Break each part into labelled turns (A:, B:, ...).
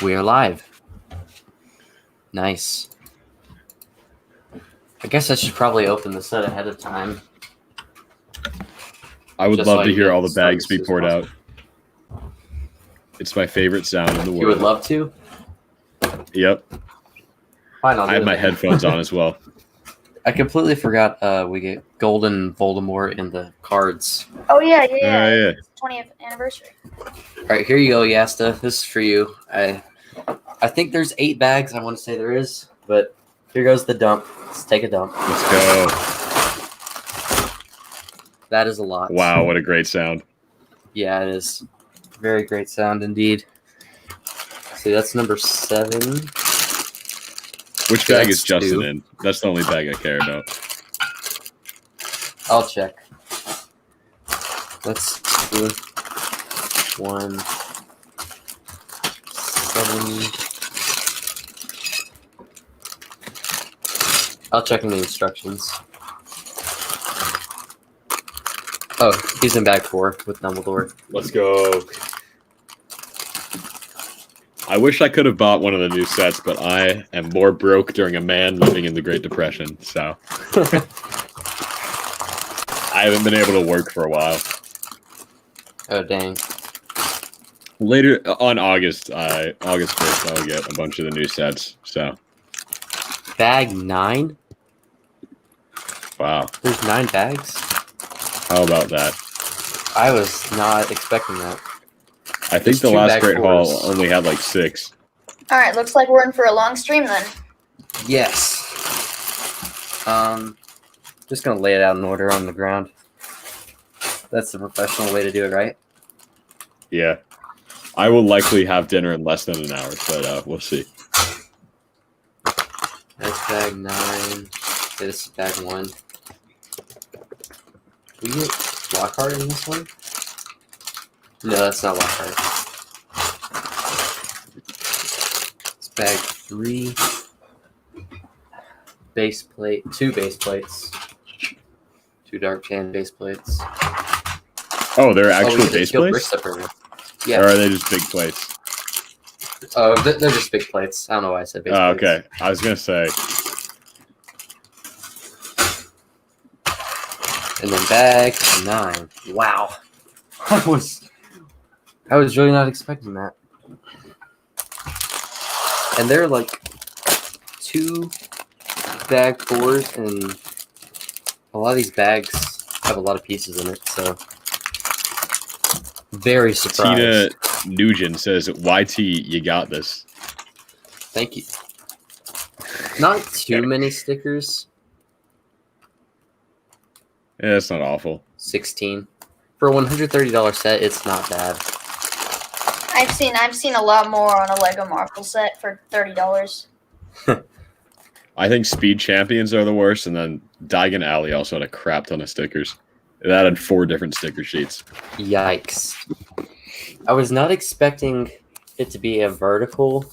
A: We are live. Nice. I guess I should probably open the set ahead of time.
B: I would love to hear all the bags be poured out. It's my favorite sound in the world.
A: You would love to?
B: Yep.
A: Fine,
B: I have my headphones on as well.
A: I completely forgot we get Golden Voldemort in the cards.
C: Oh, yeah. 20th anniversary.
A: All right, here you go, Yasta. This is for you. I think there's 8 bags. I want to say there is, but here goes the dump. Let's take a dump.
B: Let's go.
A: That is a lot.
B: Wow, what a great sound.
A: Yeah, it is. Very great sound indeed. See, that's number 7.
B: Which bag is Justin in? That's the only bag I care about.
A: I'll check. Let's do 1, 7. I'll check in the instructions. Oh, he's in bag 4 with Dumbledore.
B: Let's go. I wish I could have bought one of the new sets, but I am more broke during a man living in the Great Depression, so I haven't been able to work for a while.
A: Oh, dang.
B: Later on August 1st, I'll get a bunch of the new sets, so.
A: Bag 9?
B: Wow.
A: There's 9 bags?
B: How about that?
A: I was not expecting that.
B: I think the last Great Haul only had like 6.
C: All right, looks like we're in for a long stream then.
A: Yes. Just gonna lay it out in order on the ground. That's the professional way to do it, right?
B: Yeah. I will likely have dinner in less than an hour, but we'll see.
A: That's bag 9. Okay, this is bag 1. We get Lockhart in this one? No, that's not Lockhart. It's bag 3. Base plate. 2 base plates. 2 dark tan base plates.
B: Oh, they're actual base plates?
A: Yeah.
B: Or are they just big plates?
A: Oh, they're just big plates. I don't know why I said base plates.
B: Okay. I was going to say.
A: And then bag 9. Wow. I was really not expecting that. And they're like 2 bag 4s, and a lot of these bags have a lot of pieces in it, so very surprised.
B: Tina Nugent says, YT, you got this.
A: Thank you. Not too many stickers.
B: Yeah, it's not awful.
A: 16. For a $130 set, it's not bad.
C: I've seen a lot more on a Lego Marvel set for $30.
B: I think Speed Champions are the worst, and then Diagon Alley also had a crap ton of stickers. It had 4 different sticker sheets.
A: Yikes. I was not expecting it to be a vertical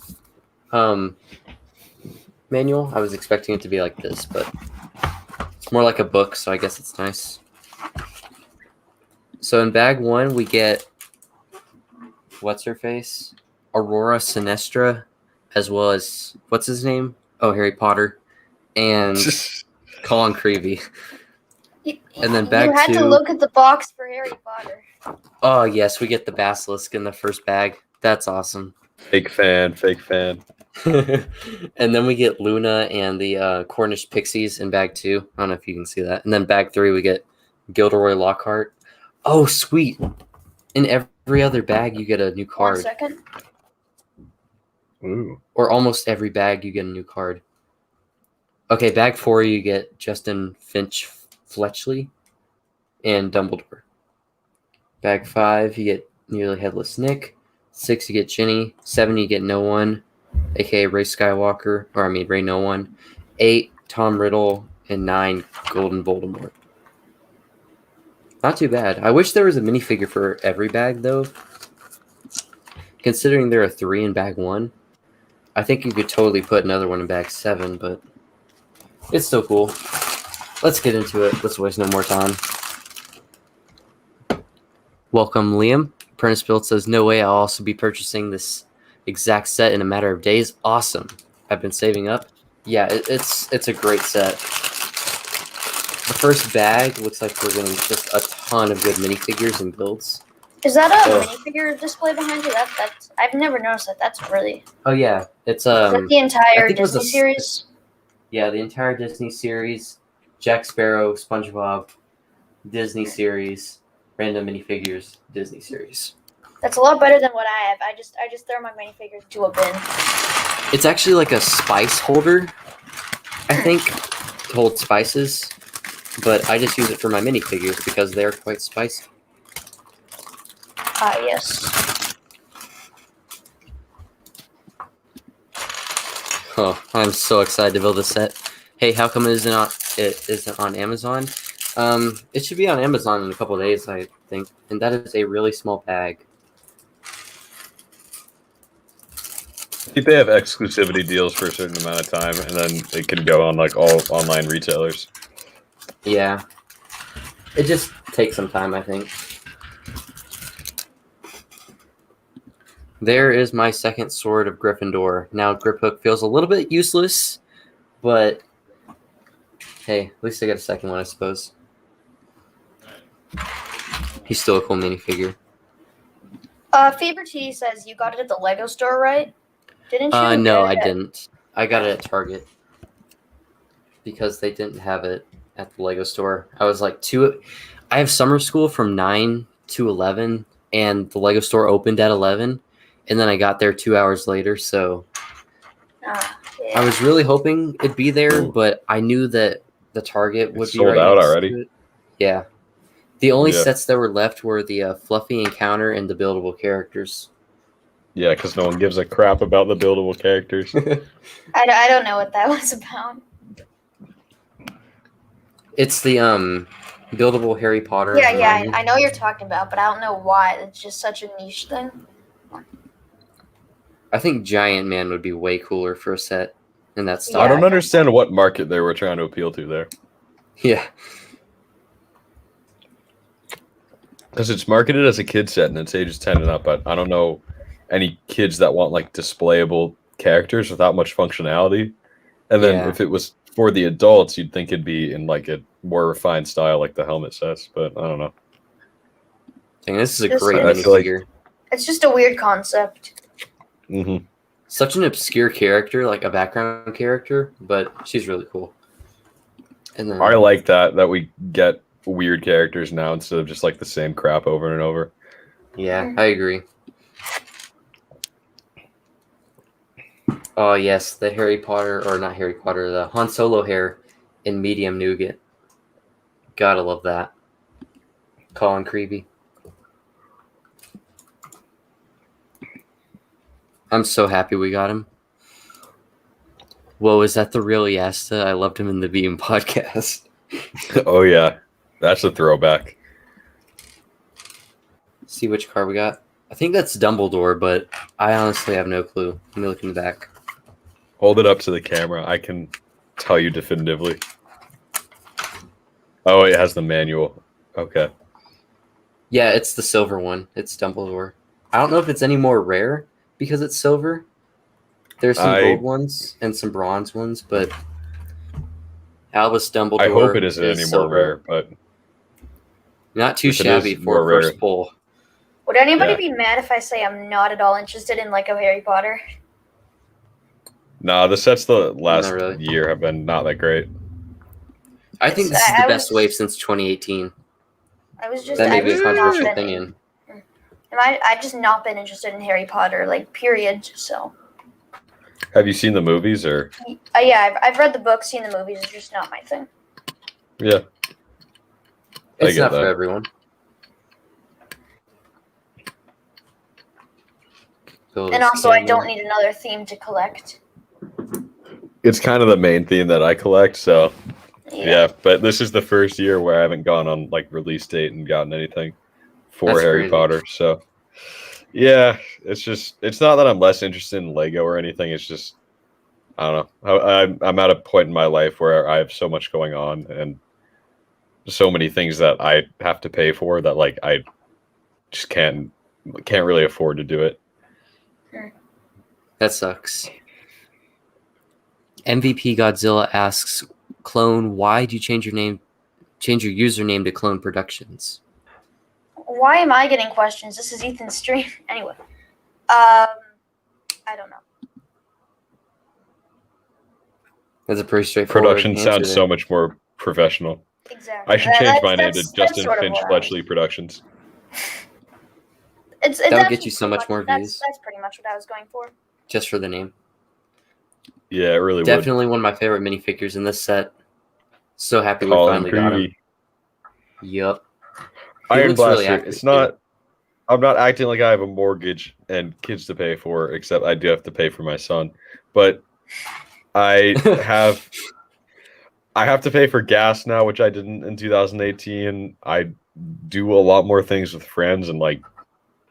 A: manual. I was expecting it to be like this, but it's more like a book, so I guess it's nice. So in bag 1, we get what's-her-face? Aurora Sinestra, as well as, what's his name? Oh, Harry Potter. And Colin Creevy. And then bag 2.
C: You had to look at the box for Harry Potter.
A: Oh, yes, we get the Basilisk in the first bag. That's awesome.
B: Fake fan.
A: And then we get Luna and the Cornish Pixies in bag 2. I don't know if you can see that. And then bag 3, we get Gilderoy Lockhart. Oh, sweet. In every other bag, you get a new card.
C: 1 second.
B: Ooh.
A: Or almost every bag, you get a new card. Okay, bag 4, you get Justin Finch Fletchley and Dumbledore. Bag 5, you get Nearly Headless Nick. 6, you get Ginny. 7, you get No One, a.k.a. Ray Skywalker. Ray No One. 8, Tom Riddle. And 9, Golden Voldemort. Not too bad. I wish there was a minifigure for every bag, though. Considering there are 3 in bag 1, I think you could totally put another one in bag 7, but it's still cool. Let's get into it. Let's waste no more time. Welcome, Liam. Apprentice Build says, no way, I'll also be purchasing this exact set in a matter of days. Awesome. I've been saving up. Yeah, it's a great set. The first bag looks like we're getting just a ton of good minifigures and builds.
C: Is that a
A: Oh.
C: minifigure display behind you? That's I've never noticed that. That's really.
A: Oh yeah, it's
C: Is that the
A: I
C: entire
A: think it was
C: Disney series?
A: Yeah, the entire Disney series, Jack Sparrow, SpongeBob, Disney series, random minifigures, Disney series.
C: That's a lot better than what I have. I just throw my minifigures into a bin.
A: It's actually like a spice holder, I think, to hold spices, but I just use it for my minifigures because they're quite spicy.
C: Ah, yes.
A: Oh, I'm so excited to build this set. Hey, how come it isn't on Amazon? It should be on Amazon in a couple of days, I think. And that is a really small bag.
B: I think they have exclusivity deals for a certain amount of time, and then it can go on like all online retailers.
A: Yeah. It just takes some time, I think. There is my second sword of Gryffindor. Now, Grip Hook feels a little bit useless, but hey, at least I got a second one, I suppose. He's still a cool minifigure.
C: Fever T says you got it at the Lego store, right? Didn't you?
A: No, I didn't. I got it at Target because they didn't have it at the Lego store. I was like I have summer school from 9 to 11, and the Lego store opened at 11, and then I got there 2 hours later, so
C: Yeah.
A: I was really hoping it'd be there, but I knew that the Target would
B: It's
A: be
B: sold
A: right
B: out
A: next
B: already.
A: to it. Yeah. The only
B: Yeah.
A: sets that were left were the Fluffy Encounter and the buildable characters.
B: Yeah, because no one gives a crap about the buildable characters.
C: I don't know what that was about.
A: It's the buildable Harry Potter.
C: Yeah,
A: Hermione.
C: I know what you're talking about, but I don't know why. It's just such a niche thing.
A: I think Giant Man would be way cooler for a set in that
B: I
A: style.
B: don't understand what market they were trying to appeal to there.
A: Yeah.
B: Because it's marketed as a kid set and it's ages 10 and up, but I don't know any kids that want like displayable characters without much functionality. And then
A: Yeah.
B: if it was for the adults, you'd think it'd be in like a more refined style like the helmet says, but I don't know.
A: Dang, this is a
C: Just-
A: great
B: I feel like-
A: minifigure.
C: It's just a weird concept.
B: Mm-hmm.
A: Such an obscure character, like a background character, but she's really cool. And then
B: I like that we get weird characters now instead of just like the same crap over and over.
A: yeah, I agree. Oh yes, the Harry Potter, or not Harry Potter, the Han Solo hair in medium nougat. Gotta love that. Colin Creevy. I'm so happy we got him. Whoa, is that the real Yasta? I loved him in the Beam podcast.
B: Oh yeah, that's a throwback.
A: See which card we got. I think that's Dumbledore, but I honestly have no clue. Let me look in the back.
B: Hold it up to the camera. I can tell you definitively. Oh, it has the manual. Okay.
A: Yeah, it's the silver one. It's Dumbledore. I don't know if it's any more rare because it's silver. There's some gold ones and some bronze ones, but Albus Dumbledore.
B: I hope it isn't
A: is
B: any
A: silver.
B: more rare, but
A: Not too
B: if it
A: shabby
B: is
A: for
B: more
A: a first
B: rare-
A: pull.
C: Would anybody
B: Yeah.
C: be mad if I say I'm not at all interested in Lego Harry Potter?
B: nah, the sets the last
A: Not really.
B: year have been not that great.
A: I think this is
C: I
A: the best
C: was-
A: wave since 2018.
C: I was just
A: That may
C: I've
A: be a
C: just not
A: controversial
C: been-
A: opinion.
C: I've just not been interested in Harry Potter, like period. So
B: Have you seen the movies or?
C: yeah, I've read the books, seen the movies. It's just not my thing.
B: Yeah. I
A: It's
B: get
A: not
B: that.
A: for everyone.
C: And also, I don't need another theme to collect.
B: It's kind of the main theme that I collect, so yeah. But this is the first year where I haven't gone on like release date and gotten anything for
A: That's
B: Harry
A: crazy.
B: Potter. So yeah, it's not that I'm less interested in Lego or anything. It's just I don't know. I'm at a point in my life where I have so much going on and so many things that I have to pay for that like I just can't really afford to do it.
A: That sucks. MVP Godzilla asks, Clone, why do you change your username to Clone Productions?
C: Why am I getting questions? This is Ethan's stream. Anyway. I don't know.
A: That's a pretty straightforward
B: Production
A: answer
B: sounds
A: there.
B: so much more professional.
C: Exactly.
B: I should change my name to
C: That's
B: Justin
C: sort of
B: Finch
C: what I was-
B: Fletchley Productions.
C: It's
A: That would get
C: actually
A: you so
C: pretty
A: much more
C: that's-
A: views.
C: That's pretty much what I was going for.
A: Just for the name.
B: Yeah, it really
A: Definitely one of my favorite minifigures in this set. So happy
B: would.
A: we
B: Colin
A: finally got him.
B: Creevy.
A: Yup.
B: Iron
A: looks really
B: Blaster.
A: accurate,
B: It's not. I'm not acting like I have a mortgage and kids to pay for, except I do have to pay for my son. But I have to pay for gas now, which I didn't in 2018. I do a lot more things with friends and like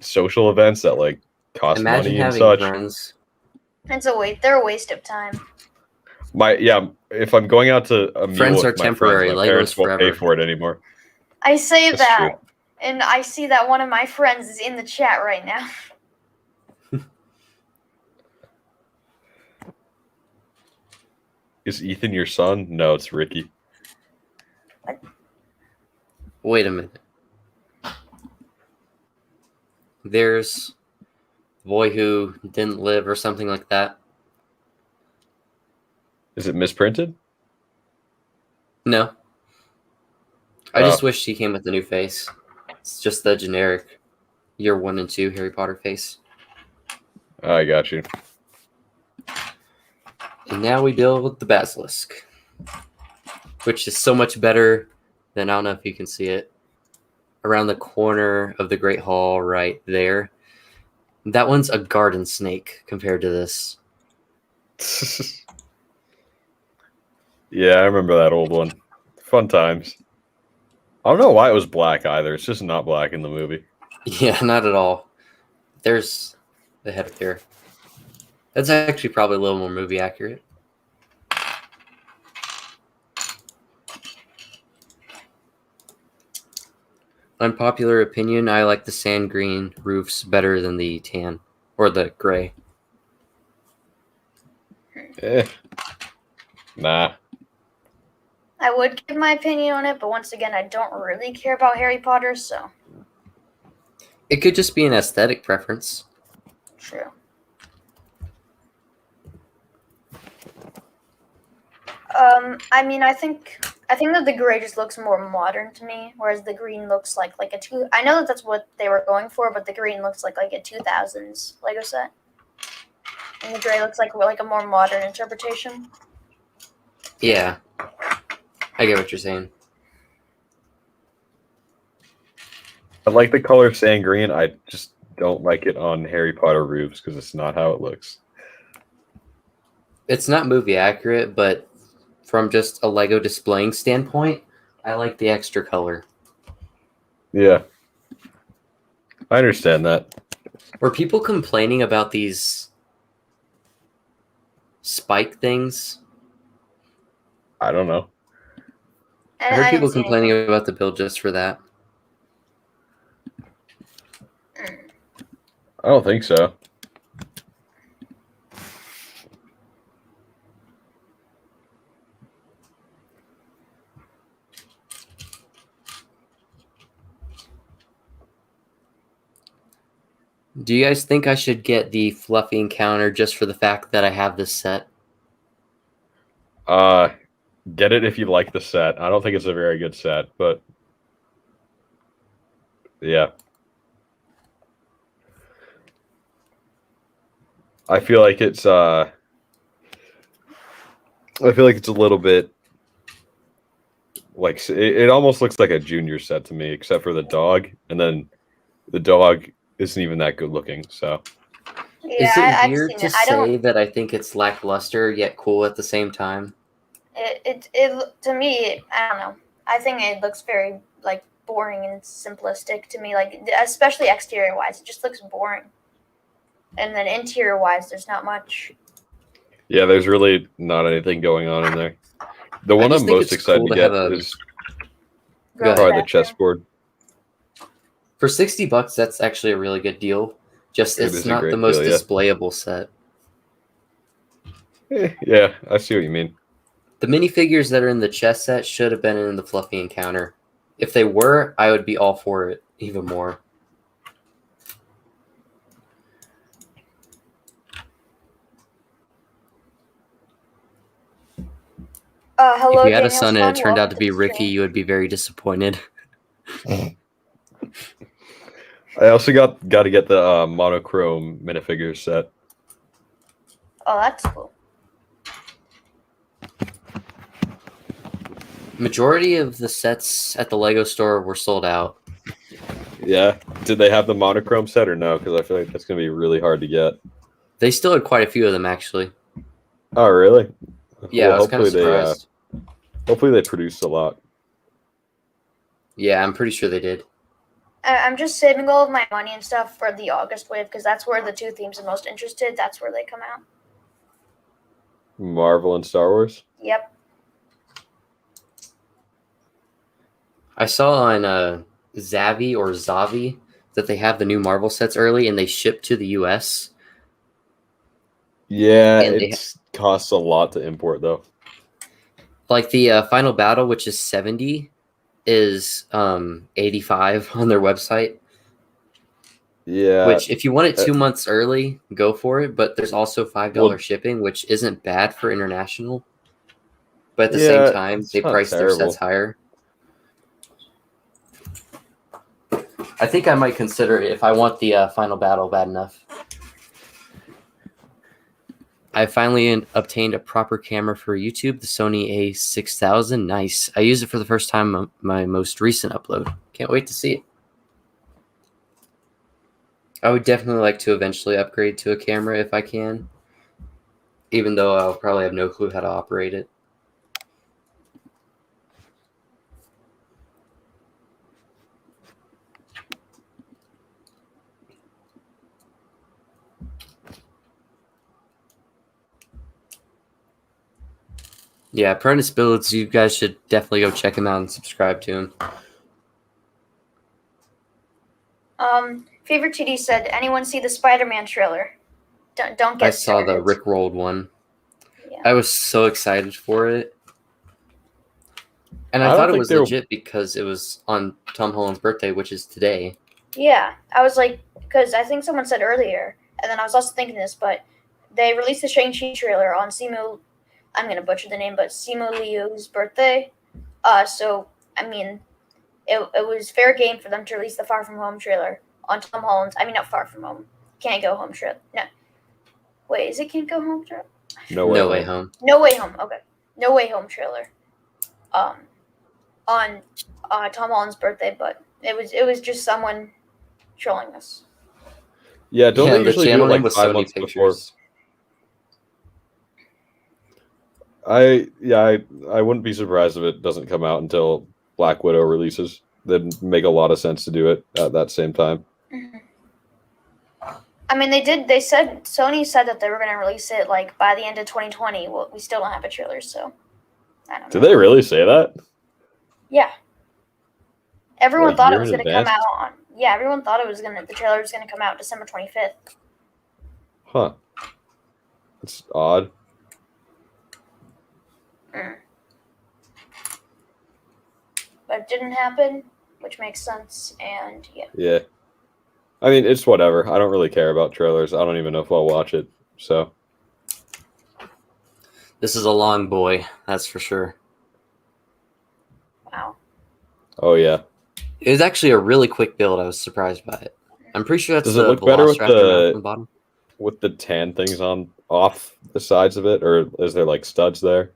B: social events that like cost
A: Imagine
B: money and
A: having
B: such.
A: friends.
C: They're a waste of time.
B: If I'm going out to a meal
A: Friends
B: with
A: are
B: my
A: temporary,
B: friends, my
A: Legos
B: parents won't pay
A: forever.
B: for it anymore.
C: I say
B: That's
C: that,
B: true.
C: and I see that one of my friends is in the chat right now.
B: Is Ethan your son? No, it's Ricky.
A: Wait a minute. There's the boy who didn't live or something like that.
B: Is it misprinted?
A: No. I just
B: Oh.
A: wish he came with a new face. It's just the generic year 1 and 2 Harry Potter face.
B: I got you.
A: And now we build the basilisk, which is so much better than, I don't know if you can see it, around the corner of the Great Hall right there. That one's a garden snake compared to this.
B: Yeah, I remember that old one. Fun times. I don't know why it was black either. It's just not black in the movie.
A: Yeah, not at all. There's the head up here. That's actually probably a little more movie accurate. Unpopular opinion, I like the sand green roofs better than the tan or the gray.
B: Nah.
C: I would give my opinion on it, but once again, I don't really care about Harry Potter, so
A: It could just be an aesthetic preference.
C: true. I mean, I think that the gray just looks more modern to me, whereas the green looks like a two. I know that that's what they were going for, but the green looks like a 2000s Lego set, and the gray looks like a more modern interpretation.
A: Yeah. I get what you're saying.
B: I like the color sand green. I just don't like it on Harry Potter roofs because it's not how it looks.
A: It's not movie accurate, but from just a Lego displaying standpoint, I like the extra color.
B: Yeah. I understand that.
A: Were people complaining about these spike things?
B: I don't know.
A: I heard
C: I
A: people
C: didn't see
A: complaining
C: anything.
A: about the build just for that.
B: I don't think so.
A: Do you guys think I should get the fluffy encounter just for the fact that I have this set?
B: Get it if you like the set. I don't think it's a very good set, but yeah. I feel like it's a little bit like it almost looks like a junior set to me, except for the dog, and then the dog isn't even that good looking. So
A: Is
C: Yeah,
A: it weird to
C: I don't.
A: say that I think it's lackluster yet cool at the same time?
C: It to me, I don't know. I think it looks very boring and simplistic to me. Especially exterior wise, it just looks boring. And then interior wise, there's not much.
B: yeah, there's really not anything going on in there. The one
A: just
B: I'm
A: think
B: most
A: it's
B: excited
A: cool
B: to
A: to
B: get
A: have a-
B: is
A: Go ahead.
B: probably the chessboard.
A: For $60, that's actually a really good deal. Just
B: It
A: it's
B: is a
A: not
B: great
A: the most
B: deal, yeah.
A: displayable set.
B: Yeah, I see what you mean.
A: The minifigures that are in the chess set should have been in the Fluffy Encounter. If they were, I would be all for it even more.
C: Hello,
A: If you had a
C: Daniel
A: son and
C: Swan,
A: it turned out
C: welcome
A: to be
C: the
A: Ricky,
C: stream.
A: you would be very disappointed.
B: I also got to get the monochrome minifigure set.
C: Oh, that's cool.
A: Majority of the sets at the Lego store were sold out.
B: Yeah. Did they have the monochrome set or no? Because I feel like that's gonna be really hard to get.
A: They still had quite a few of them, actually.
B: Oh, really?
A: Yeah,
B: Well,
A: I was kind of surprised.
B: hopefully they produced a lot.
A: Yeah, I'm pretty sure they did.
C: I'm just saving all of my money and stuff for the August wave because that's where the two themes I'm most interested. That's where they come out.
B: Marvel and Star Wars.
C: Yep.
A: I saw on Zavi or Zavi that they have the new Marvel sets early and they ship to the US.
B: Yeah,
A: And
B: it costs a lot to import though.
A: Like the Final Battle, which is 70, is 85 on their website.
B: Yeah.
A: Which, if you want it 2 months early, go for it. But there's also $5 shipping, which isn't bad for international. But at the same time, they price their sets higher. I think I might consider it if I want the Final Battle bad enough. I finally obtained a proper camera for YouTube, the Sony a6000. Nice. I used it for the first time on my most recent upload. Can't wait to see it. I would definitely like to eventually upgrade to a camera if I can, even though I'll probably have no clue how to operate it. Yeah, Apprentice Builds, you guys should definitely go check him out and subscribe to him.
C: Favorite TD said, anyone see the Spider-Man trailer? Don't get
A: I saw
C: started.
A: the Rickrolled one.
C: Yeah.
A: I was so excited for it. And I thought it was legit because it was on Tom Holland's birthday, which is today.
C: Yeah, I was like, because I think someone said earlier, and then I was also thinking this, but they released the Shang-Chi trailer on Simu, I'm going to butcher the name, but Simu Liu's birthday. So, I mean, it was fair game for them to release the Far From Home trailer on Tom Holland's, I mean, not Far From Home, Can't Go Home trailer. No. Wait, is it Can't Go Home trailer?
A: No Way Home.
C: No Way Home, okay. No Way Home trailer. On Tom Holland's birthday, but it was just someone trolling us.
B: Yeah, don't they usually do it like 5 months before? I wouldn't be surprised if it doesn't come out until Black Widow releases. That'd make a lot of sense to do it at that same time.
C: Mm-hmm. I mean, Sony said that they were going to release it like by the end of 2020. Well, we still don't have a trailer, so I don't know.
B: Did they really say that?
C: Yeah. Everyone thought it was going to come out on. Yeah, everyone thought the trailer was going to come out December 25th.
B: Huh. That's odd.
C: But it didn't happen, which makes sense, and yeah.
B: Yeah. I mean, it's whatever. I don't really care about trailers. I don't even know if I'll watch it, so.
A: This is a long boy, that's for sure.
C: Wow.
B: Oh, yeah.
A: It was actually a really quick build. I was surprised by it. I'm pretty sure that's
B: Does it look better with
A: the bottom?
B: With the tan things off the sides of it, or is there like studs there?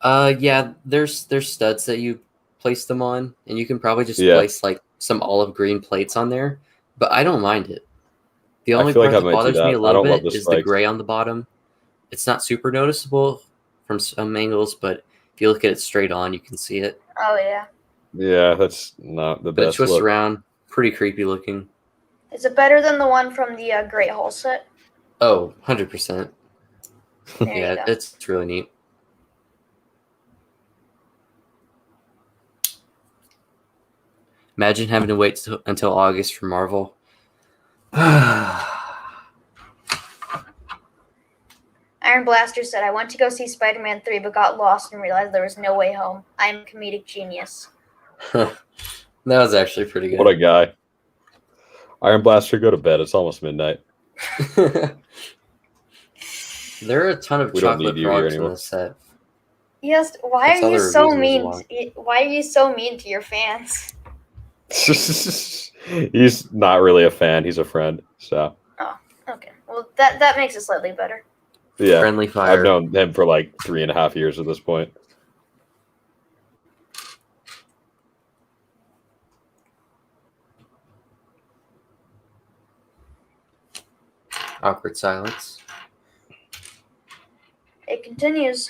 A: Yeah, there's studs that you place them on, and you can probably just place like some olive green plates on there, but I don't mind it. The only part that bothers me a little bit is the gray on the bottom. It's not super noticeable from some angles, but if you look at it straight on, you can see it.
C: Oh, yeah.
B: Yeah, that's not the best.
A: But it twists around, pretty creepy looking.
C: Is it better than the one from the Great Hall set?
A: Oh, 100%.
C: Yeah,
A: it's really neat. Imagine having to wait until August for Marvel.
C: I Iron Blaster said, I went to go see Spider-Man 3 but got lost and realized there was no way home. I am a comedic genius.
A: That was actually pretty good.
B: What a guy. Iron Blaster, go to bed. It's almost midnight.
A: There are a ton of
B: We don't
A: chocolate
B: need you here
A: frogs in
B: anymore.
A: this set.
C: Yes, why
A: That's
C: are
A: all
C: you
A: the
C: so
A: reviews
C: mean?
A: was
C: Why are you so mean to your fans?
B: He's not really a fan. He's a friend. So
C: Okay, well that makes it slightly better.
B: yeah,
A: Friendly
B: I've
A: fire.
B: known him for like 3.5 years at this point.
A: Awkward silence.
C: It continues.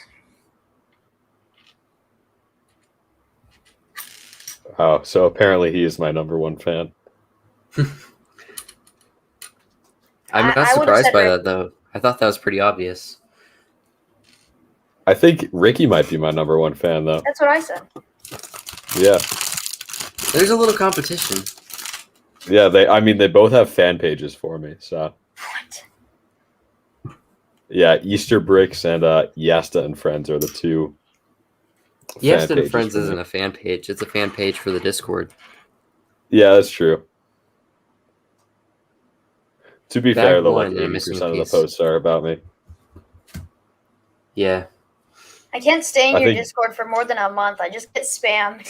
B: Oh, so apparently he is my number one fan.
A: I'm not
C: I would've
A: surprised
C: said
A: by
C: Rick.
A: that, though. I thought that was pretty obvious.
B: I think Ricky might be my number one fan, though.
C: That's what I said.
B: Yeah,
A: There's a little competition.
B: yeah. They both have fan pages for me. So
C: What?
B: yeah, Easter Bricks and Yasta and Friends are the two.
A: Yes,
B: fan
A: and
B: pages
A: Friends
B: for me.
A: isn't a fan page. It's a fan page for the Discord.
B: Yeah, that's true. To be
A: Bag
B: fair, though, like
A: one and I'm missing a
B: 80% of the
A: piece.
B: posts are about me.
A: Yeah.
C: I can't stay in
B: I
C: your
B: think-
C: Discord for more than a month. I just get spammed.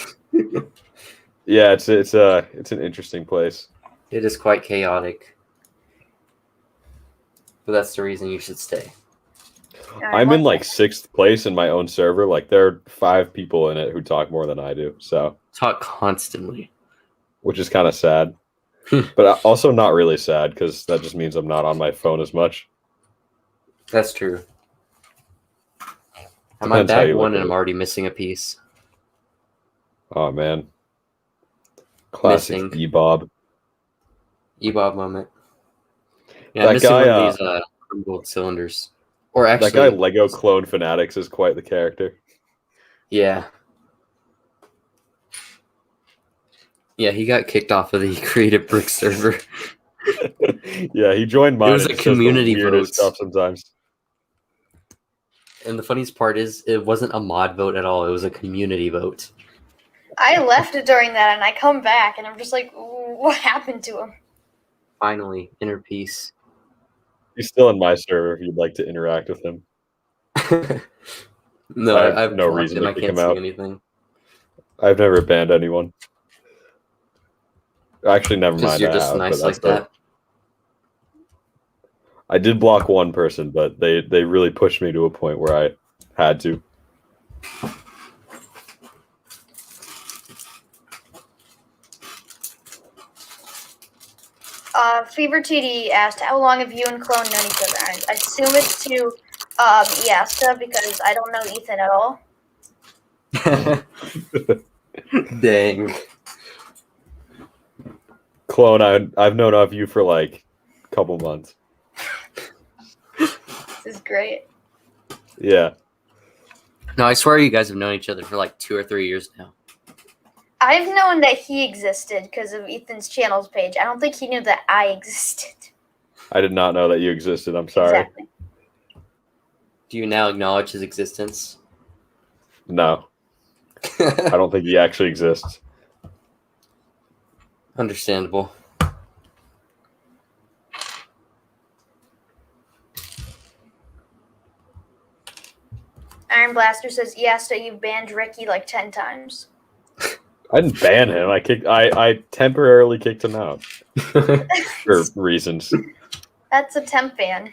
B: Yeah, it's an interesting place.
A: It is quite chaotic. But that's the reason you should stay.
C: Alright,
B: I'm in
C: what-
B: like 6th place in my own server. Like there are 5 people in it who talk more than I do. So,
A: Talk constantly.
B: which is kind of sad, but also not really sad because that just means I'm not on my phone as much.
A: That's true. I'm on
B: Depends how
A: bag
B: you look
A: one
B: at
A: and I'm
B: it.
A: already missing a piece.
B: Oh man, classic
A: Missing.
B: E-Bob.
A: E-Bob moment. Yeah,
B: That
A: I'm missing
B: guy,
A: one of these gold cylinders. Or actually,
B: That guy Lego Clone Fanatics is quite the character.
A: yeah. Yeah, he got kicked off of the Creative Brick server.
B: Yeah, he joined mine.
A: It was
B: and
A: a
B: just says the
A: community
B: weirdest
A: vote.
B: stuff sometimes.
A: And the funniest part is, it wasn't a mod vote at all. It was a community vote.
C: I left it during that, and I come back, and I'm just like, what happened to him?
A: Finally, inner peace.
B: He's still in my server if you'd like to interact with him.
A: No,
B: I have
A: I've
B: no
A: blocked
B: reason
A: him.
B: to
A: I
B: kick
A: can't
B: him
A: see
B: out.
A: anything.
B: I've never banned anyone. Actually, never
A: Because
B: mind.
A: you're
B: I
A: just
B: have,
A: nice
B: but
A: like
B: that's the-
A: that.
B: I did block one person, but they really pushed me to a point where I had to.
C: Fever TD asked, how long have you and Clone known each other? I assume it's to Yasta, because I don't know Ethan at all.
A: Dang.
B: Clone, I've known of you for like a couple months.
C: This is great.
B: Yeah.
A: No, I swear you guys have known each other for like 2 or 3 years now.
C: I've known that he existed because of Ethan's channels page. I don't think he knew that I existed.
B: I did not know that you existed. I'm sorry.
C: Exactly.
A: Do you now acknowledge his existence?
B: No, I don't think he actually exists.
A: Understandable.
C: Iron Blaster says, Yasta, you've banned Ricky like 10 times.
B: I didn't ban him. I temporarily kicked him out for reasons.
C: That's a temp ban.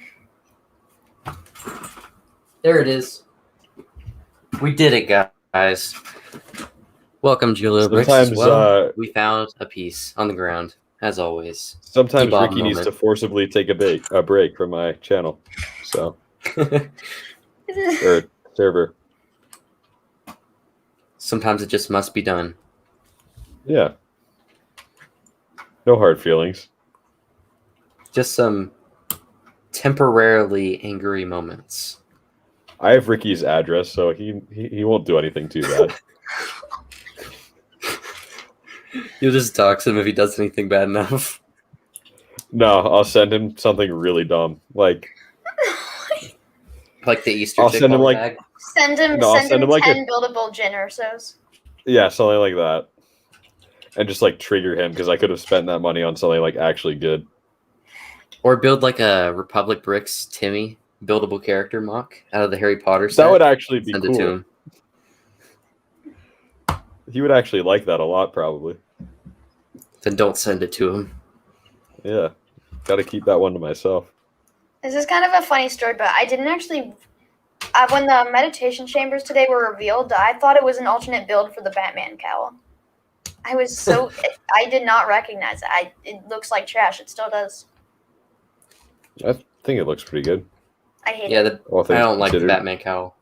A: There it is. We did it, guys. Welcome, Julio Bricks. As
B: Sometimes,
A: well. We found a piece on the ground, as always.
B: Sometimes
A: E-Bob
B: Ricky needs
A: moment.
B: to forcibly take a break from my channel. So or server.
A: Sometimes it just must be done.
B: Yeah. No hard feelings.
A: Just some temporarily angry moments.
B: I have Ricky's address, so he won't do anything too bad.
A: You'll just dox him if he does anything bad enough.
B: No, I'll send him something really dumb. Like
A: Like the Easter
B: I'll
A: chick
B: send him,
A: on
B: like-
A: bag.
C: Send him
B: No, I'll
C: send
B: send
C: him
B: him, like,
C: 10 buildable gin ursos.
B: Yeah, something like that. And just like trigger him because I could have spent that money on something like actually good.
A: Or build like a Republic Bricks Timmy buildable character mock out of the Harry Potter set.
B: That would actually be
A: Send it to
B: cool.
A: him.
B: He would actually like that a lot, probably.
A: Then don't send it to him.
B: Yeah, got to keep that one to myself.
C: This is kind of a funny story, but I didn't actually. When the meditation chambers today were revealed, I thought it was an alternate build for the Batman cowl. I was so. I did not recognize it. It looks like trash. It still does.
B: I think it looks pretty good.
C: I hate
A: Yeah,
C: it.
B: All
A: I
B: things
A: don't like the
B: considered.
A: Batman cowl.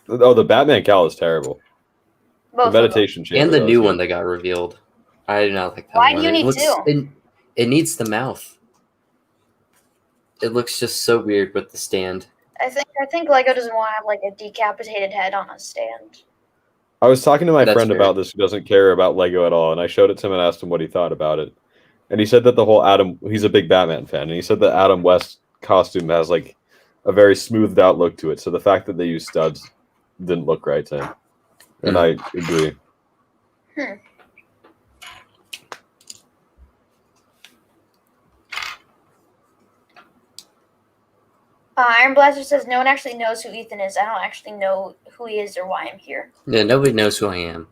B: Oh, the Batman cowl is terrible.
C: Both
B: The
C: of them.
B: meditation chamber.
A: And the
B: though,
A: new
B: is
A: one
B: good.
A: that got revealed. I do not like that
C: Why
A: one.
C: do you need two?
A: It needs the mouth. It looks just so weird with the stand.
C: I think Lego doesn't want to have like a decapitated head on a stand.
B: I was talking to my
A: That's
B: friend
A: fair.
B: about this who doesn't care about Lego at all, and I showed it to him and asked him what he thought about it. And he said that the whole he's a big Batman fan, and he said that Adam West costume has like a very smoothed out look to it. So the fact that they use studs didn't look right to him. And I agree.
C: Iron Blaster says no one actually knows who Ethan is. I don't actually know who he is or why I'm here.
A: Yeah, nobody knows who I am.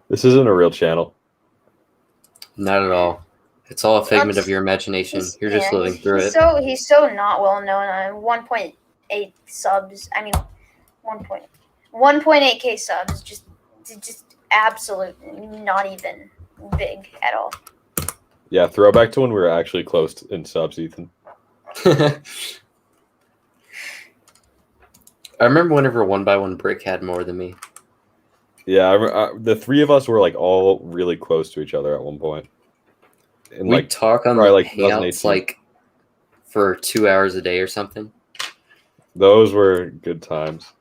B: This isn't a real channel.
A: Not at all. It's all a figment
C: That's-
A: of your imagination. You're just
C: Yeah,
A: living
C: he's-
A: through
C: he's
A: it.
C: He's so not well known. 1.8 subs. I mean, 1.8k subs. Just absolute, not even big at all.
B: Yeah, throwback to when we were actually close in subs, Ethan.
A: I remember whenever 1x1 Brick had more than me.
B: Yeah, the three of us were like all really close to each other at one point. And
A: We
B: like
A: talk on the
B: probably, like,
A: Hangouts
B: 2018.
A: like for 2 hours a day or something.
B: those were good times.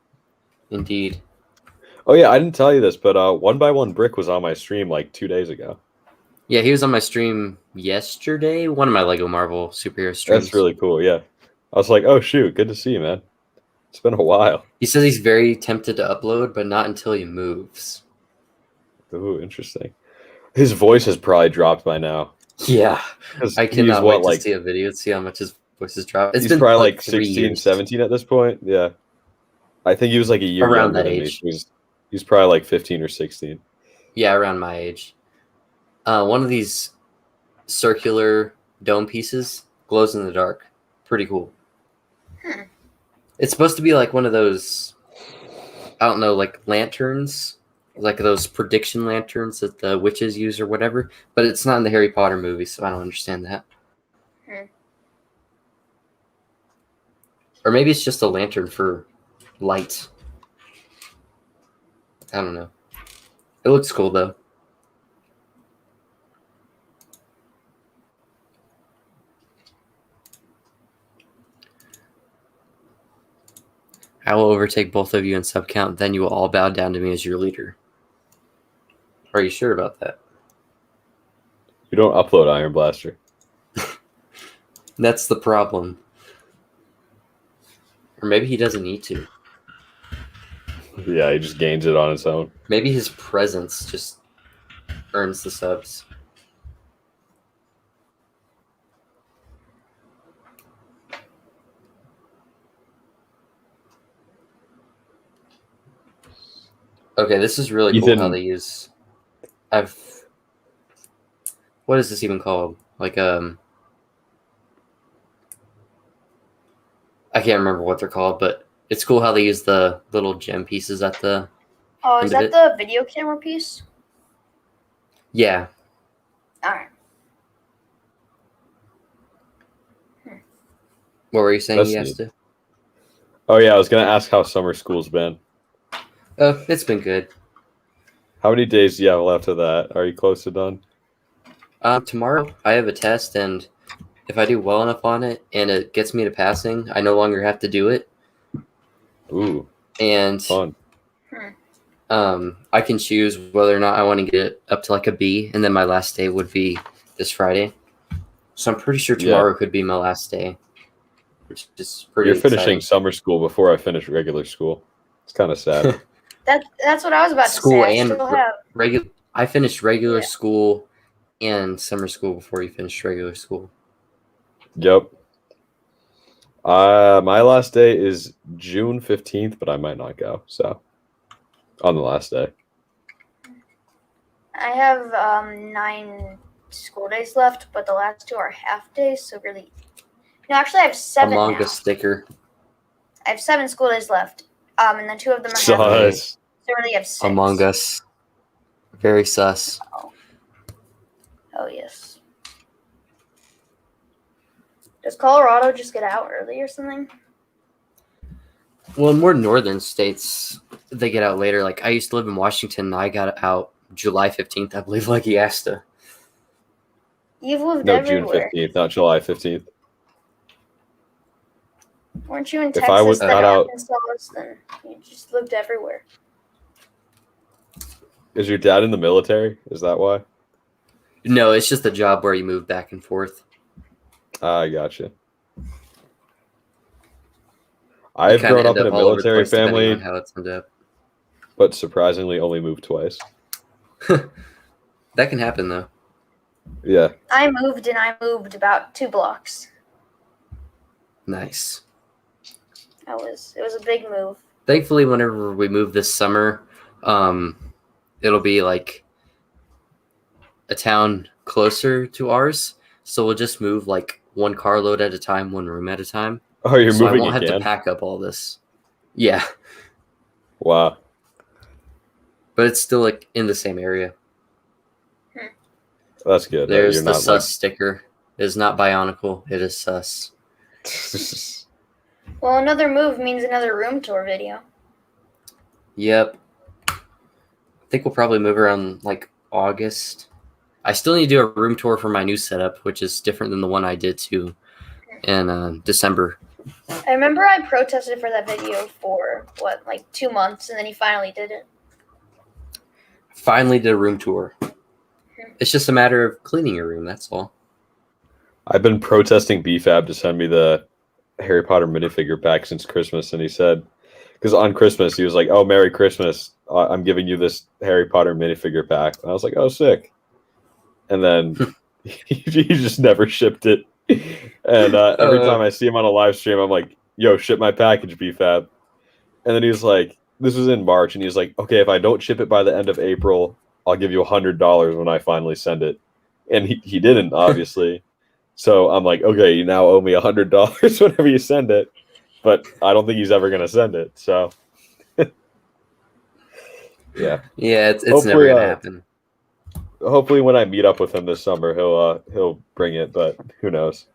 A: Indeed.
B: Oh yeah, I didn't tell you this, but 1x1 Brick was on my stream like 2 days ago.
A: Yeah, he was on my stream yesterday. One of my Lego Marvel superhero streams.
B: That's really cool. Yeah, I was like, oh shoot, good to see you, man. It's been a while.
A: He says he's very tempted to upload, but not until he moves.
B: Ooh, interesting. His voice has probably dropped by now.
A: Yeah,
B: 'Cause
A: I
B: he's
A: cannot
B: what,
A: wait
B: like,
A: to see a video to see how much his voice has dropped. It's
B: he's
A: been
B: probably like
A: 3
B: 16,
A: years.
B: 17 at this point. Yeah. I think he was like a year
A: Around
B: younger
A: that
B: than me.
A: age.
B: So he's probably like 15 or 16.
A: Yeah, around my age. One of these circular dome pieces glows in the dark. Pretty cool. It's supposed to be like one of those, I don't know, like lanterns, like those prediction lanterns that the witches use or whatever. But it's not in the Harry Potter movie, so I don't understand that. Or maybe it's just a lantern for light. I don't know. It looks cool though. I will overtake both of you in sub count, then you will all bow down to me as your leader. Are you sure about that?
B: You don't upload Iron Blaster.
A: That's the problem. Or maybe he doesn't need to.
B: Yeah, he just gains it on its own.
A: Maybe his presence just earns the subs. Okay, this is really cool
B: Ethan-
A: how they use. What is this even called? Like I can't remember what they're called, but it's cool how they use the little gem pieces at the.
C: Oh, is
A: End of
C: that the video camera piece?
A: Yeah.
C: All right.
A: What were you saying?
B: That's
A: Yes.
B: neat. Oh yeah, I was gonna ask how summer school's been.
A: It's been good.
B: How many days do you have left of that? Are you close to done?
A: Tomorrow I have a test, and if I do well enough on it and it gets me to passing, I no longer have to do it.
B: Ooh,
A: And
B: fun.
A: I can choose whether or not I want to get it up to like a B, and then my last day would be this Friday. So I'm pretty sure tomorrow could be my last day. which is pretty
B: You're finishing
A: exciting.
B: summer school before I finish regular school. It's kind of sad.
C: That's what I was about
A: School
C: to say. I
A: and
C: still have.
A: regular. I finished regular
C: Yeah.
A: school and summer school before you finished regular school.
B: Yep. My last day is June 15th, but I might not go. So, on the last day.
C: I have 9 school days left, but the last 2 are half days. So really, no, actually, I have 7
A: Among
C: now.
A: Us sticker.
C: I have 7 school days left. And then 2 of them are half days.
B: Sus.
C: So really, I have 6.
A: Among Us. Very sus.
C: Oh yes. Does Colorado just get out early or something?
A: Well, in more northern states, they get out later. Like I used to live in Washington, and I got out July 15th, I believe, like he asked to.
C: You've lived
B: No, June
C: everywhere.
B: 15th, not July 15th.
C: Weren't you in
B: If I was
C: Texas, then
B: not out-
C: Arkansas, then you just lived everywhere.
B: Is your dad in the military? Is that why?
A: No, it's just a job where you move back and forth.
B: I gotcha. I've
A: Kinda
B: grown up
A: end
B: in a
A: all over the
B: military
A: place depending
B: family,
A: on how it's ended up.
B: but surprisingly only moved twice.
A: That can happen though.
B: Yeah.
C: I moved about 2 blocks.
A: Nice.
C: It was a big move.
A: Thankfully, whenever we move this summer, it'll be like a town closer to ours. So we'll just move like 1 carload at a time, 1 room at a time.
B: Oh, you're
A: So
B: moving
A: I won't have
B: again?
A: to pack up all this. Yeah,
B: Wow.
A: but it's still like in the same area.
B: That's good.
A: There's
B: You're
A: the
B: not
A: sus sticker. It is not Bionicle. It is sus.
B: like...
C: Well, another move means another room tour video.
A: Yep. I think we'll probably move around like August. I still need to do a room tour for my new setup, which is different than the one I did to in December.
C: I remember I protested for that video for, 2 months, and then he finally did it.
A: Finally did a room tour. It's just a matter of cleaning your room, that's all.
B: I've been protesting BFAB to send me the Harry Potter minifigure pack since Christmas, and he said, because on Christmas he was like, "Oh, Merry Christmas! I'm giving you this Harry Potter minifigure pack." And I was like, "Oh, sick!" And then he just never shipped it. And every time I see him on a live stream, I'm like, "Yo, ship my package, BFAB." And then he's like, "This was in March," and he's like, "Okay, if I don't ship it by the end of April, I'll give you $100 when I finally send it." And he didn't, obviously. So I'm like, "Okay, you now owe me $100 whenever you send it." But I don't think he's ever gonna send it. So yeah.
A: Yeah, it's
B: Hopefully,
A: never gonna happen.
B: Hopefully when I meet up with him this summer, he'll bring it, but who knows?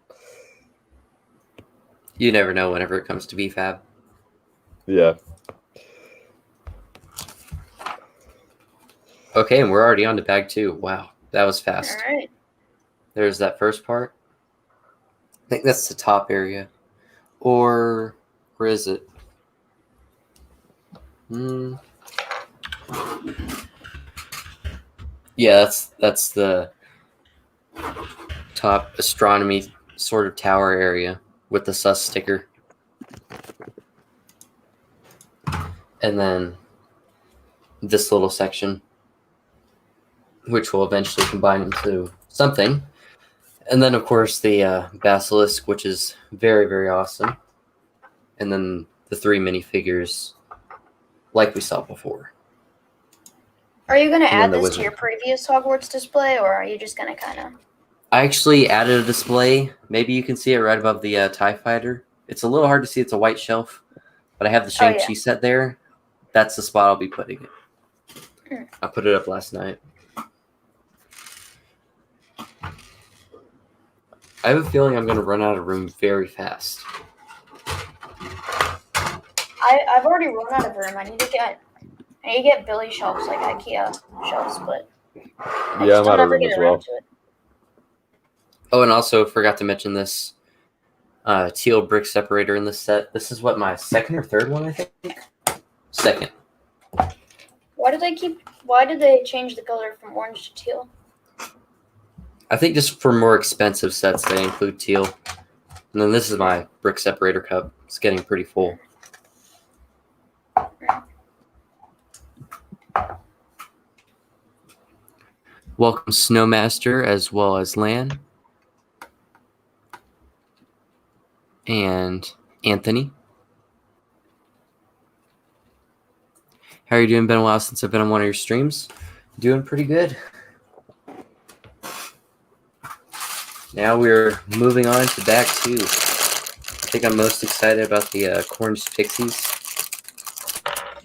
A: You never know whenever it comes to BFAB.
B: Yeah.
A: Okay, and we're already on to bag 2. Wow, that was fast.
C: All right.
A: There's that first part. I think that's the top area. Or where is it? Yeah, that's the top astronomy sort of tower area with the sus sticker. And then this little section, which will eventually combine into something. And then, of course, the basilisk, which is very, very awesome. And then the 3 minifigures, like we saw before.
C: Are you going to add
A: the
C: this
A: wizard.
C: to your previous Hogwarts display, or are you just going to kind of...
A: I actually added a display. Maybe you can see it right above the TIE Fighter. It's a little hard to see. It's a white shelf. But I have the Shang-Chi set there. That's the spot I'll be putting it. I put it up last night. I have a feeling I'm going to run out of room very fast.
C: I've already run out of room. I need to get Billy shelves, like IKEA shelves, but
B: Yeah, I'm out of room as well.
A: Oh, and also forgot to mention this teal brick separator in the set. This is what, my second or third one, I think? Second.
C: Why did they change the color from orange to teal?
A: I think just for more expensive sets, they include teal. And then this is my brick separator cup. It's getting pretty full. Welcome Snowmaster as well as Lan. And Anthony. How are you doing? Been a while since I've been on one of your streams. Doing pretty good. Now we're moving on to bag 2. I think I'm most excited about the Cornish Pixies.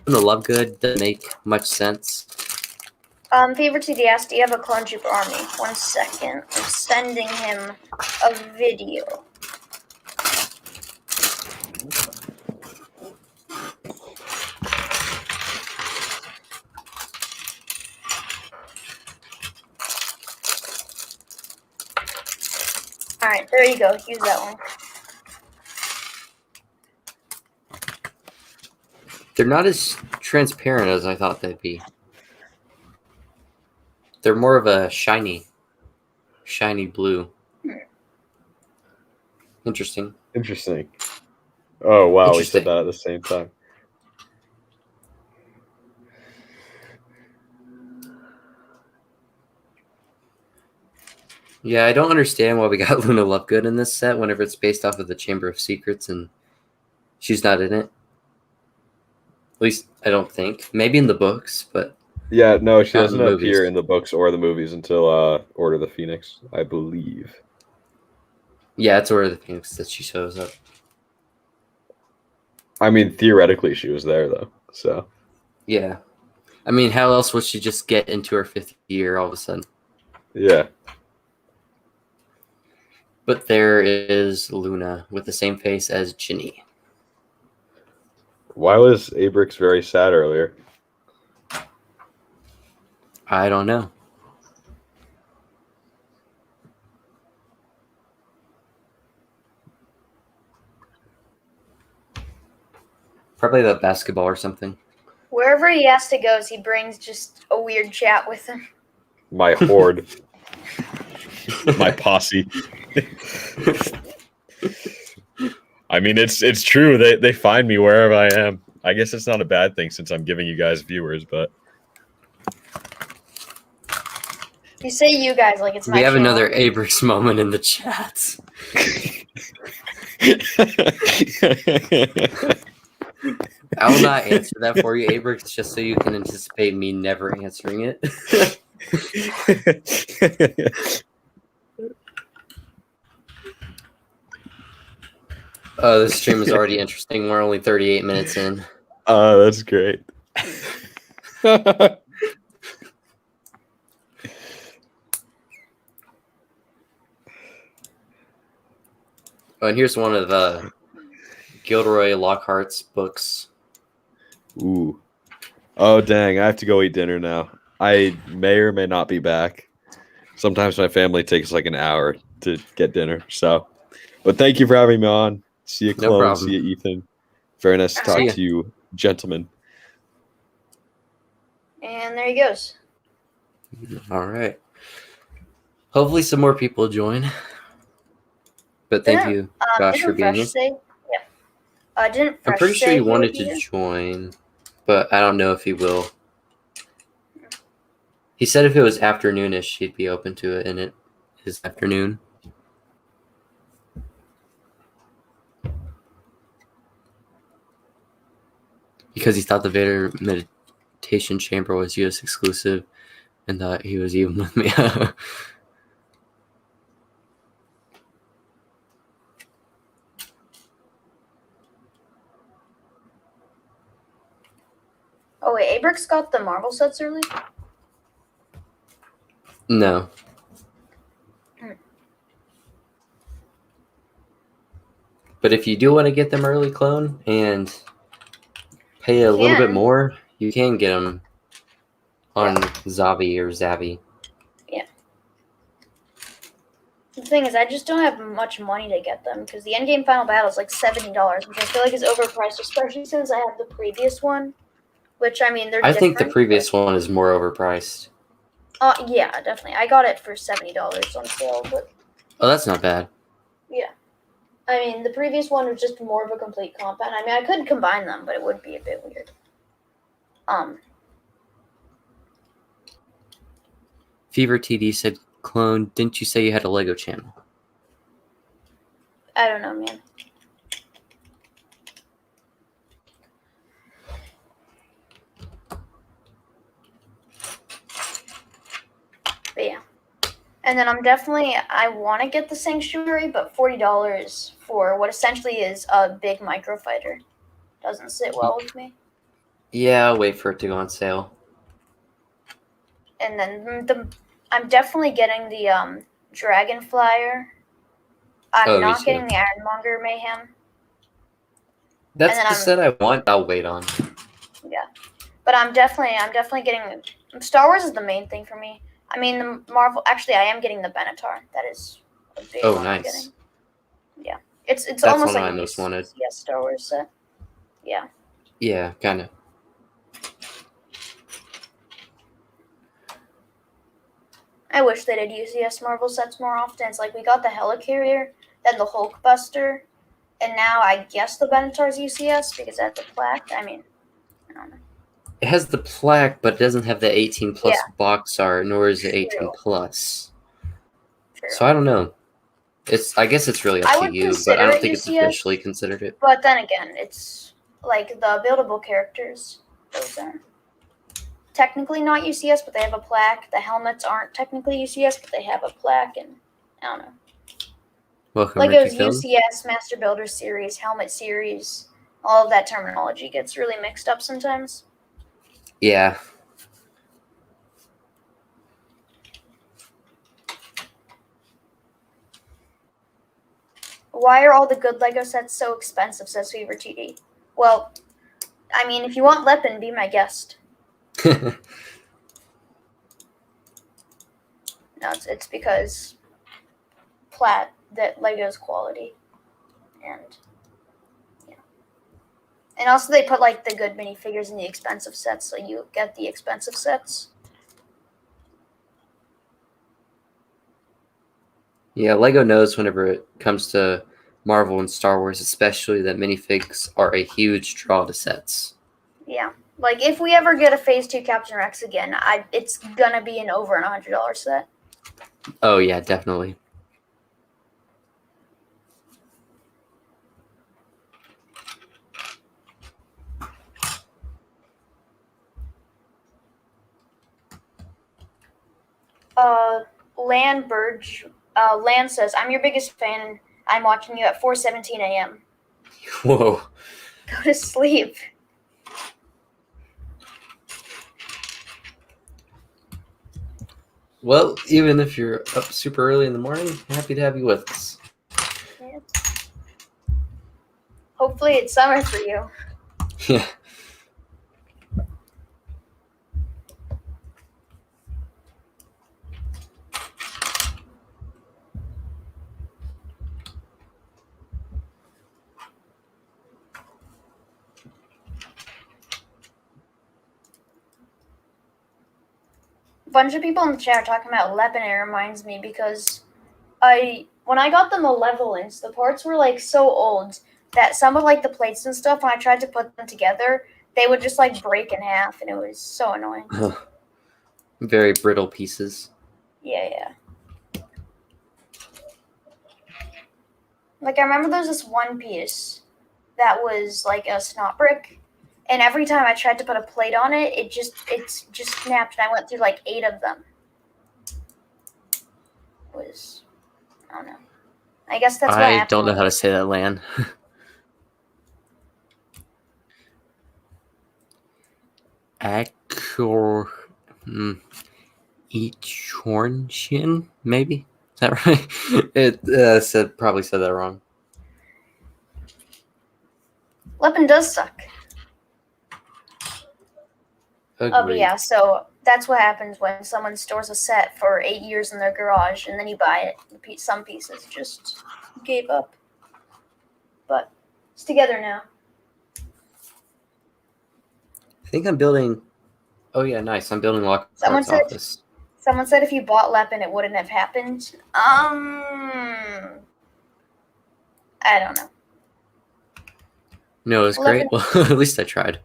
A: The Love Good doesn't make much sense.
C: Favorite TDS, do you have a clone trooper army? 1 second. I'm sending him a video. Alright, there you go. Use that one.
A: They're not as transparent as I thought they'd be. They're more of a shiny blue. Interesting.
B: Oh, wow. We said that at the same time.
A: Yeah, I don't understand why we got Luna Lovegood in this set whenever it's based off of the Chamber of Secrets and she's not in it. At least I don't think. Maybe in the books, but
B: yeah, no, she doesn't appear
A: movies.
B: in the books or the movies until Order of the Phoenix, I believe.
A: Yeah, it's Order of the Phoenix that she shows up.
B: I mean, theoretically, she was there though. So
A: yeah, I mean, how else would she just get into her 5th year all of a sudden?
B: Yeah.
A: But there is Luna with the same face as Ginny.
B: Why was Abrix very sad earlier?
A: I don't know. Probably about basketball or something.
C: Wherever he has to go, he brings just a weird chat with him.
B: My horde. My posse. I mean, it's true. They find me wherever I am. I guess it's not a bad thing since I'm giving you guys viewers, but
C: You say you guys like it's my
A: We have
C: channel.
A: another Abrix moment in the chat. I will not answer that for you, Abrix, just so you can anticipate me never answering it. Oh, this stream is already interesting. We're only 38 minutes in.
B: Oh, that's great.
A: Oh, and here's one of Gilderoy Lockhart's books.
B: Ooh. Oh, dang. I have to go eat dinner now. I may or may not be back. Sometimes my family takes like an hour to get dinner. So, but thank you for having me on. See you,
A: No
B: Clone.
A: problem.
B: See you, Ethan. Very nice to talk
A: See ya.
B: to you, gentlemen.
C: And there he goes.
A: All right. Hopefully some more people join. But thank
C: Yeah.
A: you, Josh, for
C: Didn't
A: being
C: Fresh
A: here.
C: say? Yeah. Didn't Fresh
A: I'm pretty sure
C: say
A: he
C: would
A: wanted
C: be
A: to
C: here?
A: join, but I don't know if he will. He said if it was afternoonish, he'd be open to it, and it is afternoon. Because he thought the Vader meditation chamber was US exclusive and thought he was even with me.
C: Oh wait, Abrix got the Marvel sets early?
A: No. But if you do want to get them early, Clone, and pay a little bit more, you can get them on Zavi or Zavi.
C: Yeah. The thing is, I just don't have much money to get them because the endgame final battle is like $70, which I feel like is overpriced, especially since I have the previous one. Which, I mean, they're
A: I
C: different.
A: think the previous one is more overpriced.
C: Yeah, definitely. I got it for $70 on sale, but
A: Oh, that's not bad.
C: yeah. I mean, the previous one was just more of a complete compound. I mean, I could combine them, but it would be a bit weird.
A: Fever TD said, "Clone, didn't you say you had a Lego channel?"
C: I don't know, man. But yeah. And then I want to get the Sanctuary, but $40 for what essentially is a big microfighter doesn't sit well with me.
A: Yeah, I'll wait for it to go on sale.
C: And then I'm definitely getting the Dragon Flyer. I'm not getting the Ironmonger Mayhem.
A: That's the set I want. I'll wait on.
C: Yeah, but I'm definitely getting Star Wars is the main thing for me. I mean, the Marvel. Actually, I am getting the Benatar. That is a big one.
A: Nice.
C: I'm getting. Yeah, it's
A: That's
C: almost
A: one
C: like
A: I most wanted.
C: Yes, Star Wars set. Yeah.
A: Yeah, kind of.
C: I wish they did UCS Marvel sets more often. It's like we got the Helicarrier, then the Hulkbuster, and now I guess the Benatar's UCS because that's a plaque. I mean, I don't know.
A: It has the plaque, but it doesn't have the 18 plus box art, nor is it 18
C: True.
A: plus.
C: True.
A: So I don't know. I guess it's really up to you, but I don't think it's officially considered it.
C: But then again, it's like the buildable characters. Those are technically not UCS, but they have a plaque. The helmets aren't technically UCS, but they have a plaque, and I don't know.
A: Welcome,
C: Lego's UCS, Master Builder Series, Helmet Series, all of that terminology gets really mixed up sometimes.
A: Yeah.
C: Why are all the good Lego sets so expensive, says Fever TD? Well, I mean, if you want Lepin, be my guest. No, it's because that Lego's quality. And yeah. And also they put like the good minifigures in the expensive sets, so you get the expensive sets.
A: Yeah, Lego knows whenever it comes to Marvel and Star Wars, especially, that minifigs are a huge draw to sets.
C: Yeah. Like, if we ever get a Phase 2 Captain Rex again, it's gonna be an over $100 set.
A: Oh, yeah, definitely.
C: Lan says, I'm your biggest fan, and I'm watching you at 4:17 a.m.
A: Whoa.
C: Go to sleep.
A: Well, even if you're up super early in the morning, happy to have you with us.
C: Yeah. Hopefully it's summer for you.
A: Yeah.
C: A bunch of people in the chat are talking about Lepin. It reminds me because when I got the Malevolence, the parts were like so old that some of like the plates and stuff, when I tried to put them together, they would just like break in half, and it was so annoying.
A: Very brittle pieces.
C: Yeah. Like, I remember there was this one piece that was like a snot brick, and every time I tried to put a plate on it, it just snapped, and I went through like 8 of them. It was, I don't know. I guess that's what happened.
A: I don't know how to say that, Lan. Echornshin, maybe? Is that right? It probably said that wrong.
C: Lepin does suck.
A: Agreed.
C: Oh, but yeah, so that's what happens when someone stores a set for 8 years in their garage, and then you buy it. Some pieces just gave up. But it's together now.
A: I think I'm building... Oh, yeah, nice. I'm building Lockhart's office.
C: Someone said if you bought Lepin, it wouldn't have happened. I don't know.
A: No, it was great. Well, at least I tried.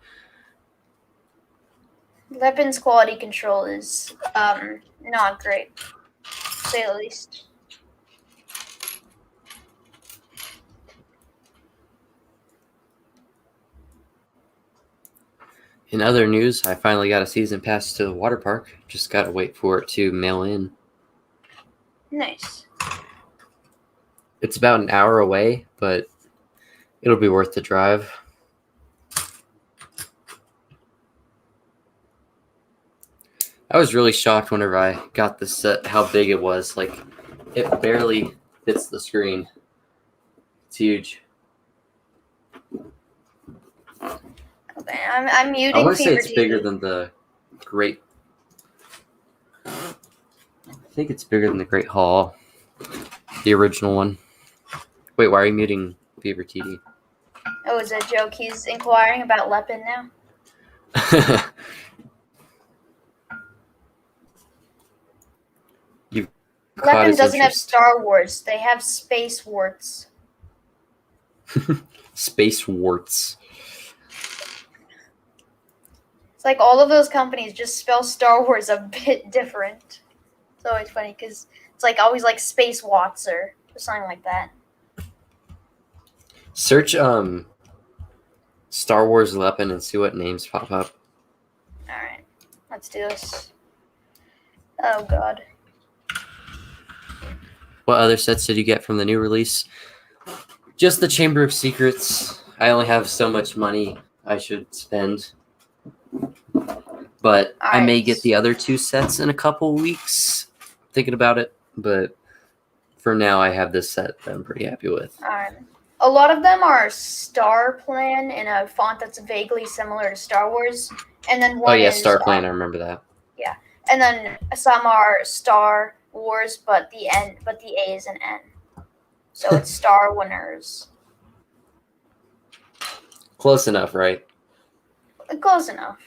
C: Lepin's quality control is not great, to say the least.
A: In other news, I finally got a season pass to the water park. Just gotta wait for it to mail in.
C: Nice.
A: It's about an hour away, but it'll be worth the drive. I was really shocked whenever I got this set how big it was. Like, it barely fits the screen. It's huge.
C: Okay, I'm muting.
A: I want to say
C: Fever
A: it's
C: TV.
A: bigger than the Great. I think it's bigger than the Great Hall, the original one. Wait, why are you muting Fever TV?
C: Oh, it's a joke. He's inquiring about Lepin now.
A: You've caught
C: Lepin
A: his
C: doesn't have
A: interest.
C: Star Wars. They have space warts.
A: Space warts.
C: It's like all of those companies just spell Star Wars a bit different. It's always funny because it's like always like Space Watts or something like that.
A: Search Star Wars Lepin and see what names pop up.
C: Alright, let's do this. Oh god.
A: What other sets did you get from the new release? Just the Chamber of Secrets. I only have so much money I should spend. But I may
C: Alright.
A: get the other two sets in a couple weeks. Thinking about it. But for now, I have this set that I'm pretty happy with.
C: Alright. A lot of them are Star Plan in a font that's vaguely similar to Star Wars. And then one is
A: Star Plan. I remember that.
C: and then some are Star Wars, but the A is an N. So it's Star Winners.
A: Close enough, right?
C: Close enough.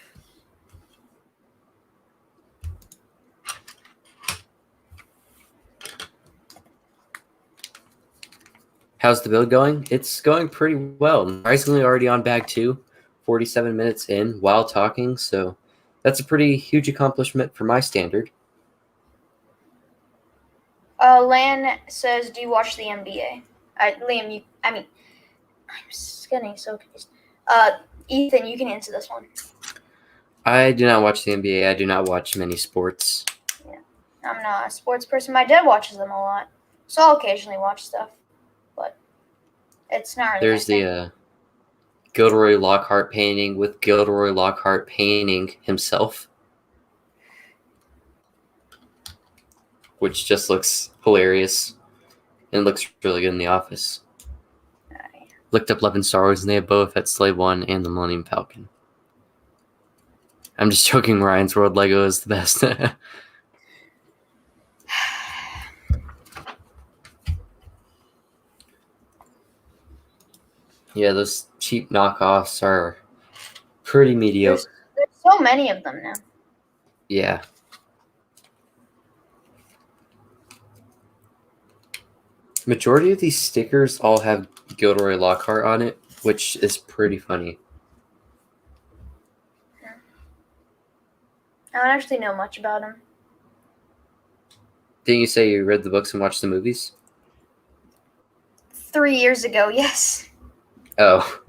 A: How's the build going? It's going pretty well. Surprisingly, already on bag 2, 47 minutes in while talking. So that's a pretty huge accomplishment for my standard.
C: Lan says, "Do you watch the NBA?" Liam, I'm just getting so confused. Ethan, you can answer this one.
A: I do not watch the NBA. I do not watch many sports.
C: Yeah, I'm not a sports person. My dad watches them a lot, so I'll occasionally watch stuff, but it's not really.
A: There's the Gilderoy Lockhart painting with Gilderoy Lockhart painting himself, which just looks hilarious and looks really good in the office.
C: Alright.
A: Looked up Love and Star Wars, and they have Boba Fett, Slave One, and the Millennium Falcon. I'm just joking. Ryan's World Lego is the best. Yeah, those cheap knockoffs are pretty mediocre.
C: There's so many of them now.
A: Yeah. Majority of these stickers all have Gilderoy Lockhart on it, which is pretty funny.
C: I don't actually know much about him.
A: Didn't you say you read the books and watched the movies?
C: 3 years ago, yes.
A: Oh.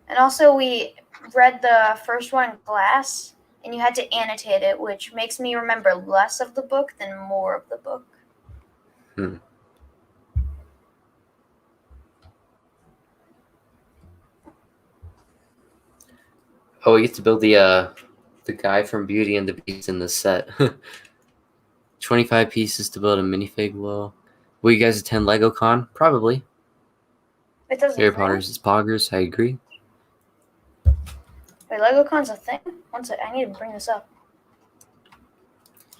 C: And also, we read the first one in class, and you had to annotate it, which makes me remember less of the book than more of the book.
A: Oh, we get to build the guy from Beauty and the Beast in this set. 25 pieces to build a minifig wall. Will you guys attend LegoCon? Probably.
C: It doesn't.
A: Harry Potter's is poggers. I agree.
C: Wait, LegoCon's a thing? One sec, I need to bring this up.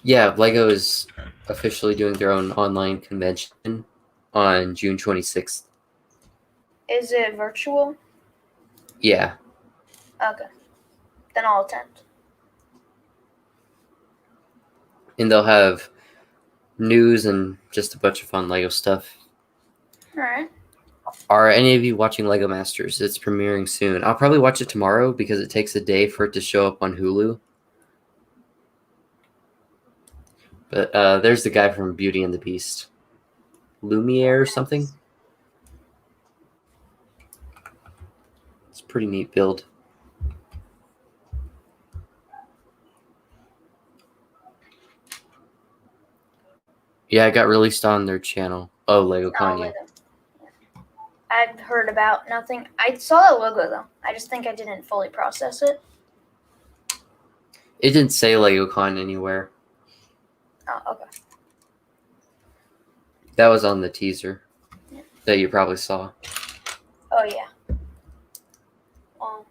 A: Yeah, Lego is officially doing their own online convention on June 26th.
C: Is it virtual?
A: Yeah.
C: Okay. Then I'll attend.
A: And they'll have news and just a bunch of fun Lego stuff.
C: All right.
A: Are any of you watching Lego Masters? It's premiering soon. I'll probably watch it tomorrow because it takes a day for it to show up on Hulu. But there's the guy from Beauty and the Beast. Lumiere or something? It's a pretty neat build. Yeah, it got released on their channel. Oh, Lego Con.
C: Lego. I've heard about nothing. I saw the logo though. I just think I didn't fully process it.
A: It didn't say Lego Con anywhere.
C: Oh, okay.
A: That was on the teaser that you probably saw.
C: Oh yeah. Well,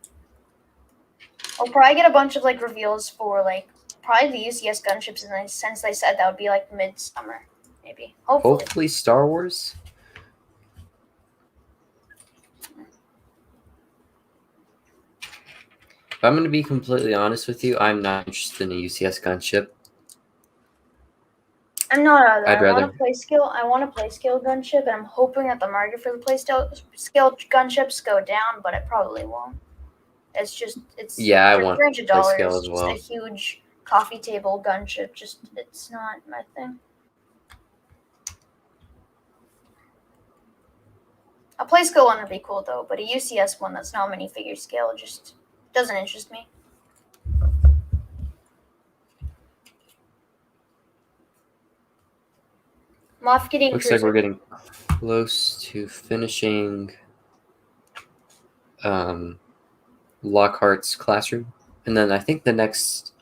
C: I'll probably get a bunch of like reveals for like probably the UCS gunships, and since they said that would be like midsummer, maybe.
A: Hopefully Star Wars. If I'm going to be completely honest with you, I'm not interested in a UCS gunship.
C: I'm not either.
A: I'd rather.
C: I want a play scale gunship, and I'm hoping that the market for the play scale gunships go down, but it probably won't. It's
A: Yeah, I want
C: $300
A: play scale as well.
C: Just a huge coffee table gunship. It's not my thing. A play scale one would be cool though, but a UCS one that's not minifigure scale just doesn't interest me. Moff Gideon
A: Looks
C: Cruiser.
A: like we're getting close to finishing Lockhart's classroom. And then I think the next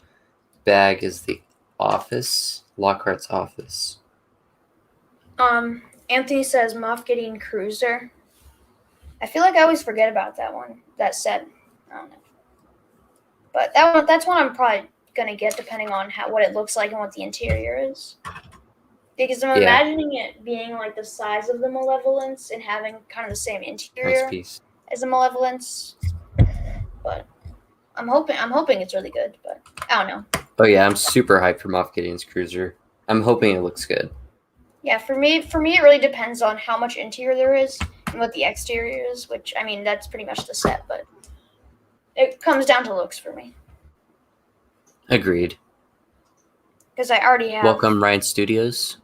A: bag is the office, Lockhart's office.
C: Anthony says Moff Gideon Cruiser. I feel like I always forget about that set. I don't know. But that's one I'm probably gonna get depending on what it looks like and what the interior is. Because I'm imagining it being like the size of the Malevolence and having kind of the same interior as the Malevolence. But I'm hoping it's really good, but I don't know.
A: Oh yeah, I'm super hyped for Moff Gideon's Cruiser. I'm hoping it looks good.
C: Yeah, for me it really depends on how much interior there is and what the exterior is, which I mean that's pretty much the set, but it comes down to looks for me.
A: Agreed.
C: Because I already have.
A: Welcome, Ryan Studios.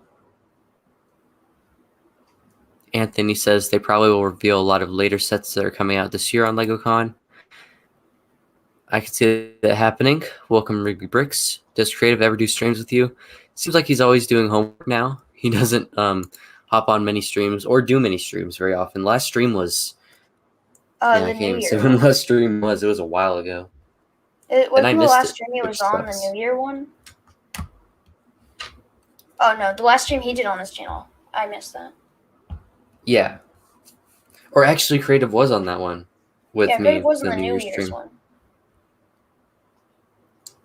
A: Anthony says they probably will reveal a lot of later sets that are coming out this year on LegoCon. I can see that happening. Welcome, Rigby Bricks. Does Creative ever do streams with you? Seems like he's always doing homework now. He doesn't hop on many streams or do many streams very often. Last stream was...
C: the New Year.
A: When last stream was, it was a while ago.
C: It wasn't the last stream he was on, the New Year one? Oh no, the last stream he did on his channel. I missed that.
A: Yeah. Or actually, Creative was on that one with me.
C: Creative was on the New Year's one.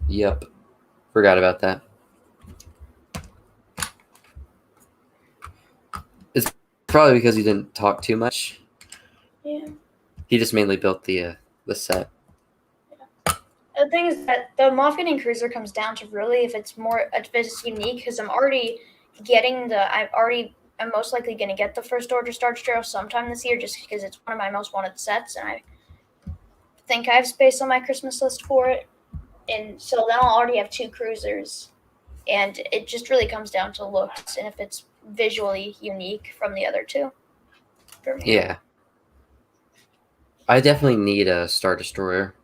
A: Yep. Forgot about that. It's probably because he didn't talk too much.
C: Yeah.
A: He just mainly built the set.
C: Yeah. The thing is that the Moff Gideon Cruiser comes down to really if it's unique, because I'm most likely going to get the First Order Star Destroyer sometime this year just because it's one of my most wanted sets, and I think I have space on my Christmas list for it. And so then I'll already have 2 cruisers, and it just really comes down to looks and if it's visually unique from the other 2. For me.
A: Yeah. I definitely need a Star Destroyer.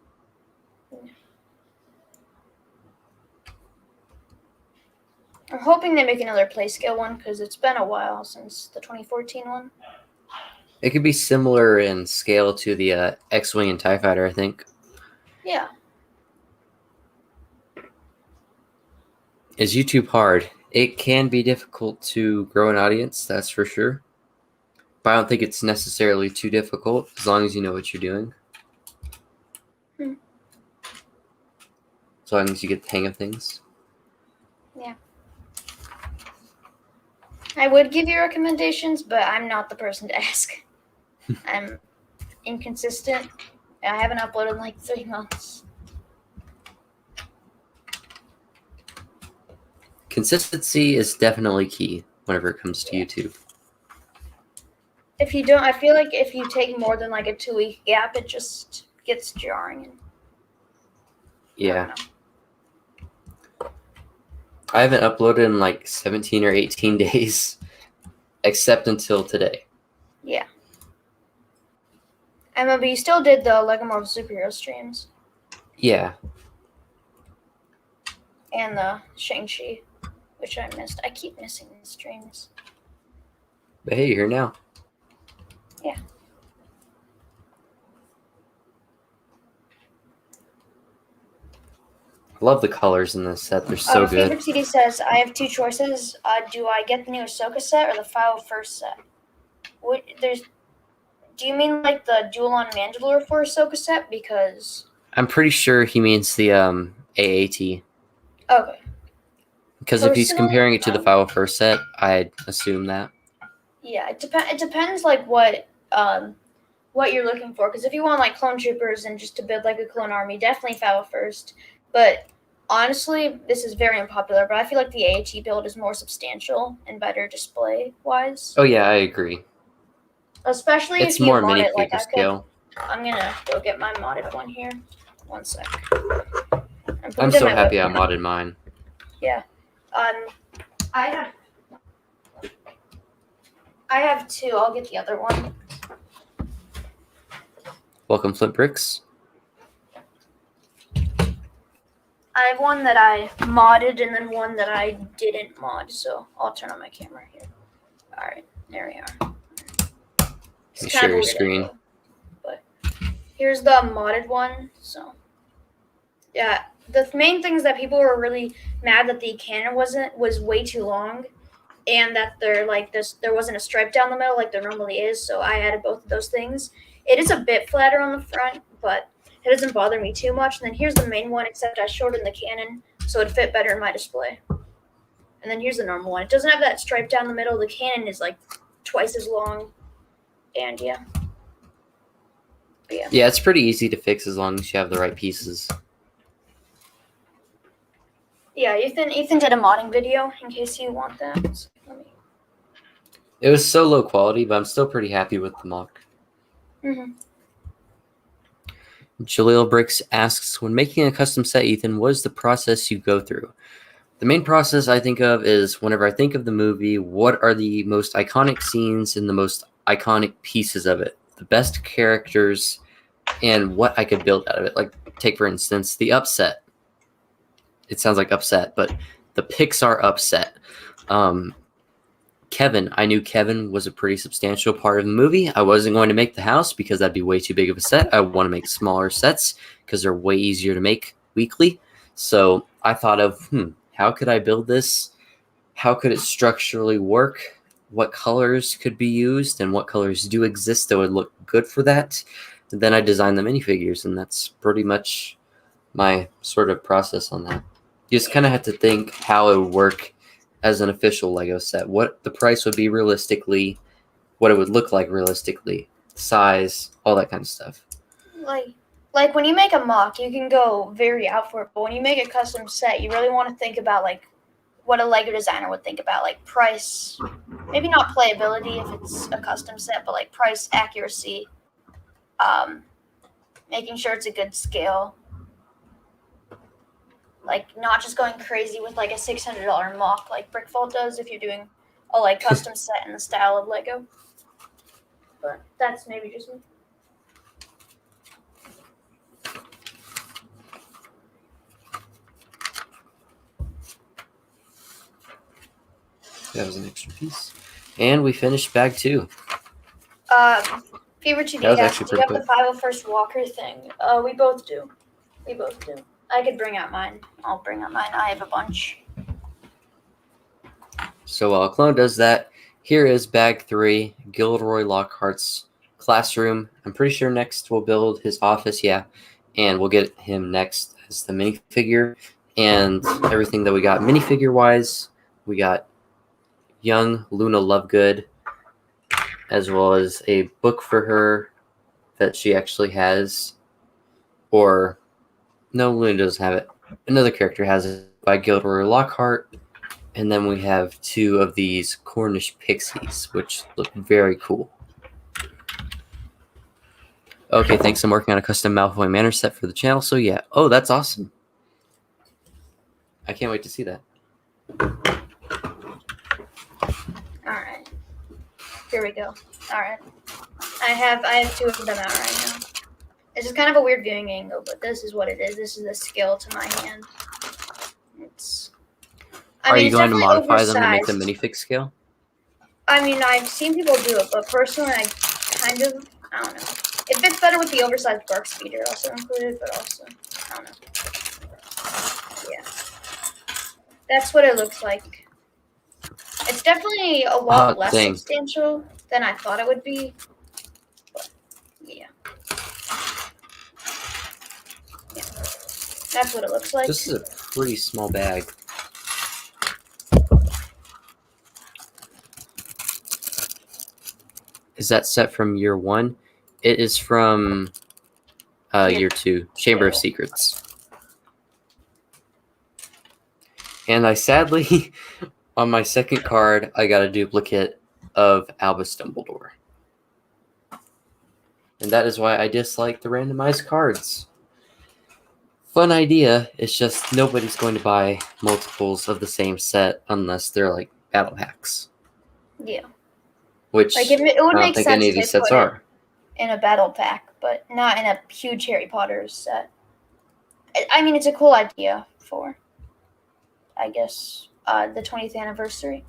C: I'm hoping they make another play scale one because it's been a while since the 2014 one.
A: It could be similar in scale to the X-Wing and TIE Fighter, I think.
C: Yeah.
A: Is YouTube hard? It can be difficult to grow an audience, that's for sure. But I don't think it's necessarily too difficult as long as you know what you're doing. As long as you get the hang of things.
C: Yeah. I would give you recommendations, but I'm not the person to ask. I'm inconsistent. I haven't uploaded in like 3 months.
A: Consistency is definitely key whenever it comes to YouTube.
C: If you don't, I feel like if you take more than like a 2-week gap, it just gets jarring.
A: Yeah. I haven't uploaded in like 17 or 18 days, except until today.
C: Yeah. Emma, but you still did the Lego Marvel superhero streams.
A: Yeah.
C: And the Shang-Chi, which I missed. I keep missing these streams.
A: But hey, you're here now.
C: Yeah.
A: I love the colors in this set. They're so good.
C: Favorite TD says, I have two choices. Do I get the new Ahsoka set or the 501st set? Do you mean like the Duel on Mandalore for Ahsoka set? Because
A: I'm pretty sure he means the AAT.
C: okay.
A: Because if he's comparing it to the 501st set, I'd assume that.
C: Yeah, it depends like what you're looking for. Because if you want like clone troopers and just to build like a clone army, definitely 501st. But honestly, this is very unpopular. But I feel like the AAT build is more substantial and better display wise.
A: Oh yeah, I agree.
C: Especially
A: it's
C: if you
A: more
C: mod it like
A: minifigure scale.
C: I'm gonna go get my modded one here. One sec.
A: I'm so happy I modded mine.
C: Yeah. I have two. I'll get the other one.
A: Welcome, Flint Bricks.
C: I have one that I modded and then one that I didn't mod. So I'll turn on my camera here. All right, there we are.
A: Let me share your screen.
C: But here's the modded one. So yeah, the main things that people were really mad that the cannon was way too long, and that there wasn't a stripe down the middle like there normally is. So I added both of those things. It is a bit flatter on the front, but it doesn't bother me too much. And then here's the main one, except I shortened the cannon so it fit better in my display. And then here's the normal one. It doesn't have that stripe down the middle. The cannon is like twice as long. And yeah.
A: Yeah, it's pretty easy to fix as long as you have the right pieces.
C: Yeah, Ethan did a modding video in case you want that. So
A: it was so low quality, but I'm still pretty happy with the mock. Jaleel Bricks asks, when making a custom set, Ethan, what is the process you go through? The main process I think of is whenever I think of the movie, what are the most iconic scenes and the most iconic pieces of it? The best characters and what I could build out of it. Like, take for instance, the Upset. It sounds like upset, but the Pixar Upset. Kevin. I knew Kevin was a pretty substantial part of the movie. I wasn't going to make the house because that'd be way too big of a set. I want to make smaller sets because they're way easier to make weekly. So I thought of, how could I build this? How could it structurally work? What colors could be used and what colors do exist that would look good for that? And then I designed the minifigures, and that's pretty much my sort of process on that. You just kind of have to think how it would work as an official Lego set, what the price would be realistically, what it would look like realistically, size, all that kind of stuff.
C: Like when you make a mock, you can go very out for it, but when you make a custom set, you really want to think about like what a Lego designer would think about, like price, maybe not playability if it's a custom set, but like price, accuracy, making sure it's a good scale. Like not just going crazy with like a $600 mock like Brickvault does if you're doing a like custom set in the style of Lego. But that's maybe just me.
A: That was an extra piece. And we finished bag 2.
C: Fever 2D,
A: that was actually
C: do you have
A: quick.
C: the 501st Walker thing? We both do. We both do. I could bring out mine. I'll bring out mine. I have a bunch.
A: So while Clone does that, here is bag 3, Gilderoy Lockhart's classroom. I'm pretty sure next we'll build his office, and we'll get him next as the minifigure and everything that we got minifigure-wise. We got young Luna Lovegood, as well as a book for her that she actually has, no, Luna doesn't have it. Another character has it by Gilderoy Lockhart. And then we have 2 of these Cornish pixies, which look very cool. Okay, thanks. I'm working on a custom Malfoy Manor set for the channel, so yeah. Oh, that's awesome. I can't wait to see that.
C: Alright. Here we go. Alright. I have 2 of them out right now. This is kind of a weird viewing angle, but this is what it is. This is the scale to my hand.
A: Are you
C: it's
A: going to
C: definitely
A: modify them to make them
C: oversized.
A: minifig scale?
C: I mean, I've seen people do it, but personally, I don't know. It fits better with the oversized bark speeder also included, but also, I don't know. Yeah. That's what it looks like. It's definitely a lot less
A: dang.
C: substantial than I thought it would be. But, yeah. That's what it looks like.
A: This is a pretty small bag. Is that set from year 1? It is from year 2, Chamber of Secrets. And I sadly, on my second card, I got a duplicate of Albus Dumbledore. And that is why I dislike the randomized cards. Fun idea, it's just nobody's going to buy multiples of the same set unless they're like battle hacks.
C: Yeah.
A: Which
C: like it would
A: I don't
C: make
A: think
C: sense
A: any of
C: if
A: these
C: they
A: sets
C: put it
A: are.
C: in a battle pack, but not in a huge Harry Potter set. I mean, it's a cool idea for, I guess, the 20th anniversary.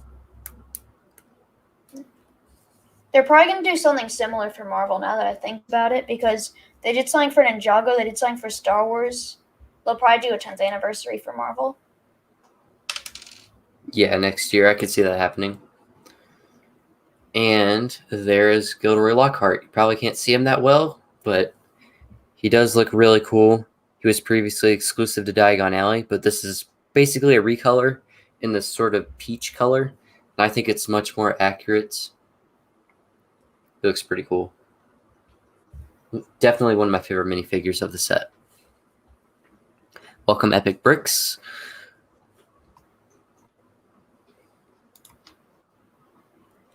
C: They're probably going to do something similar for Marvel now that I think about it, because they did something for Ninjago, they did something for Star Wars. They'll probably do a 10th anniversary for Marvel.
A: Yeah, next year I could see that happening. And there is Gilderoy Lockhart. You probably can't see him that well, but he does look really cool. He was previously exclusive to Diagon Alley, but this is basically a recolor in this sort of peach color. And I think it's much more accurate. It looks pretty cool. Definitely one of my favorite minifigures of the set. Welcome, Epic Bricks.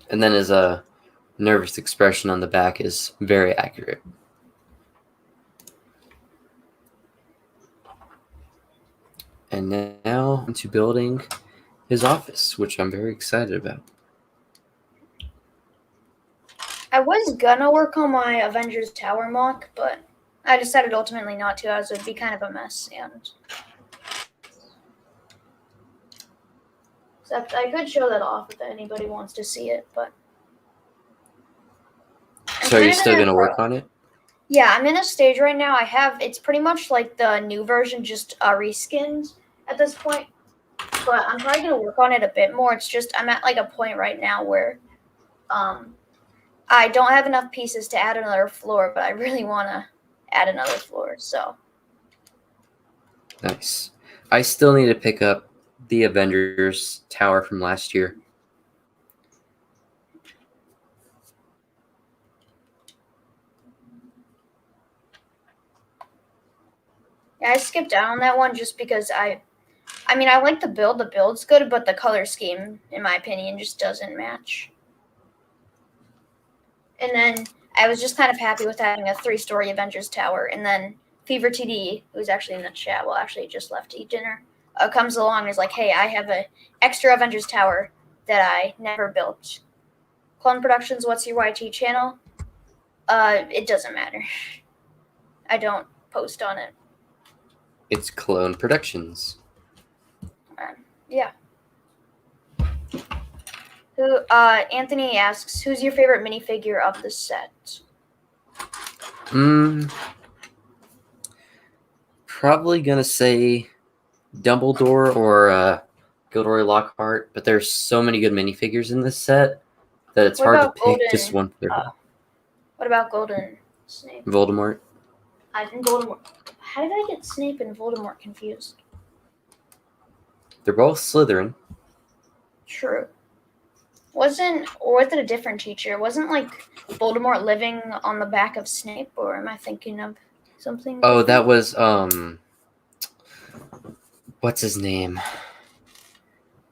A: And then his nervous expression on the back is very accurate. And now into building his office, which I'm very excited about.
C: I was gonna work on my Avengers Tower mock, but I decided ultimately not to, as it would be kind of a mess. And except I could show that off if anybody wants to see it, but.
A: So are you still going to work on it?
C: Yeah, I'm in a stage right now. It's pretty much like the new version, just reskinned at this point. But I'm probably going to work on it a bit more. It's just I'm at like a point right now where I don't have enough pieces to add another floor, but I really want to add another floor, so.
A: Nice. I still need to pick up the Avengers Tower from last year.
C: Yeah, I skipped out on that one just because I mean, I like the build. The build's good, but the color scheme, in my opinion, just doesn't match. And then I was just kind of happy with having a 3-story Avengers Tower. And then Fever TD, who's actually in the chat, well, actually just left to eat dinner, comes along and is like, hey, I have an extra Avengers Tower that I never built. Clone Productions, what's your YT channel? It doesn't matter. I don't post on it.
A: It's Clone Productions.
C: Yeah. Anthony asks, who's your favorite minifigure of the set?
A: Probably gonna say Dumbledore or Gilderoy Lockhart, but there's so many good minifigures in this set that it's hard to pick just one favorite.
C: What about Golden Snape?
A: Voldemort.
C: I think Voldemort. How did I get Snape and Voldemort confused?
A: They're both Slytherin.
C: True. Or was it a different teacher? Wasn't like Voldemort living on the back of Snape, or am I thinking of something?
A: Oh, that was what's his name?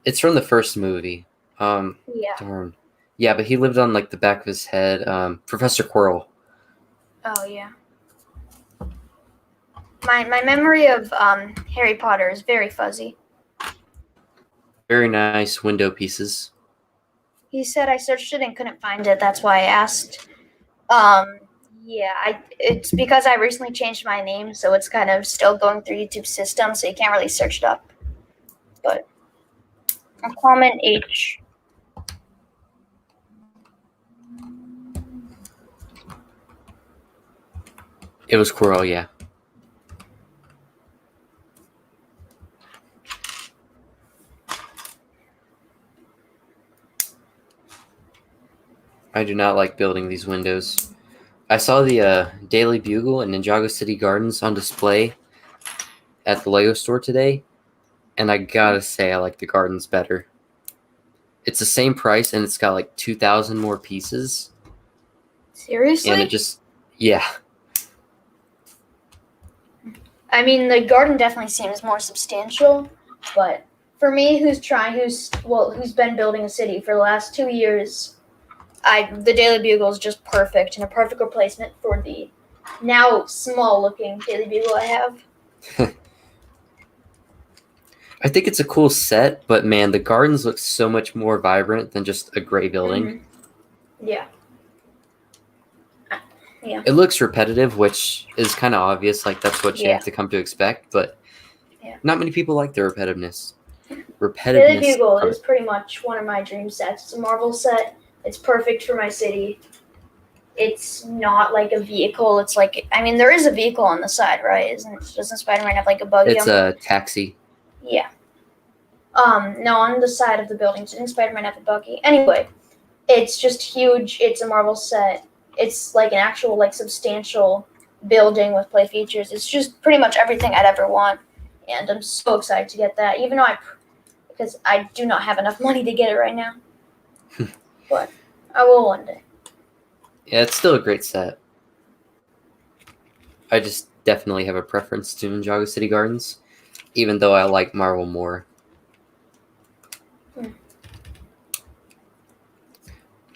A: It's from the first movie.
C: Yeah.
A: Darn. Yeah, but he lived on like the back of his head. Professor Quirrell.
C: Oh yeah. My memory of Harry Potter is very fuzzy.
A: Very nice window pieces.
C: He said I searched it and couldn't find it. That's why I asked. Yeah, it's because I recently changed my name, so it's kind of still going through YouTube's system, so you can't really search it up. But I'll comment H.
A: It was Quirrell, yeah. I do not like building these windows. I saw the Daily Bugle and Ninjago City Gardens on display at the Lego store today, and I gotta say I like the gardens better. It's the same price, and it's got like 2,000 more pieces,
C: Seriously?
A: and it just, yeah.
C: I mean, the garden definitely seems more substantial, but for me, who's been building a city for the last 2 years, the Daily Bugle is just perfect and a perfect replacement for the now small-looking Daily Bugle I have.
A: I think it's a cool set, but man, the gardens look so much more vibrant than just a gray building.
C: Mm-hmm. Yeah. Yeah.
A: It looks repetitive, which is kind of obvious, like that's what you have to come to expect, but not many people like the repetitiveness.
C: Daily Bugle is pretty much one of my dream sets. It's a Marvel set. It's perfect for my city. It's not like a vehicle. It's like, I mean, there is a vehicle on the side, right? Doesn't Spider-Man have like a buggy?
A: It's a taxi.
C: Yeah. No, on the side of the building. Didn't Spider-Man have a buggy? Anyway, it's just huge. It's a Marvel set. It's like an actual, like, substantial building with play features. It's just pretty much everything I'd ever want, and I'm so excited to get that. Even though because I do not have enough money to get it right now, but I will one day.
A: Yeah, it's still a great set. I just definitely have a preference to Ninjago City Gardens, even though I like Marvel more.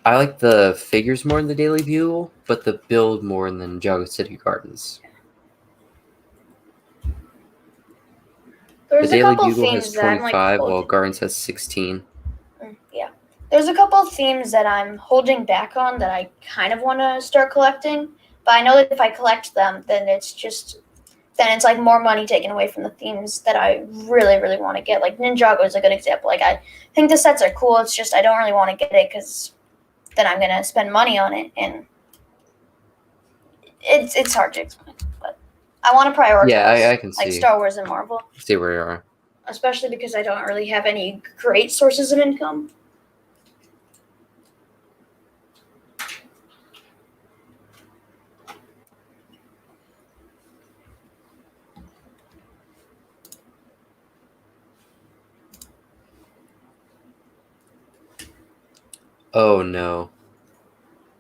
A: I like the figures more in the Daily Bugle, but the build more in the Ninjago City Gardens. The Daily Bugle has 25, while Gardens has 16.
C: Yeah. There's a couple of themes that I'm holding back on that I kind of want to start collecting, but I know that if I collect them, then it's like more money taken away from the themes that I really, really want to get. Like Ninjago is a good example. Like I think the sets are cool. It's just I don't really want to get it because then I'm gonna spend money on it, and it's hard to explain. But I want to prioritize.
A: Yeah, I can see.
C: Like Star Wars and Marvel.
A: See where you are.
C: Especially because I don't really have any great sources of income.
A: Oh no.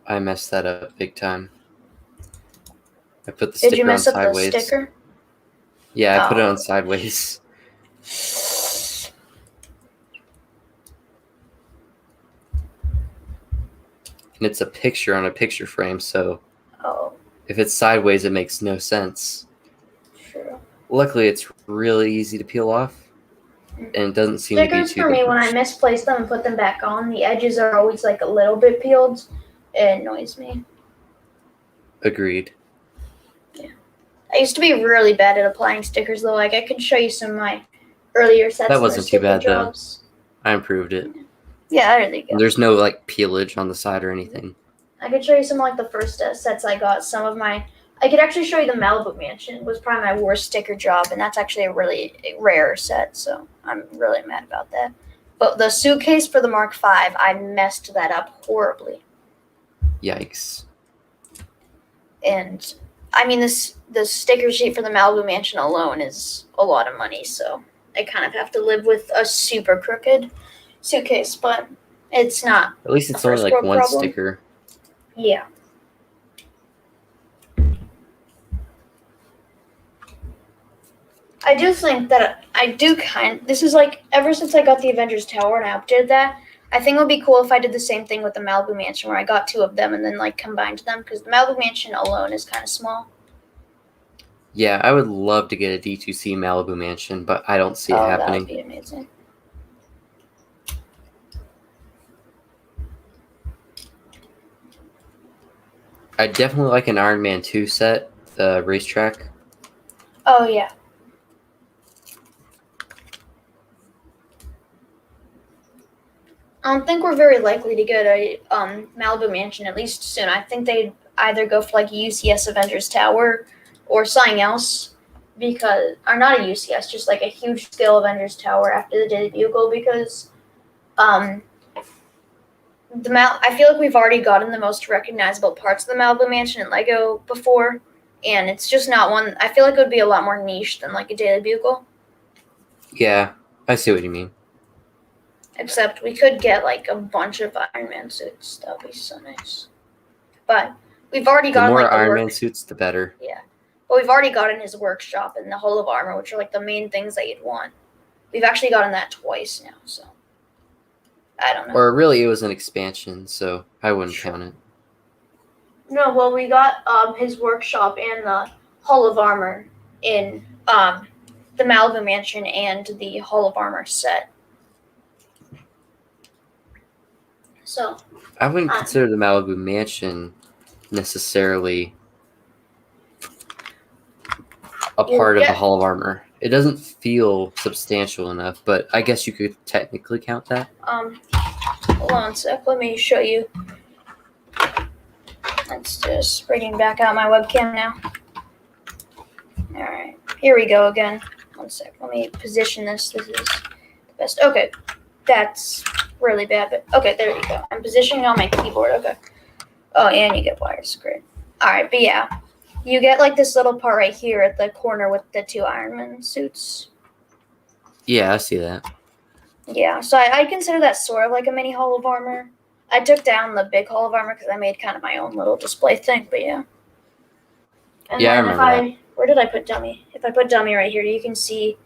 A: I messed that up big time. I put the sticker on sideways.
C: Did you mess up the sticker?
A: Yeah, I put it on sideways. And it's a picture on a picture frame, so if it's sideways, it makes no sense.
C: True.
A: Luckily, it's really easy to peel off, and it doesn't seem to be too
C: Stickers for me, when I misplace them and put them back on, the edges are always like a little bit peeled. It annoys me.
A: Agreed.
C: Yeah. I used to be really bad at applying stickers, though. Like, I could show you some of my earlier sets.
A: That wasn't too bad, though. I improved it.
C: Yeah, there you go.
A: There's no, like, peelage on the side or anything.
C: I could show you some, like, the first sets I got. Some of my... I could actually show you the Malibu Mansion. It was probably my worst sticker job, and that's actually a really rare set, so I'm really mad about that. But the suitcase for the Mark V, I messed that up horribly.
A: Yikes.
C: And, I mean, the sticker sheet for the Malibu Mansion alone is a lot of money, so I kind of have to live with a super crooked suitcase, but it's not.
A: At least it's only like one problem. Sticker.
C: Yeah. I do think that this is like ever since I got the Avengers Tower and I updated that, I think it would be cool if I did the same thing with the Malibu Mansion where I got 2 of them and then like combined them because the Malibu Mansion alone is kind of small.
A: Yeah, I would love to get a D2C Malibu Mansion, but I don't see it
C: That
A: happening.
C: would be amazing.
A: I definitely like an Iron Man 2 set, the racetrack.
C: Oh yeah. I don't think we're very likely to get a Malibu Mansion at least soon. I think they'd either go for like a UCS Avengers Tower or something else or not a UCS, just like a huge scale Avengers Tower after the Daily Bugle because I feel like we've already gotten the most recognizable parts of the Malibu Mansion in Lego before, and it's just not one. I feel like it would be a lot more niche than like a Daily Bugle.
A: Yeah, I see what you mean.
C: Except we could get like a bunch of Iron Man suits. That would be so nice. But we've already
A: The
C: gotten
A: more
C: like the
A: Iron Man suits, the better.
C: Yeah. But we've already gotten his workshop and the Hall of Armor, which are like the main things that you'd want. We've actually gotten that twice now, so I don't know.
A: Or really, it was an expansion, so I wouldn't count it.
C: No, well, we got his workshop and the Hall of Armor in the Malibu Mansion and the Hall of Armor set. So
A: I wouldn't consider the Malibu Mansion necessarily a part of the Hall of Armor. It doesn't feel substantial enough, but I guess you could technically count that.
C: Hold on a sec. Let me show you. Let's just bring back out my webcam now. All right, here we go again. One sec. Let me position this. This is the best. Okay, that's really bad, but okay, there you go. I'm positioning on my keyboard. Okay. Oh, and you get wires. Great. All right, but yeah, you get like this little part right here at the corner with the 2 Iron Man suits.
A: Yeah, I see that.
C: Yeah, so I consider that sort of like a mini Hall of Armor. I took down the big Hall of Armor because I made kind of my own little display thing, but yeah. And
A: yeah,
C: then
A: I remember that.
C: Where did I put Dummy? If I put Dummy right here, you can see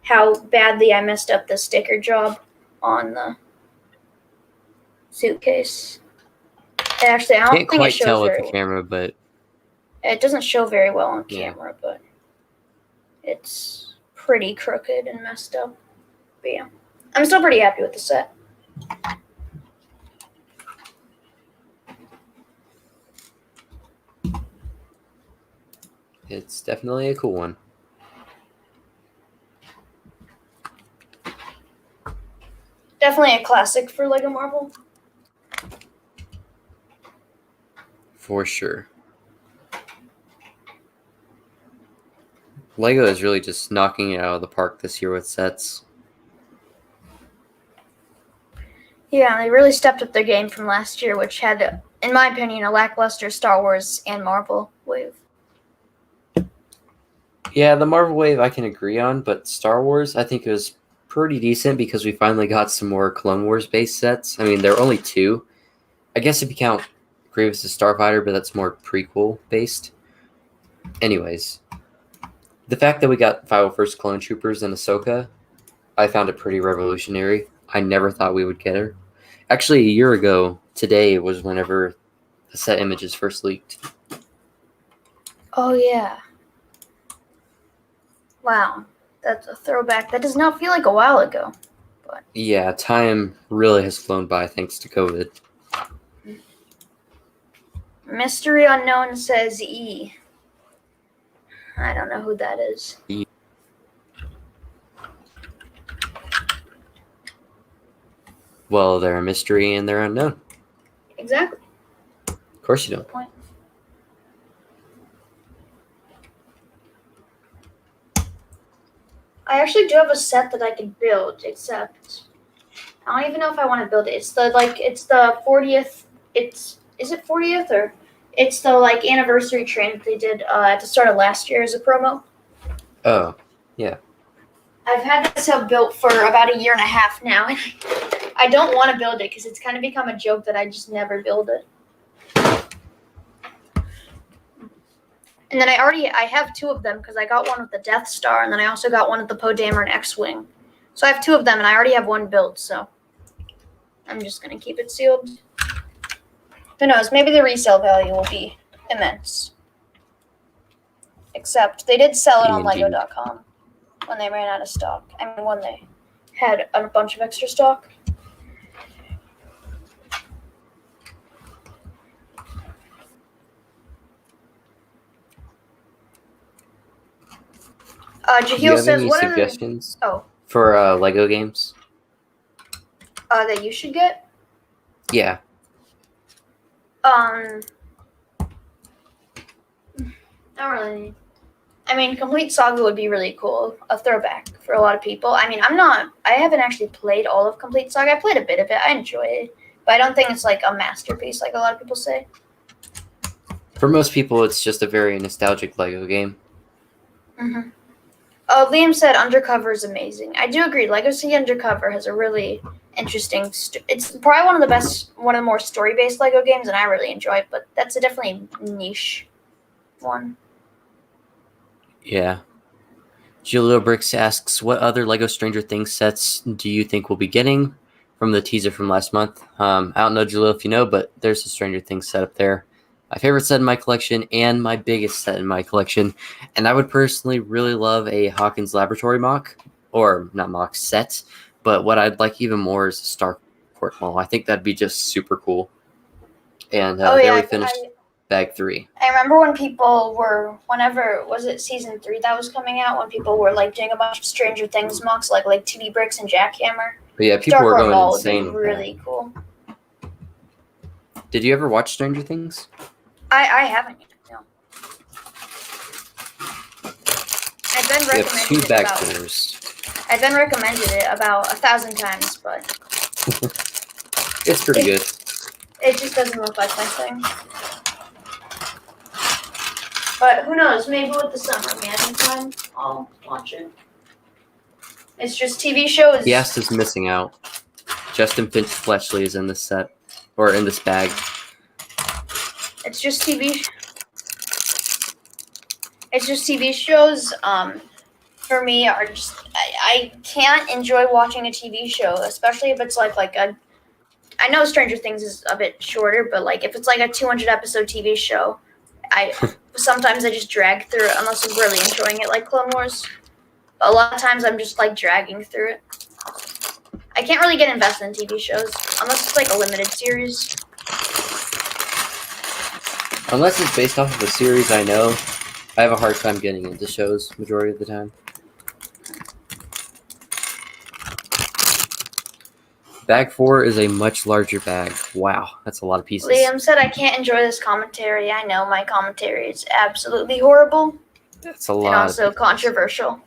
C: how badly I messed up the sticker job on the suitcase. Actually, I don't
A: Can't
C: think
A: quite
C: it shows
A: tell with
C: very
A: the
C: well.
A: camera, but
C: It doesn't show very well on
A: Yeah.
C: camera, but it's pretty crooked and messed up. But yeah, I'm still pretty happy with the set.
A: it's definitely a cool one.
C: Definitely a classic for Lego Marvel.
A: For sure. Lego is really just knocking it out of the park this year with sets.
C: Yeah, they really stepped up their game from last year, which had, in my opinion, a lackluster Star Wars and Marvel wave.
A: Yeah, the Marvel wave I can agree on, but Star Wars I think it was pretty decent because we finally got some more Clone Wars based sets. I mean, there are only 2. I guess if you count Grievous' Starfighter, but that's more prequel based. Anyways, the fact that we got 501st Clone Troopers and Ahsoka, I found it pretty revolutionary. I never thought we would get her. Actually, a year ago, today was whenever the set images first leaked.
C: Oh, yeah. Wow. That's a throwback. That does not feel like a while ago. But
A: Yeah, time really has flown by thanks to COVID.
C: Mystery Unknown says E. I don't know who that is.
A: Well, they're a mystery and they're unknown.
C: Exactly.
A: Of course you don't.
C: Point. I actually do have a set that I can build, except I don't even know if I want to build it. It's the 40th. Is it 40th or it's the like anniversary train that they did at the start of last year as a promo.
A: Oh, yeah.
C: I've had this set built for about a year and a half now, and I don't want to build it because it's kind of become a joke that I just never build it. And then I have 2 of them because I got one with the Death Star, and then I also got one with the Poe Dameron X-Wing. So I have 2 of them, and I already have 1 built, so I'm just going to keep it sealed. Who knows? Maybe the resale value will be immense. Except they did sell it on
A: Indeed.
C: Lego.com when they ran out of stock. I mean, when they had a bunch of extra stock.
A: Do you
C: Jahil
A: have
C: says,
A: any
C: "What
A: suggestions
C: are
A: for Lego games?
C: that you should get?"
A: Yeah.
C: Not really. I mean, Complete Saga would be really cool. A throwback for a lot of people. I mean, I haven't actually played all of Complete Saga. I played a bit of it. I enjoy it. But I don't think it's like a masterpiece like a lot of people say.
A: For most people, it's just a very nostalgic Lego game.
C: Mm-hmm. Liam said Undercover is amazing. I do agree. Lego City Undercover has a really interesting... it's probably one of the more story-based Lego games, and I really enjoy it. But that's a definitely niche one.
A: Yeah. Julio Bricks asks, what other Lego Stranger Things sets do you think we'll be getting from the teaser from last month? I don't know, Julio, if you know, but there's a Stranger Things set up there. My favorite set in my collection and my biggest set in my collection. And I would personally really love a Hawkins Laboratory mock, or not mock, set. But what I'd like even more is a Starcourt Mall. I think that'd be just super cool. And they already finished bag 3.
C: I remember when people were, whenever, was it season 3 that was coming out, when people were like doing a bunch of Stranger Things mocks, like 2D Bricks and Jackhammer.
A: But yeah, people were
C: Starcourt
A: going
C: Mall
A: insane.
C: would be really cool.
A: Did you ever watch Stranger Things?
C: I haven't yet, no. I've been
A: We have 2
C: recommended
A: bag
C: it about,
A: 4s.
C: I've been recommended it about 1,000 times, but
A: It's pretty good.
C: it just doesn't look like my thing. But who knows? Maybe with the summer Madden time, I'll watch it. It's just TV shows.
A: Yast is missing out. Justin Finch Fletchley is in this set, or in this bag.
C: It's just TV. It's just TV shows. For me, are just I can't enjoy watching a TV show, especially if it's like a. I know Stranger Things is a bit shorter, but if it's like a 200 episode TV show, sometimes I just drag through it unless I'm really enjoying it, like Clone Wars. But a lot of times I'm just dragging through it. I can't really get invested in TV shows unless it's a limited series.
A: Unless it's based off of a series I know, I have a hard time getting into shows majority of the time. Bag 4 is a much larger bag. Wow, that's a lot of pieces.
C: Liam said, I can't enjoy this commentary. I know my commentary is absolutely horrible.
A: That's a lot.
C: And also controversial.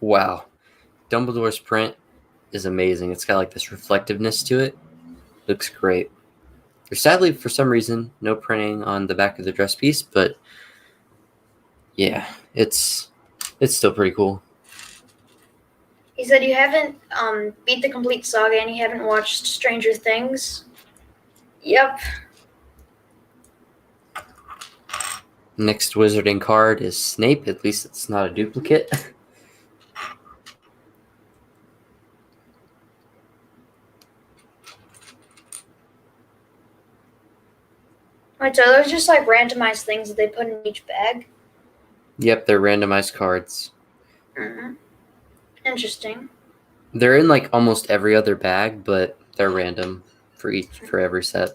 A: Wow. Dumbledore's print is amazing. It's got this reflectiveness to it. Looks great. There's sadly, for some reason, no printing on the back of the dress piece, but yeah, it's still pretty cool.
C: He said you haven't beat the complete saga and you haven't watched Stranger Things. Yep.
A: Next wizarding card is Snape. At least it's not a duplicate.
C: Wait, so those just randomized things that they put in each bag?
A: Yep, they're randomized cards.
C: Mm-hmm. Interesting.
A: They're in almost every other bag, but they're random for every set.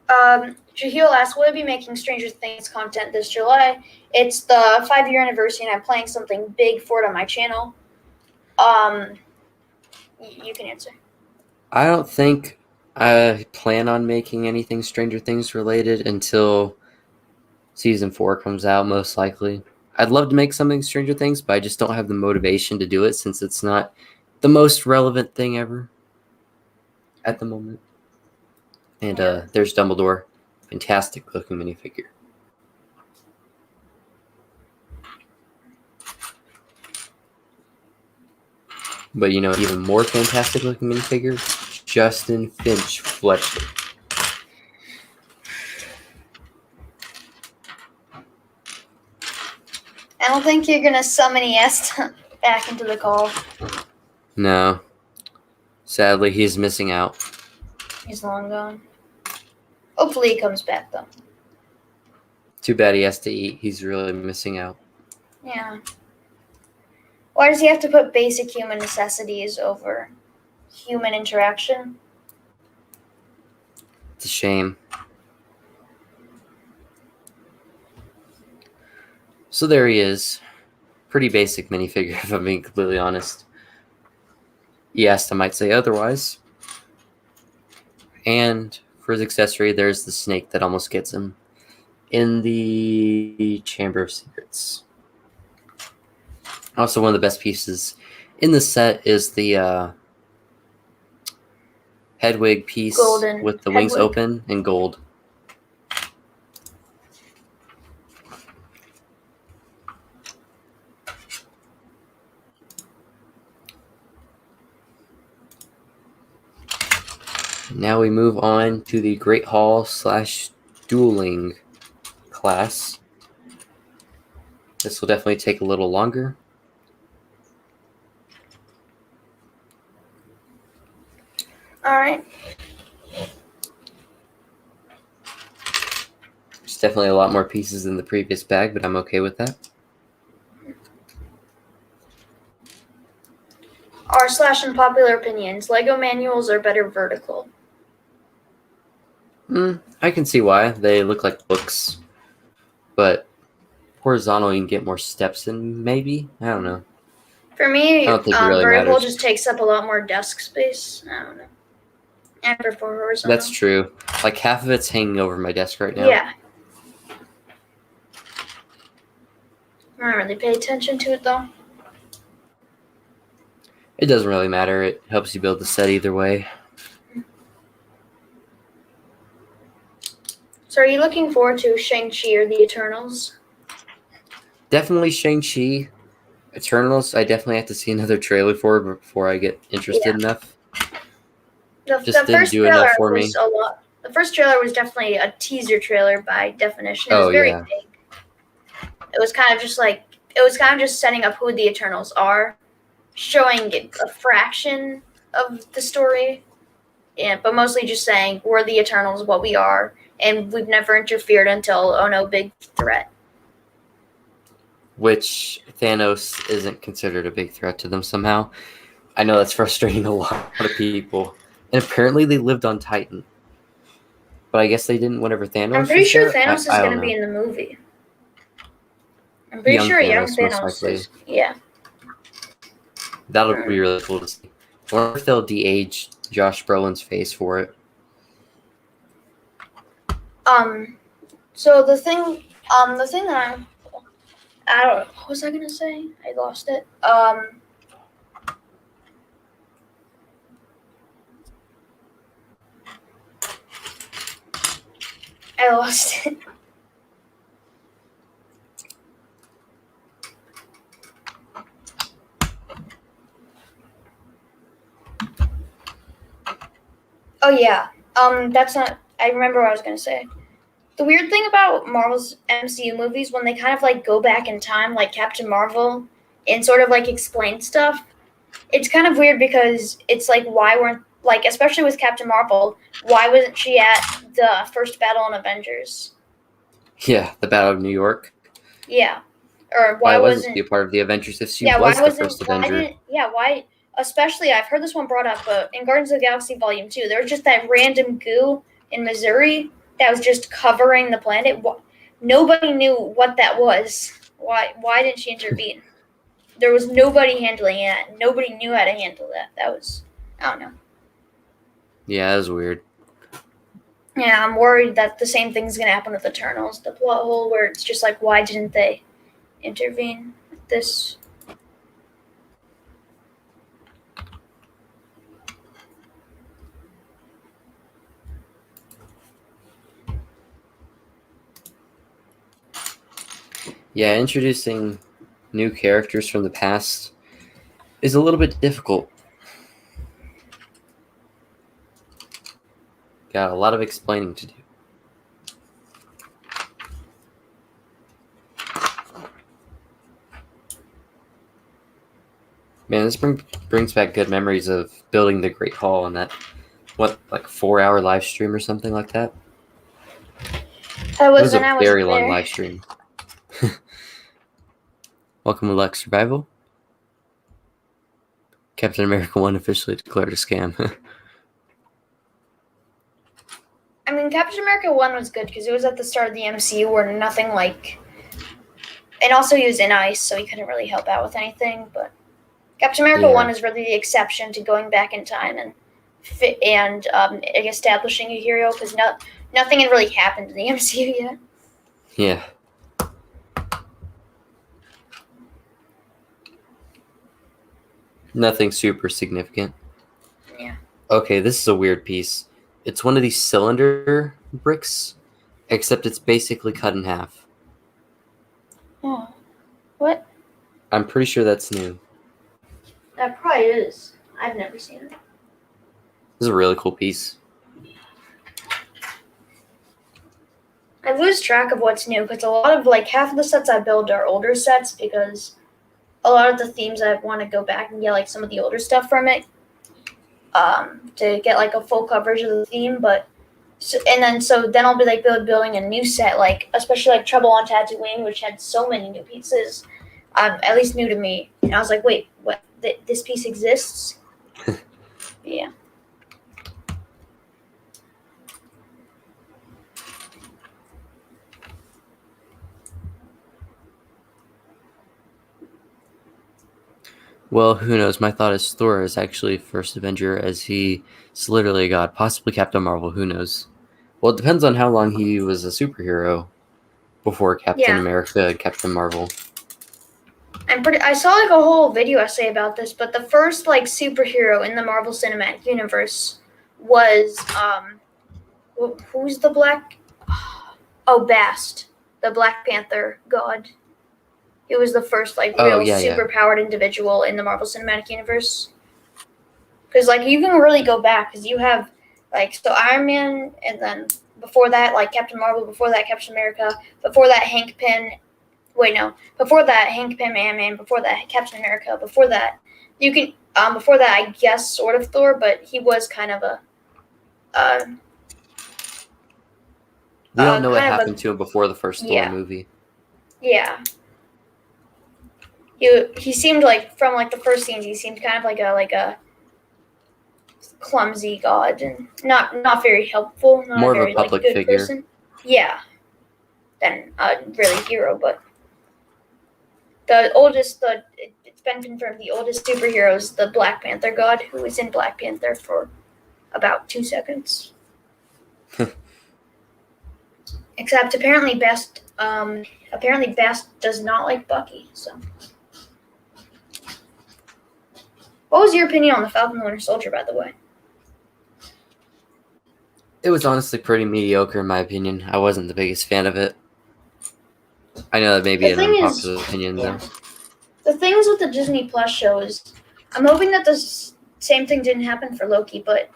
C: Jahil asked, will I be making Stranger Things content this July? It's the 5-year anniversary and I'm playing something big for it on my channel. You can answer.
A: I don't think I plan on making anything Stranger Things related until season 4 comes out, most likely. I'd love to make something Stranger Things, but I just don't have the motivation to do it since it's not the most relevant thing ever at the moment. And there's Dumbledore. Fantastic looking minifigure. But even more fantastic looking minifigure, Justin Finch Fletcher.
C: I don't think you're gonna summon ES back into the call.
A: No. Sadly, he's missing out.
C: He's long gone. Hopefully he comes back though.
A: Too bad he has to eat. He's really missing out.
C: Yeah. Why does he have to put basic human necessities over human interaction?
A: It's a shame. So there he is. Pretty basic minifigure, if I'm being completely honest. Yes, I might say otherwise. And for his accessory, there's the snake that almost gets him in the Chamber of Secrets. Also, one of the best pieces in the set is the Hedwig piece
C: Golden
A: with the wings
C: Hedwig.
A: open in gold. Now we move on to the Great Hall / dueling class. This will definitely take a little longer.
C: Alright.
A: There's definitely a lot more pieces than the previous bag, but I'm okay with that.
C: R/ unpopular opinions. Lego manuals are better vertical.
A: I can see why. They look like books. But horizontal, you can get more steps in, maybe? I don't know.
C: For me,
A: I don't think it really
C: vertical
A: matters.
C: just takes up a lot more desk space. I don't know. I prefer horizontal.
A: That's true. Like half of it's hanging over my desk right now.
C: Yeah. I don't really pay attention to it though.
A: It doesn't really matter. It helps you build the set either way.
C: So are you looking forward to Shang-Chi or the Eternals?
A: Definitely Shang-Chi. Eternals, I definitely have to see another trailer for before I get interested enough.
C: The
A: Just didn't
C: first
A: do enough
C: trailer
A: for me.
C: was a lot. The first trailer was definitely a teaser trailer by definition. It was very big. It was kind of just setting up who the Eternals are, showing a fraction of the story, but mostly just saying we're the Eternals, what we are, and we've never interfered until big threat.
A: Which Thanos isn't considered a big threat to them somehow. I know that's frustrating a lot of people. And apparently they lived on Titan. But I guess they didn't whenever Thanos
C: I'm pretty
A: was
C: sure
A: there?
C: Thanos is
A: I
C: going
A: don't
C: to be
A: know.
C: in the movie. I'm pretty
A: Young
C: sure young
A: Thanos, most
C: Thanos
A: likely.
C: is. Yeah.
A: That'll be really cool to see. I wonder if they'll de-age Josh Brolin's face for it.
C: So the thing that I don't know, what was I gonna say? I lost it. I lost it. Oh yeah. That's not. I remember what I was gonna say. The weird thing about Marvel's MCU movies, when they kind of like go back in time, like Captain Marvel, and sort of like explain stuff, it's kind of weird because it's like why weren't like especially with Captain Marvel, why wasn't she at the first battle in Avengers?
A: Yeah, the Battle of New York.
C: Yeah. Or
A: Why wasn't she a part of the Avengers if she was the first Avenger?
C: Why? Especially, I've heard this one brought up, but in Guardians of the Galaxy Volume 2, there was just that random goo in Missouri that was just covering the planet. Nobody knew what that was. Why didn't she intervene? There was nobody handling it. Nobody knew how to handle that. That was, I don't know.
A: Yeah, that was weird.
C: Yeah, I'm worried that the same thing's going to happen with Eternals. The plot hole where it's just like, why didn't they intervene with this?
A: Yeah, introducing new characters from the past is a little bit difficult. Got a lot of explaining to do. Man, this brings back good memories of building the Great Hall and that, 4-hour live stream or something like that?
C: That
A: It was a
C: when I was
A: very long
C: there.
A: live stream. Welcome to Lex Survival. Captain America 1 officially declared a scam.
C: I mean, Captain America 1 was good because it was at the start of the MCU where nothing like... And also he was in ice, so he couldn't really help out with anything, but... Captain America 1 is really the exception to going back in time and establishing a hero because nothing had really happened in the MCU yet.
A: Yeah. Nothing super significant.
C: Yeah.
A: Okay, this is a weird piece. It's one of these cylinder bricks, except it's basically cut in half.
C: Oh. What?
A: I'm pretty sure that's new.
C: That probably is. I've never seen it.
A: This is a really cool piece.
C: I lose track of what's new because a lot of half of the sets I build are older sets because a lot of the themes I want to go back and get some of the older stuff from it to get a full coverage of the theme. But then I'll be building a new set especially Trouble on Tatooine, which had so many new pieces, at least new to me. And I was like, wait, what? This piece exists? Yeah.
A: Well, who knows? My thought is Thor is actually first Avenger, as he is literally a god. Possibly Captain Marvel. Who knows? Well, it depends on how long he was a superhero before Captain America and Captain Marvel.
C: I saw a whole video essay about this, but the first superhero in the Marvel Cinematic Universe was who's the Black? Oh, Bast, the Black Panther god. He was the first superpowered individual in the Marvel Cinematic Universe. Because you can really go back because you have Iron Man, and then before that Captain Marvel, before that Captain America, before that Hank Pym. Wait, no. Before that, Hank Pym, Ant-Man. Before that, Captain America. Before that, before that, I guess, sort of Thor, but he was kind of a.
A: We don't know what happened to him before the first Thor movie.
C: Yeah. He seemed from the first scenes, he seemed kind of like a clumsy god and not very helpful. Not
A: More
C: a very,
A: of a public
C: good
A: figure.
C: person. Yeah. Than a really hero, but. It's been confirmed the oldest superhero is the Black Panther god, who was in Black Panther for about 2 seconds. Except apparently Bast does not like Bucky. So, what was your opinion on the Falcon and the Winter Soldier, by the way?
A: It was honestly pretty mediocre in my opinion. I wasn't the biggest fan of it. I know that may be an unpopular opinion, though.
C: The things with the Disney Plus shows, I'm hoping that the same thing didn't happen for Loki, but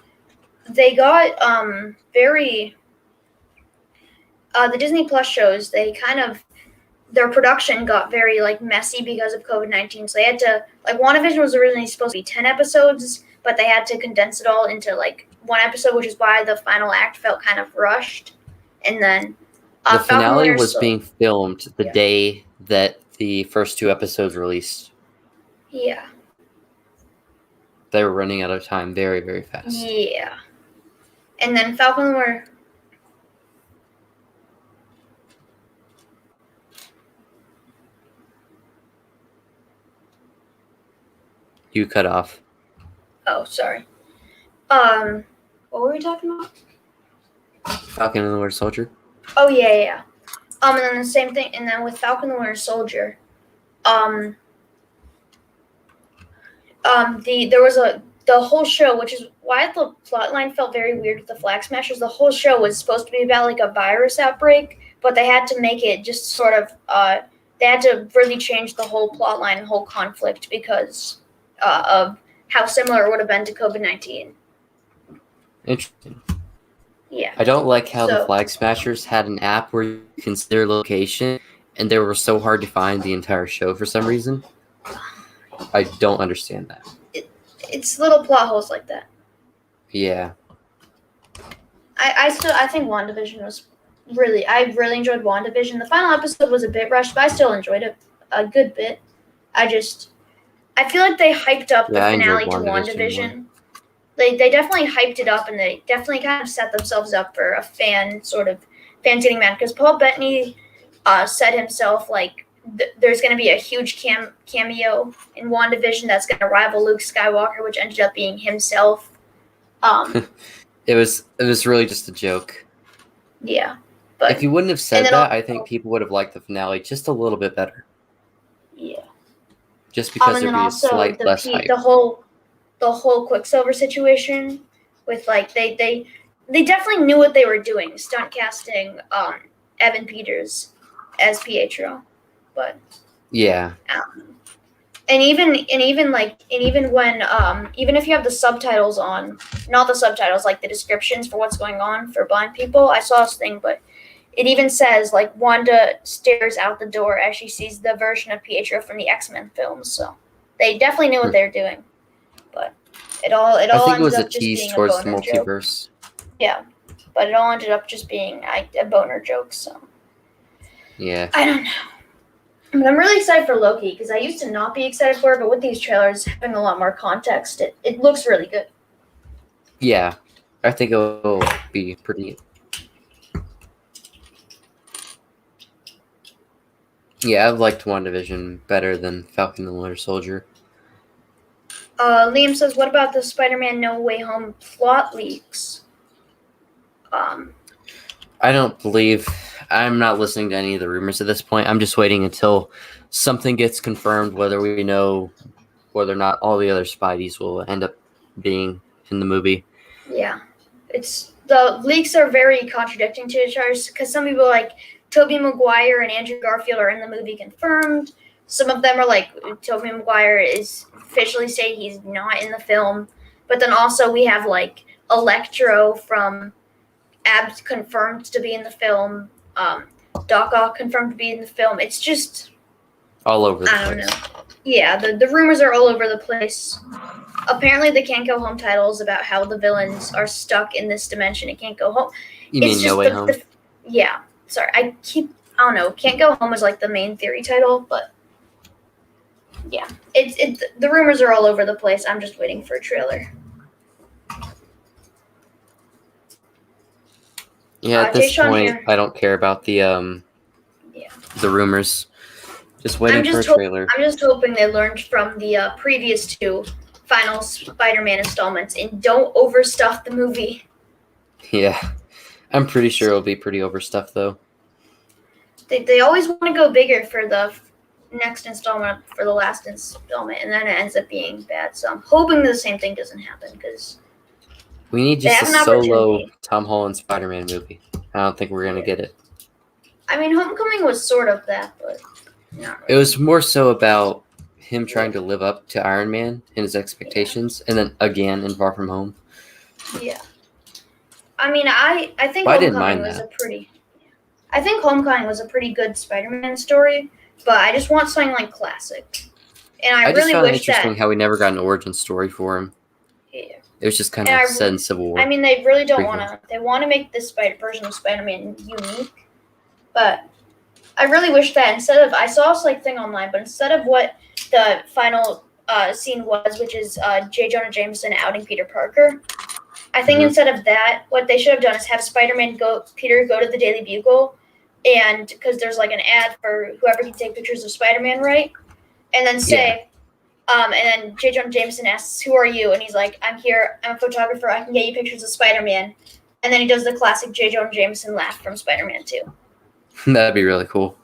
C: they got the Disney Plus shows, their production got very messy because of COVID-19. So they had to WandaVision was originally supposed to be 10 episodes, but they had to condense it all into one episode, which is why the final act felt kind of rushed. And then
A: the finale was being filmed the day that the first 2 episodes released.
C: Yeah.
A: They were running out of time very, very fast.
C: Yeah. And then Falcon and the Winter...
A: You cut off.
C: Oh, sorry. What were we talking about?
A: Falcon and the Winter Soldier.
C: Oh, yeah. And then the same thing, and then with Falcon and the Winter Soldier, there was the whole show, which is why the plotline felt very weird with the Flag Smashers. The whole show was supposed to be about a virus outbreak, but they had to make it just sort of they had to really change the whole plotline and whole conflict because of how similar it would have been to COVID-19.
A: Interesting.
C: Yeah.
A: I don't like how the
C: So-
A: Flag Smashers had an app where you can see their location, and they were so hard to find the entire show for some reason. I don't understand that.
C: It's little plot holes like that.
A: Yeah.
C: I think WandaVision was I really enjoyed WandaVision. The final episode was a bit rushed, but I still enjoyed it a good bit. I feel like they hyped up the
A: Yeah, I enjoyed
C: finale to
A: WandaVision
C: WandaVision. They definitely hyped it up, and they definitely kind of set themselves up for a fans getting mad, because Paul Bettany said himself, like, there's going to be a huge cameo in WandaVision that's going to rival Luke Skywalker, which ended up being himself.
A: It was really just a joke.
C: Yeah. But
A: If you wouldn't have said
C: and then
A: that,
C: also-
A: I think people would have liked the finale just a little bit better.
C: yeah.
A: Just because
C: And
A: there'd
C: then
A: be a
C: also
A: slight less hype.
C: the whole Quicksilver situation with, like, they definitely knew what they were doing, stunt casting Evan Peters as Pietro, but
A: Yeah.
C: and even when even if you have the subtitles on, not the subtitles, like the descriptions for what's going on for blind people, I saw this thing, but it even says, like, Wanda stares out the door as she sees the version of Pietro from the X-Men films. So they definitely knew what they were doing, but it all
A: I think it
C: ended
A: was a
C: up just
A: tease
C: being a
A: towards the
C: boner joke.
A: multiverse.
C: Yeah, but it all ended up just being a boner joke. So
A: Yeah.
C: I don't know. But I'm really excited for Loki, because I used to not be excited for it, but with these trailers having a lot more context, it looks really good.
A: Yeah. I think it'll be pretty. Yeah, I've liked WandaVision better than Falcon and the Winter Soldier.
C: Liam says, "What about the Spider-Man No Way Home plot leaks?"
A: I don't believe. I'm not listening to any of the rumors at this point. I'm just waiting until something gets confirmed, whether we know whether or not all the other Spideys will end up being in the movie.
C: Yeah, the leaks are very contradicting to each other, because some people are like Tobey Maguire and Andrew Garfield are in the movie confirmed. Some of them are like Tobey Maguire is officially saying he's not in the film, but then also we have like Electro from Abs confirmed to be in the film. Doc Ock confirmed to be in the film. It's just
A: All over the
C: I don't
A: place.
C: know. Yeah, the rumors are all over the place. Apparently, they can't go home titles about how the villains are stuck in this dimension and can't go home.
A: You mean No Way Home?
C: Yeah, sorry. I don't know. Can't go home is like the main theory title, but yeah, the rumors are all over the place. I'm just waiting for a trailer.
A: Yeah, at this
C: Jay Sean
A: point,
C: here.
A: I don't care about the rumors. Just waiting for a trailer.
C: I'm just hoping they learned from the previous two final Spider-Man installments and don't overstuff the movie.
A: Yeah, I'm pretty sure it'll be pretty overstuffed though.
C: They always want to go bigger for the next installment, for the last installment, and then it ends up being bad. So I'm hoping the same thing doesn't happen, because
A: We need
C: They
A: just
C: have
A: a
C: an
A: solo
C: opportunity.
A: Tom Holland Spider-Man movie. I don't think we're gonna get it.
C: I mean, Homecoming was sort of that, but not
A: It
C: really.
A: was more so about him trying to live up to Iron Man and his expectations, and then again in Far From Home.
C: Yeah. I mean, I think
A: Well, I didn't
C: Homecoming
A: mind
C: was
A: that.
C: I think Homecoming was a pretty good Spider-Man story, but I just want something like classic. And I
A: I just
C: really
A: found it
C: wish
A: interesting
C: that.
A: how we never got an origin story for him.
C: Yeah.
A: It was just kind
C: And
A: of
C: I
A: said in Civil War.
C: I mean, they really don't
A: Prequel.
C: want to. They want to make this version of Spider-Man unique, but I really wish that instead of, I saw this like thing online, but instead of what the final scene was, which is J. Jonah Jameson outing Peter Parker, I think
A: Mhm.
C: instead of that, what they should have done is have Peter go to the Daily Bugle, and because there's like an ad for whoever can take pictures of Spider-Man, right? And then say, and then J. Jonah Jameson asks, "Who are you?" And he's like, "I'm here. I'm a photographer. I can get you pictures of Spider-Man." And then he does the classic J. Jonah Jameson laugh from Spider-Man 2.
A: That'd be really cool.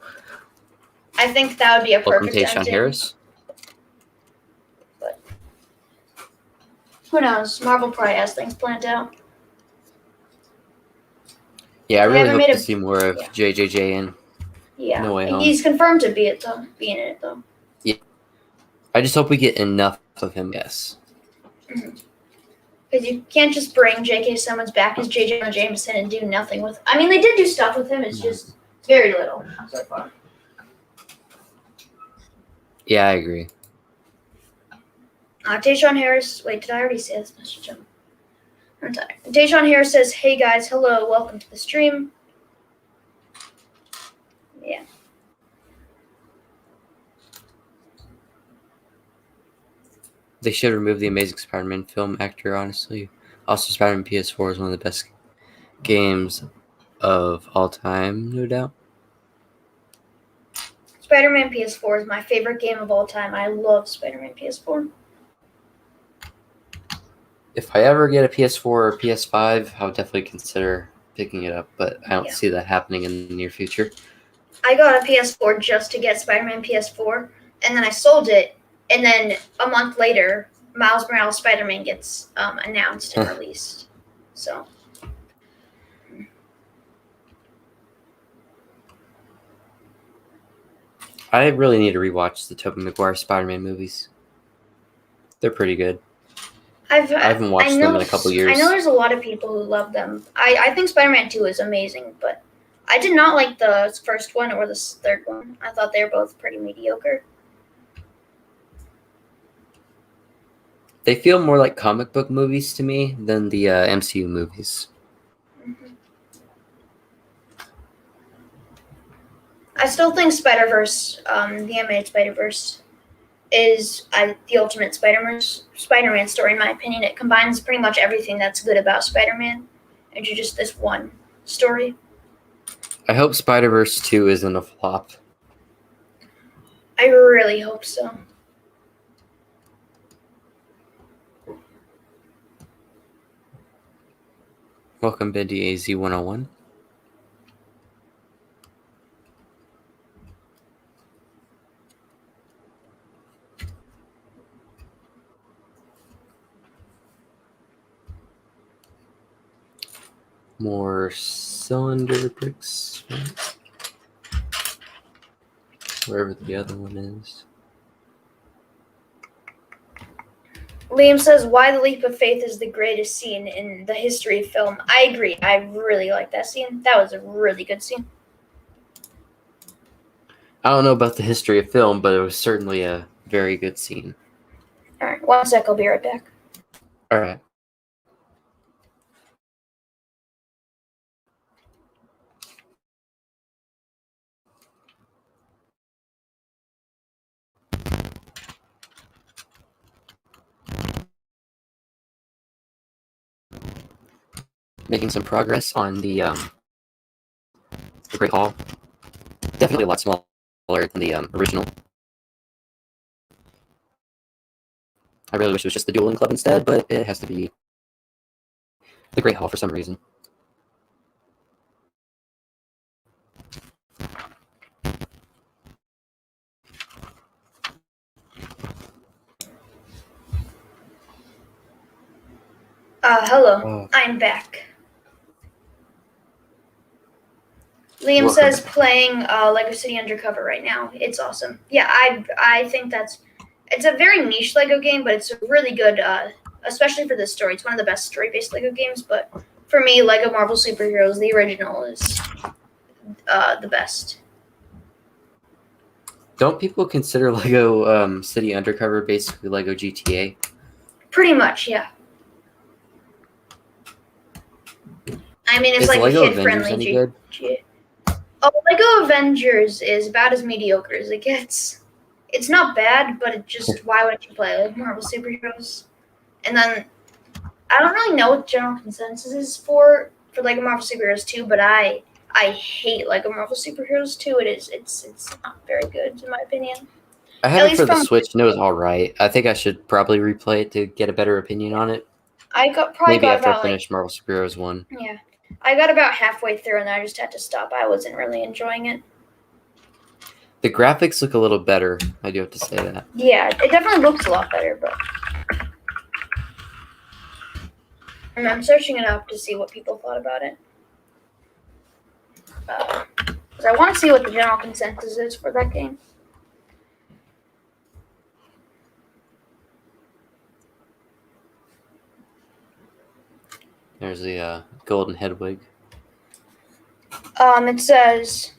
C: I think that would be a
A: Welcome
C: perfect
A: to Tayshaun
C: ending.
A: Harris.
C: But who knows? Marvel probably has things planned out.
A: Yeah, I
C: They
A: really
C: haven't
A: hope
C: made
A: to see more of
C: yeah.
A: JJJ in.
C: Yeah,
A: No Way
C: and
A: Home.
C: he's confirmed to be in it though.
A: I just hope we get enough of him. Yes.
C: Because you can't just bring J.K. Simmons back as J.J. Jonah Jameson and do nothing with. I mean, they did do stuff with him. It's just very little so far.
A: Yeah, I agree.
C: Tayshawn Harris. Wait, did I already say this message? I'm tired. Tayshawn Harris says, "Hey guys, hello, welcome to the stream." Yeah.
A: They should remove the Amazing Spider-Man film actor, honestly. Also, Spider-Man PS4 is one of the best games of all time, no doubt.
C: Spider-Man PS4 is my favorite game of all time. I love Spider-Man PS4.
A: If I ever get a PS4 or PS5, I'll definitely consider picking it up, but I don't see that happening in the near future.
C: I got a PS4 just to get Spider-Man PS4, and then I sold it, and then a month later, Miles Morales Spider-Man gets announced and released. So.
A: I really need to rewatch the Tobey Maguire Spider-Man movies. They're pretty good. I haven't watched them in a couple years.
C: I know there's a lot of people who love them. I think Spider-Man 2 is amazing, but I did not like the first one or the third one. I thought they were both pretty mediocre.
A: They feel more like comic book movies to me than the MCU movies.
C: Mm-hmm. I still think Spider-Verse, the animated Spider-Verse, is the ultimate Spider-Man story, in my opinion. It combines pretty much everything that's good about Spider-Man into just this one story.
A: I hope Spider-Verse 2 isn't a flop.
C: I really hope so.
A: Welcome, Bendy AZ101. More cylinder bricks. Right? Wherever the other one is.
C: Liam says, "Why the leap of faith is the greatest scene in the history of film." I agree. I really like that scene. That was a really good scene.
A: I don't know about the history of film, but it was certainly a very good scene.
C: All right, one sec. I'll be right back.
A: All right. Making some progress on the Great Hall. Definitely a lot smaller than the original. I really wish it was just the Dueling Club instead, but it has to be the Great Hall for some reason.
C: Hello. I'm back. Liam says playing Lego City Undercover right now. It's awesome. Yeah, I think it's a very niche Lego game, but it's a really good, especially for this story. It's one of the best story-based Lego games, but for me, Lego Marvel Superheroes, the original, is the best.
A: Don't people consider Lego City Undercover basically Lego GTA?
C: Pretty much, yeah. I mean, it's
A: Is
C: like
A: Lego
C: a kid-friendly
A: Avengers any good?
C: Lego Avengers is about as mediocre as it gets. It's not bad, but it just, why wouldn't you play like Marvel Superheroes? And then, I don't really know what general consensus is for Lego Marvel Superheroes 2, but I hate Lego Marvel Superheroes 2. It's not very good, in my opinion.
A: I have it for the Switch, and it was alright. I think I should probably replay it to get a better opinion on it. Maybe after I finish Marvel Superheroes 1.
C: Yeah. I got about halfway through, and I just had to stop. I wasn't really enjoying it.
A: The graphics look a little better. I do have to say that.
C: Yeah, it definitely looks a lot better, but and I'm searching it up to see what people thought about it. Because I want to see what the general consensus is for that game.
A: There's the golden Hedwig.
C: It says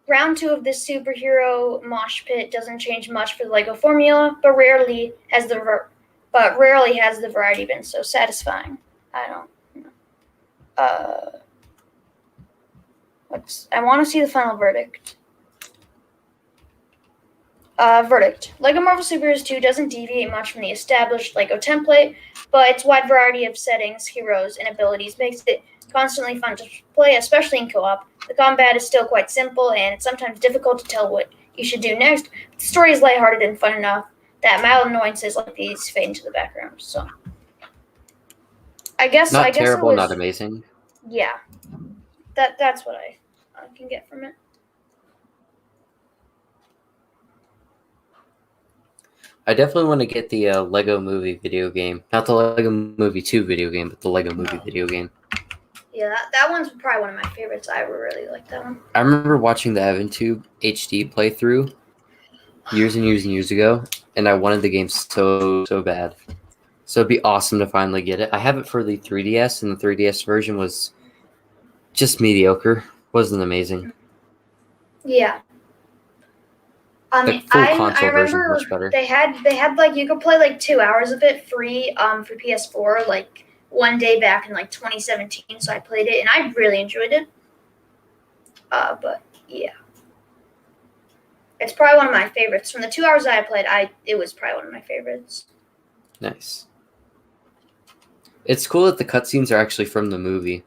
C: round 2 of this superhero mosh pit doesn't change much for the Lego formula, but rarely has the variety been so satisfying. I don't know. I want to see the final verdict. Verdict. LEGO Marvel Super Heroes 2 doesn't deviate much from the established LEGO template, but its wide variety of settings, heroes, and abilities makes it constantly fun to play, especially in co-op. The combat is still quite simple, and it's sometimes difficult to tell what you should do next. But the story is lighthearted and fun enough that mild annoyances like these fade into the background. So, I guess
A: Terrible,
C: it was,
A: not amazing.
C: Yeah, that's what I can get from it.
A: I definitely want to get the Lego Movie video game. Not the Lego Movie 2 video game, but the Lego Movie video game.
C: Yeah, that one's probably one of my favorites. I really like that one.
A: I remember watching the EvanTube HD playthrough years and years and years ago, and I wanted the game so bad. So it'd be awesome to finally get it. I have it for the 3DS, and the 3DS version was just mediocre. Wasn't amazing.
C: Yeah.
A: The full
C: I
A: console version
C: remember
A: is much better.
C: they had like you could play like 2 hours of it free for PS4 like one day back in like 2017. So I played it and I really enjoyed it. But yeah, it's probably one of my favorites. From the 2 hours I played, it was probably one of my favorites.
A: Nice. It's cool that the cutscenes are actually from the movie.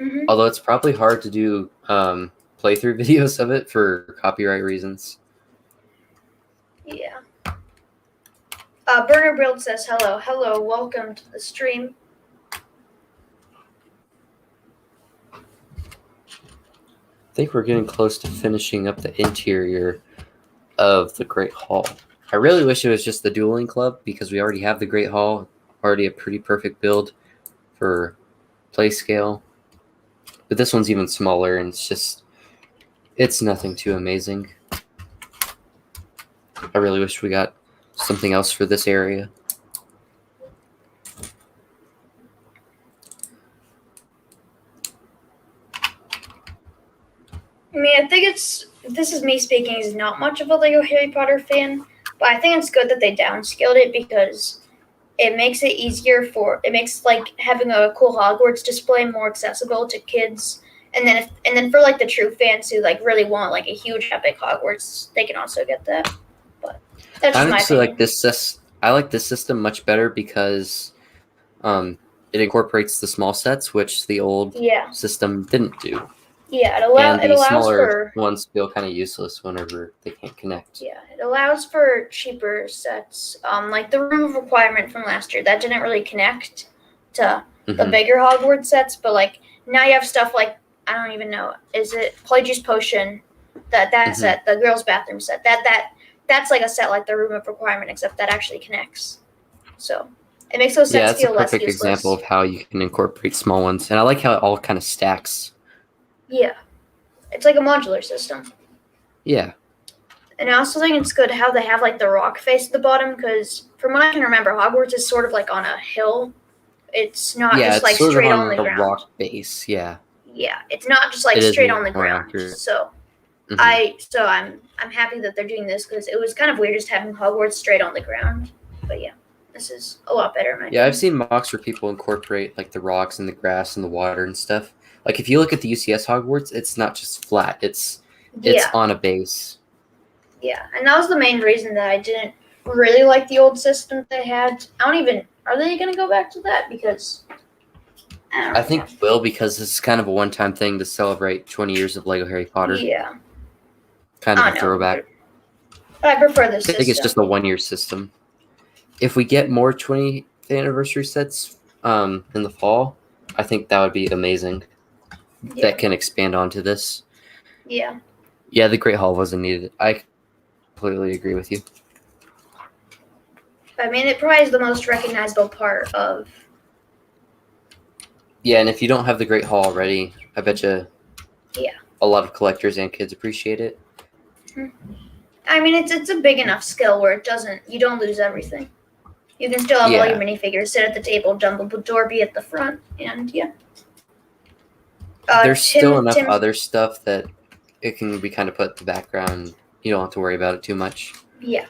C: Mm-hmm.
A: Although it's probably hard to do playthrough videos of it for copyright reasons.
C: Yeah. Burner Build says hello, welcome to the stream.
A: I think we're getting close to finishing up the interior of the Great Hall. I really wish it was just the Dueling Club because we already have the Great Hall, already a pretty perfect build for play scale. But this one's even smaller and it's nothing too amazing. I really wish we got something else for this area.
C: I mean, I think this is me speaking as not much of a Lego Harry Potter fan, but I think it's good that they downscaled it because it makes it easier it makes like having a cool Hogwarts display more accessible to kids. And then for like the true fans who like really want like a huge epic Hogwarts, they can also get that. But that's just my opinion.
A: I like this system much better because it incorporates the small sets, which the old system didn't do.
C: Yeah,
A: and the
C: allows
A: smaller ones feel kind of useless whenever they can't connect.
C: Yeah, it allows for cheaper sets. Like the Room of Requirement from last year, that didn't really connect to the bigger Hogwarts sets, but like now you have stuff like, I don't even know, is it Playjuice Potion? That set, the girls' bathroom set. That's like a set like the Room of Requirement, except that actually connects. So it makes those sets feel less useless.
A: Yeah, it's a perfect example of how you can incorporate small ones, and I like how it all kind of stacks.
C: Yeah, it's like a modular system.
A: Yeah.
C: And I also think it's good how they have like the rock face at the bottom, because from what I can remember, Hogwarts is sort of like on a hill. It's not just like straight on the ground.
A: Rock base, yeah.
C: Yeah, it's not just like straight on the ground.
A: Accurate.
C: So I'm happy that they're doing this because it was kind of weird just having Hogwarts straight on the ground. But yeah, this is a lot better.
A: Yeah, I've seen mocks where people incorporate like the rocks and the grass and the water and stuff. Like if you look at the UCS Hogwarts, it's not just flat. It's on a base.
C: Yeah, and that was the main reason that I didn't really like the old system they had. Are they going to go back to that? Because
A: I think they will, because this is kind of a one-time thing to celebrate 20 years of Lego Harry Potter.
C: Yeah.
A: Kind of a throwback.
C: But I prefer this system.
A: I think it's just a one-year system. If we get more 20th anniversary sets in the fall, I think that would be amazing. Yeah. That can expand onto this.
C: Yeah.
A: Yeah, the Great Hall wasn't needed. I completely agree with you.
C: I mean, it probably is the most recognizable part of...
A: Yeah, and if you don't have the Great Hall already, I bet you a lot of collectors and kids appreciate it.
C: I mean, it's a big enough skill where you don't lose everything. You can still have all your
A: Yeah.
C: minifigures sit at the table, Dumbledore be at the front, and yeah.
A: There's still enough other stuff that it can be kind of put in the background. You don't have to worry about it too much.
C: Yeah.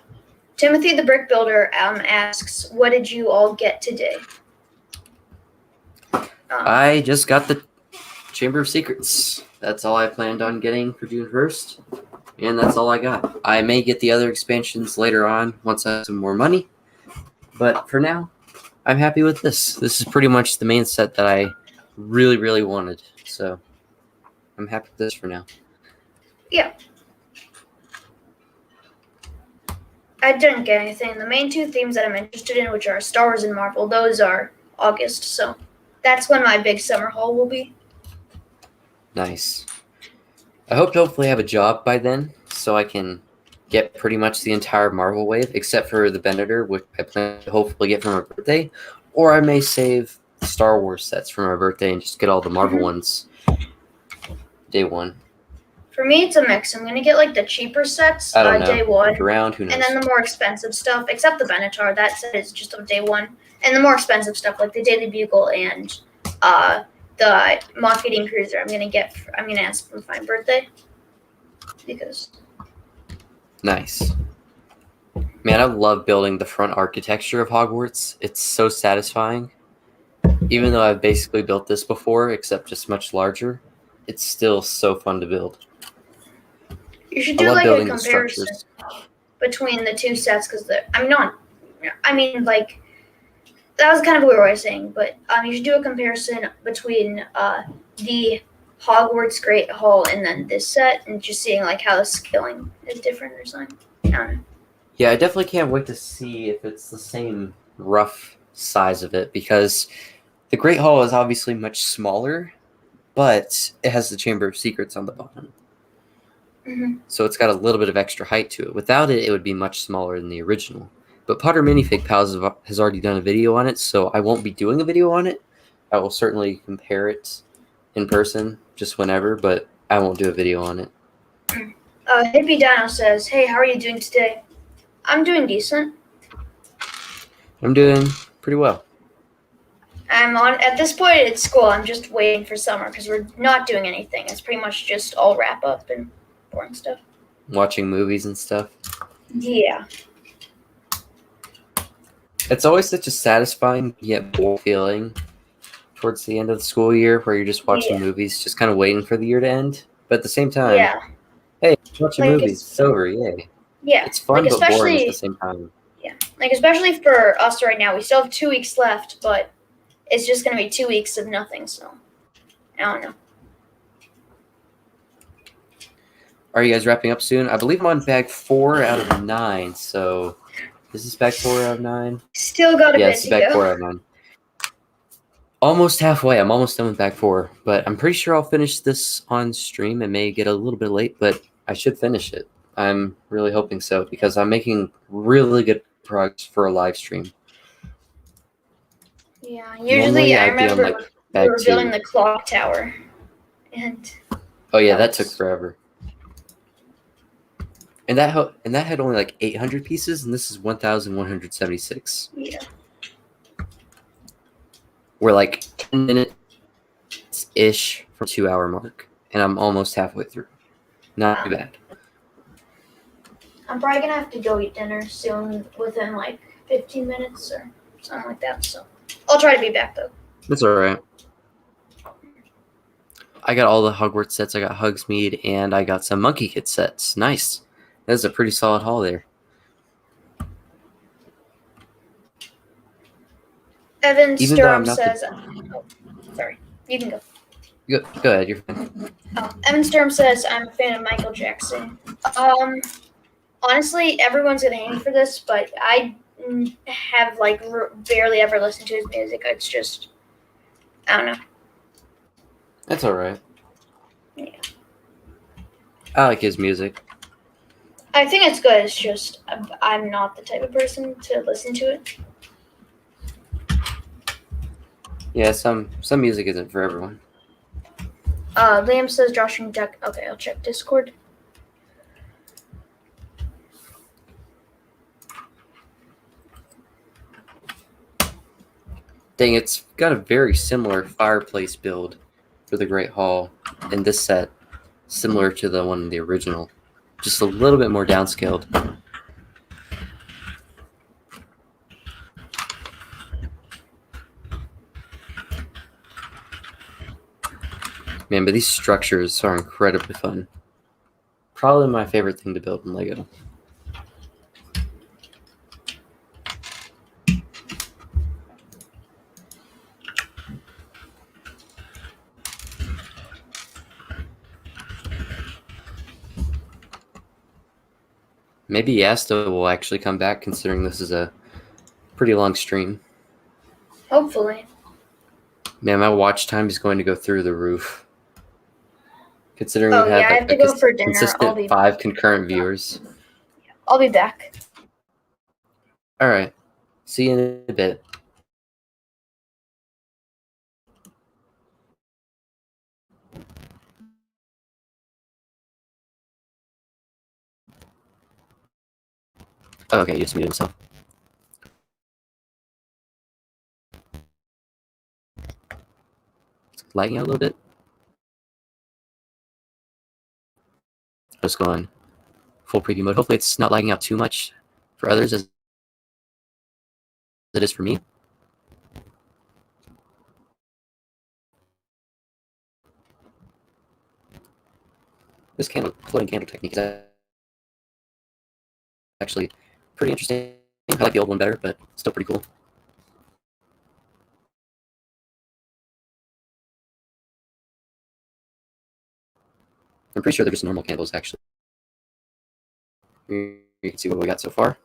C: Timothy the Brick Builder asks, what did you all get today?
A: I just got the Chamber of Secrets. That's all I planned on getting for June 1st. And that's all I got. I may get the other expansions later on once I have some more money. But for now, I'm happy with this. This is pretty much the main set that I really, really wanted. So I'm happy with this for now.
C: Yeah. I didn't get anything. The main two themes that I'm interested in, which are Star Wars and Marvel, those are August. So that's when my big summer haul will be.
A: Nice. I hope to hopefully have a job by then so I can get pretty much the entire Marvel wave, except for the Venator, which I plan to hopefully get for my birthday. Or I may save the Star Wars sets for my birthday and just get all the Marvel ones day one.
C: For me, it's a mix. I'm going to get like the cheaper sets
A: I don't know.
C: day one.
A: Around, who knows?
C: And then the more expensive stuff, except the Benatar, that set is just of day one. And the more expensive stuff, like the Daily Bugle and the Moth Eating Cruiser, I'm gonna ask for my birthday. Because
A: Nice. Man, I love building the front architecture of Hogwarts. It's so satisfying. Even though I've basically built this before, except just much larger, it's still so fun to build.
C: you should
A: I
C: do
A: love
C: like a
A: building the
C: comparison
A: structures.
C: between the two sets, because that was kind of what I was saying, but you should do a comparison between the Hogwarts Great Hall and then this set, and just seeing like how the scaling is different or something. I don't know.
A: Yeah, I definitely can't wait to see if it's the same rough size of it, because the Great Hall is obviously much smaller, but it has the Chamber of Secrets on the bottom.
C: Mm-hmm.
A: So it's got a little bit of extra height to it. Without it, it would be much smaller than the original. But Potter Minifig Pals has already done a video on it, so I won't be doing a video on it. I will certainly compare it in person just whenever, but I won't do a video on it.
C: Hippie Dino says, "Hey, how are you doing today?" I'm doing decent.
A: I'm doing pretty well.
C: At this point at school, I'm just waiting for summer because we're not doing anything. It's pretty much just all wrap up and boring stuff.
A: Watching movies and stuff.
C: Yeah.
A: It's always such a satisfying yet bored feeling towards the end of the school year where you're just watching movies, just kind of waiting for the year to end. But at the same time, hey, watching movies, it's over, yay.
C: Yeah.
A: It's fun
C: like,
A: but boring at the same time.
C: Yeah. Like, especially for us right now, we still have 2 weeks left, but it's just going to be 2 weeks of nothing, so I don't know.
A: Are you guys wrapping up soon? I believe I'm on bag 4 out of 9, so is this bag 4 out of 9?
C: Still got a
A: Yeah,
C: bit
A: this is
C: to
A: bag
C: go.
A: 4 out of 9. Almost halfway. I'm almost done with bag 4, but I'm pretty sure I'll finish this on stream. It may get a little bit late, but I should finish it. I'm really hoping so because I'm making really good progress for a live stream.
C: Yeah,
A: Normally,
C: usually I
A: I'd be on,
C: remember
A: like,
C: we
A: bag
C: were
A: 2.
C: building the clock tower, and
A: Oh yeah, that took forever. And that had only like 800 pieces, and this is 1,176.
C: yeah.
A: We're like 10 minutes-ish from 2-hour mark, and I'm almost halfway through. Not too bad.
C: I'm probably gonna have to go eat dinner soon, within like 15 minutes or something like that. So I'll try to be back though.
A: That's all right. I got all the Hogwarts sets. I got Hogsmeade, and I got some Monkey Kid sets. Nice. That's a pretty solid haul there.
C: Evan
A: Even though I'm
C: Sturm
A: not
C: says, sorry, you can go.
A: Go ahead. You're fine.
C: Evan Sturm says, I'm a fan of Michael Jackson. Honestly, everyone's gonna hate me for this, but I have like barely ever listened to his music. It's just, I don't know.
A: That's all right.
C: Yeah.
A: I like his music.
C: I think it's good. It's just I'm not the type of person to listen to it.
A: Yeah, some music isn't for everyone.
C: Liam says Josh and Jack. Okay, I'll check Discord.
A: Dang, it's got a very similar fireplace build for the Great Hall in this set, similar to the one in the original, just a little bit more downscaled. Man, but these structures are incredibly fun. Probably my favorite thing to build in Lego. Maybe Yasta will actually come back, considering this is a pretty long stream.
C: Hopefully.
A: Man, my watch time is going to go through the roof. Considering
C: Oh,
A: we've had
C: yeah, I have to go for dinner.
A: consistent 5 concurrent viewers.
C: I'll be back.
A: All right. See you in a bit. Oh, okay, you just muted himself. It's lagging out a little bit. Just going full preview mode. Hopefully it's not lagging out too much for others as it is for me. This floating candle technique is actually pretty interesting. I like the old one better, but still pretty cool. I'm pretty sure they're just normal candles, actually. You can see what we got so far.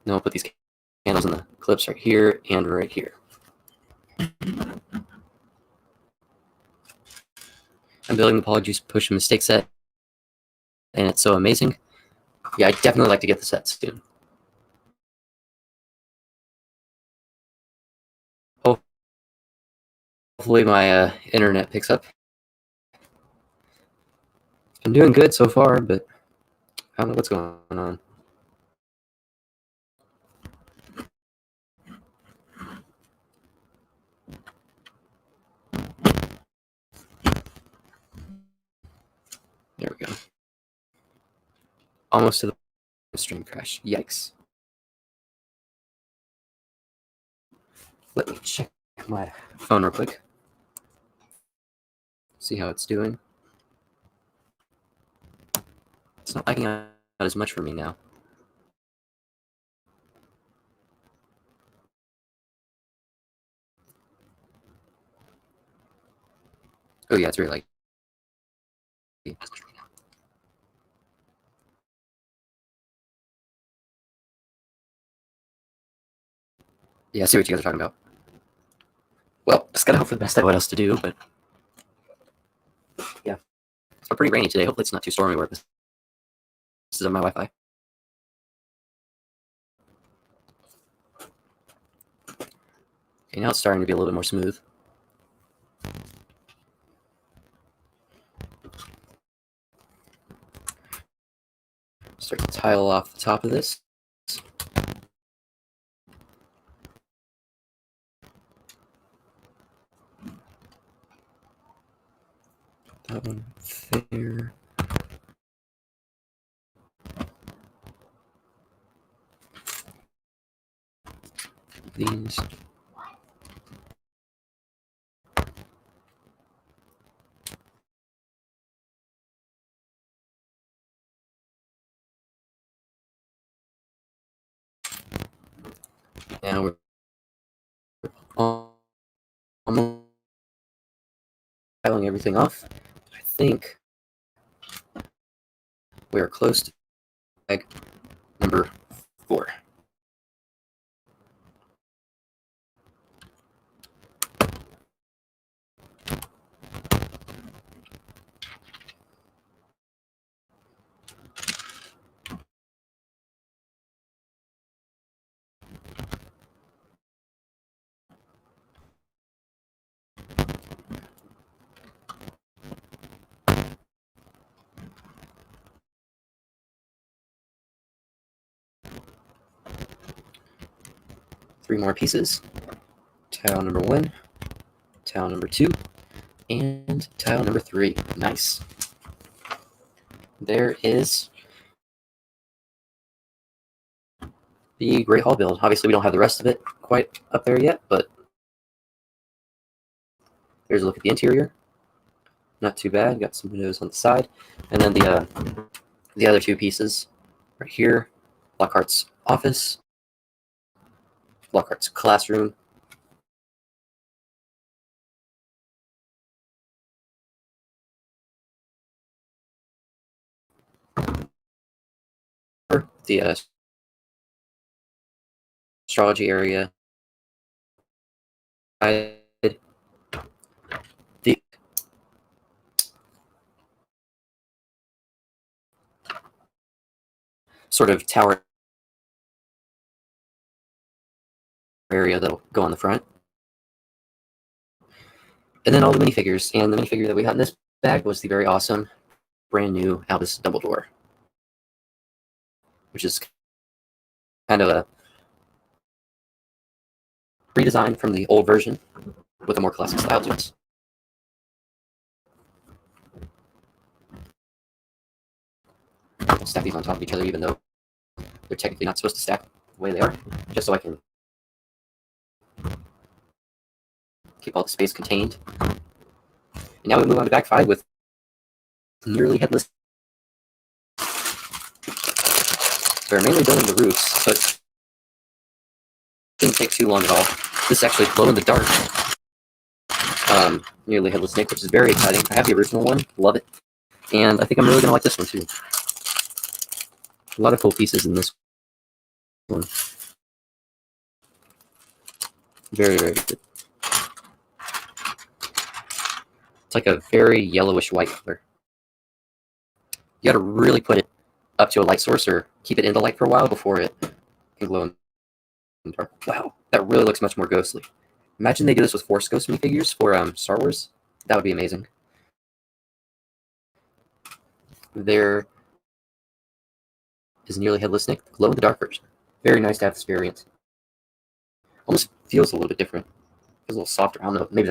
A: Now I'll put these candles in the clips right here and right here. I'm building the Polyjuice Push Mistake set, and it's so amazing. Yeah, I'd definitely like to get the set soon. Hopefully my internet picks up. I'm doing good so far, but I don't know what's going on. There we go. Almost to the stream crash. Yikes. Let me check my phone real quick. See how it's doing. It's not lagging out as much for me now. Oh yeah, it's really like. Yeah, I see what you guys are talking about. Well, just gotta hope for the best. I know what else to do, but yeah, it's pretty rainy today. Hopefully, it's not too stormy where this is on my Wi-Fi. Okay, now it's starting to be a little bit more smooth. Start to tile off the top of this. That one there. These. Now we're almost tiling everything off. I think we are close to bag number 4. Three more pieces Tile number 1, tile number 2, and tile number 3. Nice. There is the Great Hall build. Obviously, we don't have the rest of it quite up there yet, but here's a look at the interior. Not too bad. Got some windows on the side, and then the other 2 pieces right here. Lockhart's office, Lockhart's classroom, the astrology area, the sort of tower area that'll go on the front. And then all the minifigures. And the minifigure that we got in this bag was the very awesome, brand new Albus Dumbledore, which is kind of a redesign from the old version with a more classic style to it. I'll stack these on top of each other, even though they're technically not supposed to stack the way they are, just so I can keep all the space contained. And now we move on to bag 5 with nearly headless. We're mainly building the roofs, so it didn't take too long at all. This is actually glow in the dark nearly headless snake, which is very exciting. I have the original one, love it, and I think I'm really gonna like this one too. A lot of cool pieces in this one. Very, very good. It's like a very yellowish white color. You gotta really put it up to a light source or keep it in the light for a while before it can glow in the dark. Wow, that really looks much more ghostly. Imagine they do this with Force Ghost minifigures for Star Wars. That would be amazing. There is nearly headless Nick, glow in the dark version. Very nice to have this variant. Almost feels a little bit different. Feels a little softer. I don't know. Maybe.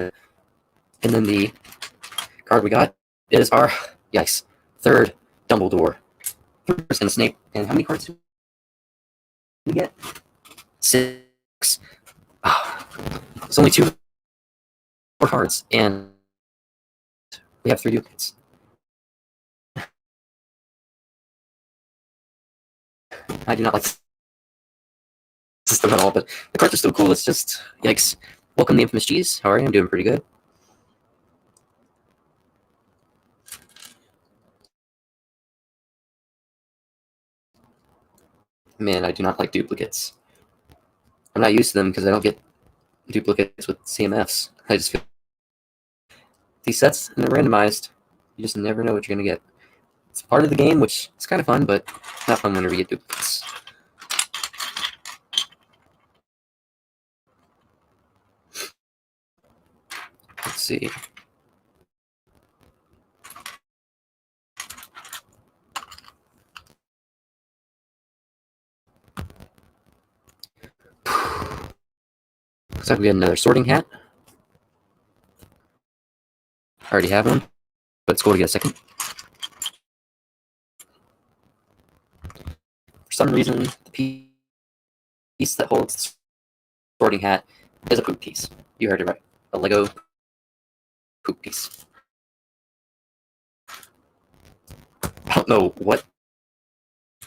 A: And then the card we got is our yikes 3rd Dumbledore. First and Snape. And how many cards did we get? 6. Oh, it's only 2 more cards, and we have 3 duplicates. I do not like this system at all, but the cards are still cool. It's just yikes. Welcome, the infamous cheese. How are you? I'm doing pretty good. Man, I do not like duplicates. I'm not used to them because I don't get duplicates with CMFs. I just feel these sets, and they're randomized. You just never know what you're going to get. It's part of the game, which is kind of fun, but not fun whenever you get duplicates. Let's see. Looks like we got another sorting hat. I already have one, but it's cool to get a second. For some reason, the piece that holds the sorting hat is a poop piece. You heard it right. A Lego poop piece. I don't know what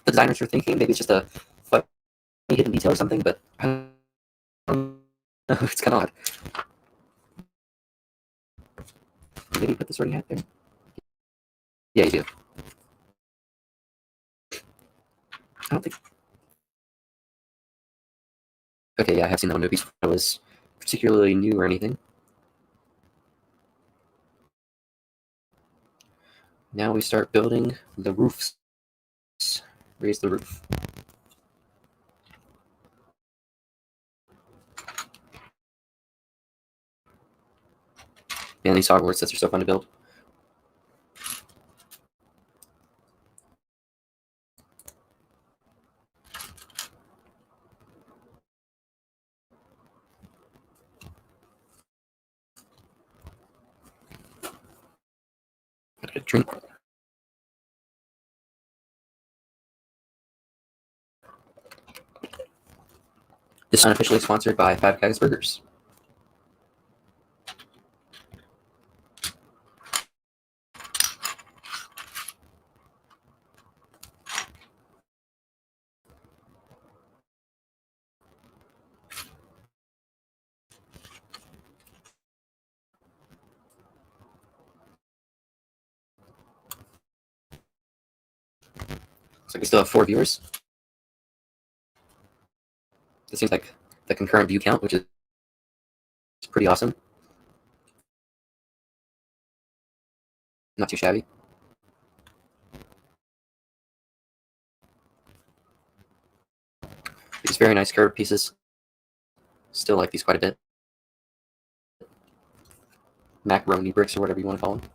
A: the designers are thinking. Maybe it's just a funny hidden detail or something, but I don't know. It's kind of odd. Did you put the sorting hat there? Yeah, you do. I don't think. Okay, yeah, I have seen that one movie. It was particularly new or anything. Now we start building the roofs. Raise the roof. Man, these Hogwarts sets are so fun to build. drink. This is unofficially sponsored by Five Guys Burgers. Looks like we still have 4 viewers. This seems like the concurrent view count, which is pretty awesome. Not too shabby. These very nice curved pieces. Still like these quite a bit. Macaroni bricks or whatever you want to call them.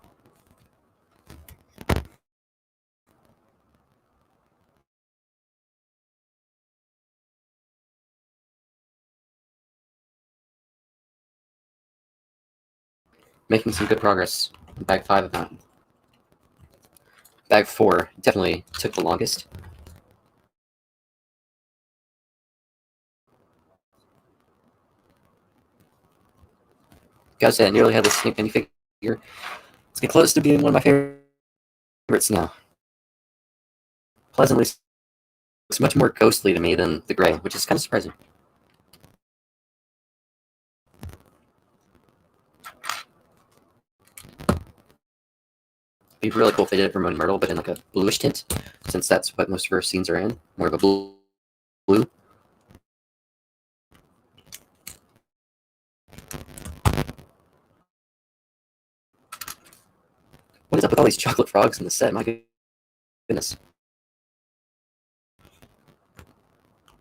A: Making some good progress. Bag 5 of 9. Bag 4 definitely took the longest. Gotta say, I nearly had this Snake Penny figure. It's getting close to being one of my favorites now. Pleasantly looks much more ghostly to me than the gray, which is kind of surprising. It'd be really cool if they did it for Moon Myrtle, but in like a bluish tint, since that's what most of her scenes are in. More of a blue. What is up with all these chocolate frogs in the set? My goodness.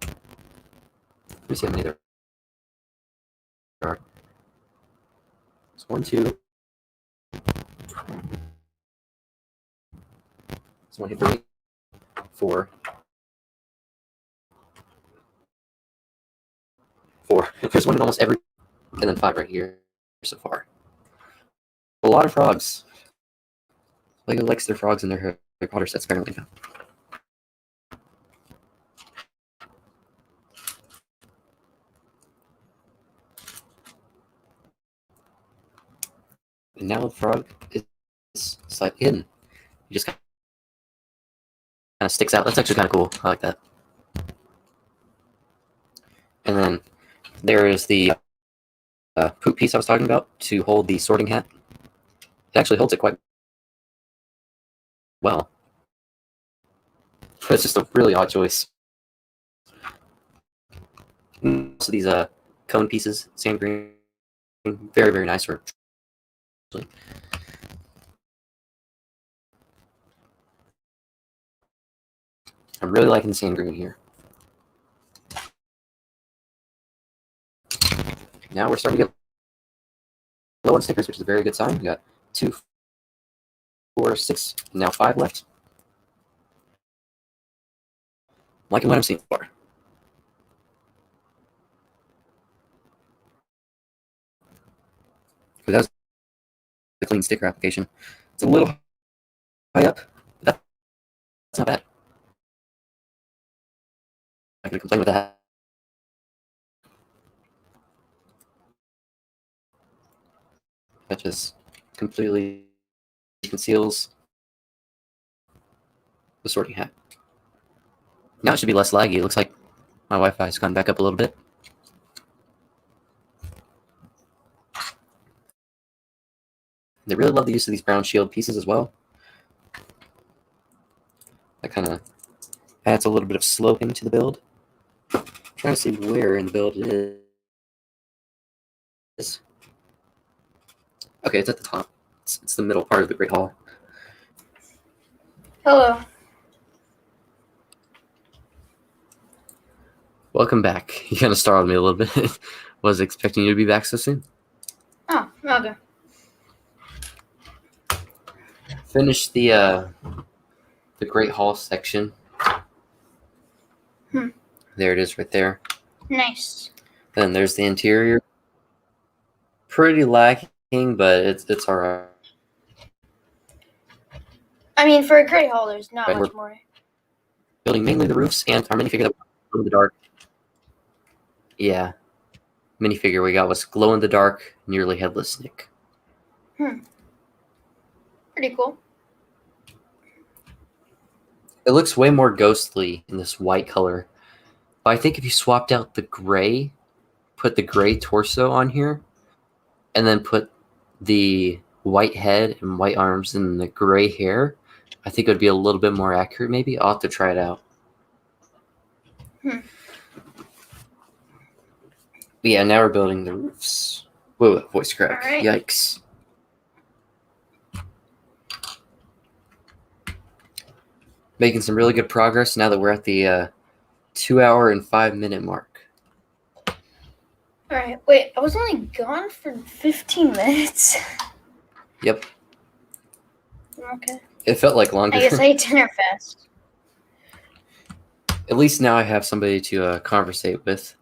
A: Let me see how many there are. It's 1, 2. It's 1, 2, 3, 4. 4. There's one in almost every, and then 5 right here so far. A lot of frogs. Lego likes their frogs in their Harry Potter sets apparently now. And now the frog is slightly hidden. He just kind of sticks out. That's actually kind of cool. I like that. And then there is the poop piece I was talking about to hold the sorting hat. It actually holds it quite well. It's just a really odd choice. So these cone pieces, sand green, very, very nice. I'm really liking the sand green here. Now we're starting to get low on stickers, which is a very good sign. We got 2, 4, 6, and now 5 left. I'm liking what I'm seeing so far. But that was the clean sticker application. It's a little high up, but that's not bad. I'm not going to complain with that. That just completely conceals the sorting hat. Now it should be less laggy. It looks like my Wi-Fi has gone back up a little bit. They really love the use of these brown shield pieces as well. That kind of adds a little bit of sloping to the build. I'm trying to see where in the build it is. Okay, it's at the top. It's the middle part of the Great Hall.
C: Hello.
A: Welcome back. You kind of startled me a little bit. Was expecting you to be back so soon.
C: Oh, okay.
A: Finish the Great Hall section. There it is right there.
C: Nice.
A: Then there's the interior. Pretty lacking, but it's alright.
C: I mean, for a gray hall, there's not
A: Right,
C: much more.
A: Building mainly the roofs and our minifigure that glow in the dark. Yeah, minifigure we got was glow in the dark, nearly headless Nick.
C: Pretty cool.
A: It looks way more ghostly in this white color. But I think if you swapped out the gray, put the gray torso on here, and then put the white head and white arms and the gray hair, I think it would be a little bit more accurate maybe. I'll have to try it out. But yeah, now we're building the roofs. Whoa, voice crack.
C: All right.
A: Yikes. Making some really good progress now that we're at the 2 hour and 5 minute mark.
C: Alright, wait, I was only gone for 15 minutes.
A: Yep.
C: Okay.
A: It felt like longer.
C: I guess I ate dinner fast.
A: At least now I have somebody to conversate with.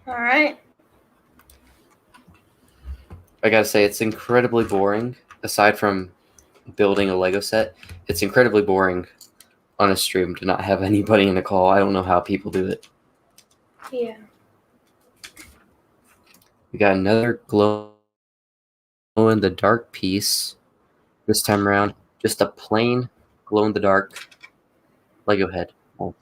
C: Alright.
A: I gotta say, it's incredibly boring. Aside from building a Lego set, it's incredibly boring on a stream to not have anybody in a call. I don't know how people do it.
C: Yeah.
A: We got another glow in the dark piece. This time around, just a plain glow in the dark Lego head. Nice.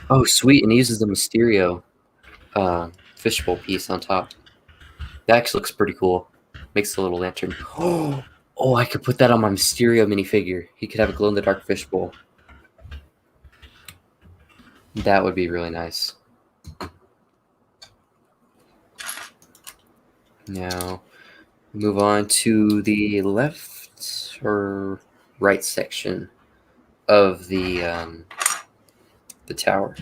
A: Oh, sweet! And he uses the Mysterio fishbowl piece on top. That actually looks pretty cool. Makes a little lantern. Oh, I could put that on my Mysterio minifigure. He could have a glow in the dark fishbowl. That would be really nice. Now, move on to the left or right section of the tower.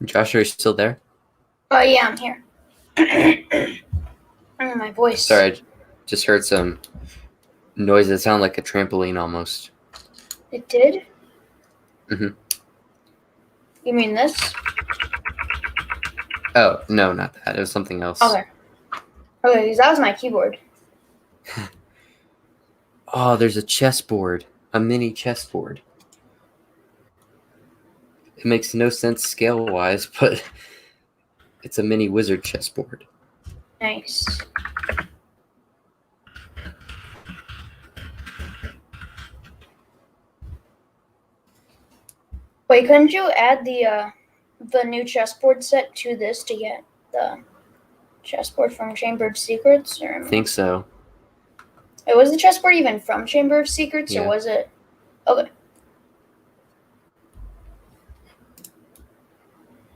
A: Josh, are you still there?
C: Oh, yeah, I'm here. My voice.
A: Sorry, I just heard some noise that sounded like a trampoline almost.
C: It did?
A: Mm-hmm.
C: You mean this?
A: Oh, no, not that. It was something else.
C: Okay. Okay, because that was my keyboard.
A: Oh, there's a chessboard. A mini chessboard. It makes no sense scale-wise, but it's a mini wizard chessboard.
C: Nice. Wait, couldn't you add the new chessboard set to this to get the chessboard from Chamber of Secrets? Or
A: I think so.
C: Wait, was the chessboard even from Chamber of Secrets,
A: Yeah.
C: or was it? Okay.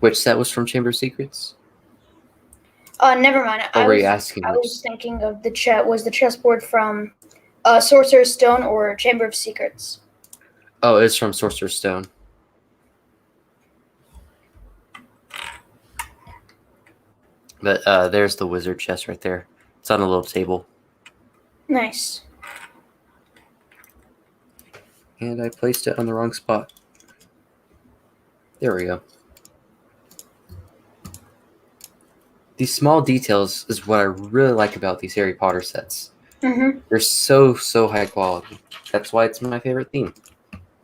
A: Which set was from Chamber of Secrets?
C: Never mind.
A: Or were you asking?
C: I was thinking of the chessboard from Sorcerer's Stone or Chamber of Secrets.
A: Oh, it's from Sorcerer's Stone. But there's the wizard chest right there. It's on a little table.
C: Nice.
A: And I placed it on the wrong spot. There we go. These small details is what I really like about these Harry Potter sets.
C: Mm-hmm.
A: They're so high quality. That's why it's my favorite theme.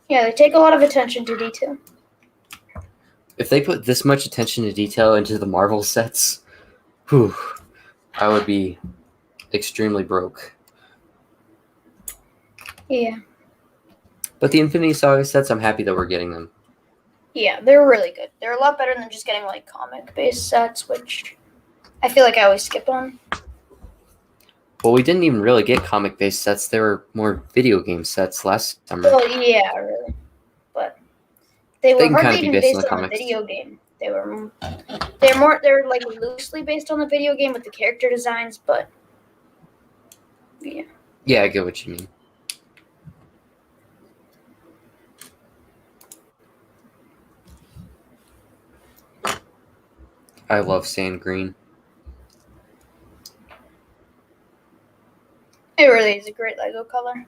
C: Yeah, they take a lot of attention to detail.
A: If they put this much attention to detail into the Marvel sets, whew, I would be extremely broke.
C: Yeah.
A: But the Infinity Saga sets, I'm happy that we're getting them.
C: Yeah, they're really good. They're a lot better than just getting like comic-based sets, which I feel like I always skip on.
A: Well, we didn't even really get comic-based sets. There were more video game sets last summer.
C: Well, yeah, really. But they were
A: They can
C: hardly
A: kinda be
C: even
A: based on
C: based
A: the
C: on the
A: comics.
C: video game. They're like loosely based on the video game with the character designs, but yeah.
A: Yeah, I get what you mean. I love sand green.
C: It really is a great Lego color.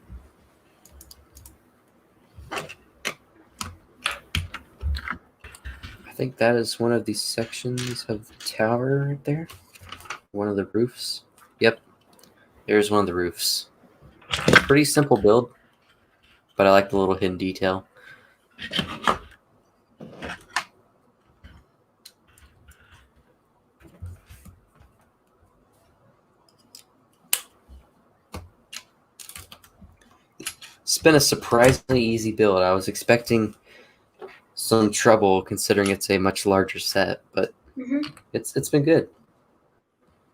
A: I think that is one of the sections of the tower right there. One of the roofs. Yep. There's one of the roofs. Pretty simple build, but I like the little hidden detail. It's been a surprisingly easy build. I was expecting some trouble considering it's a much larger set, but it's been good.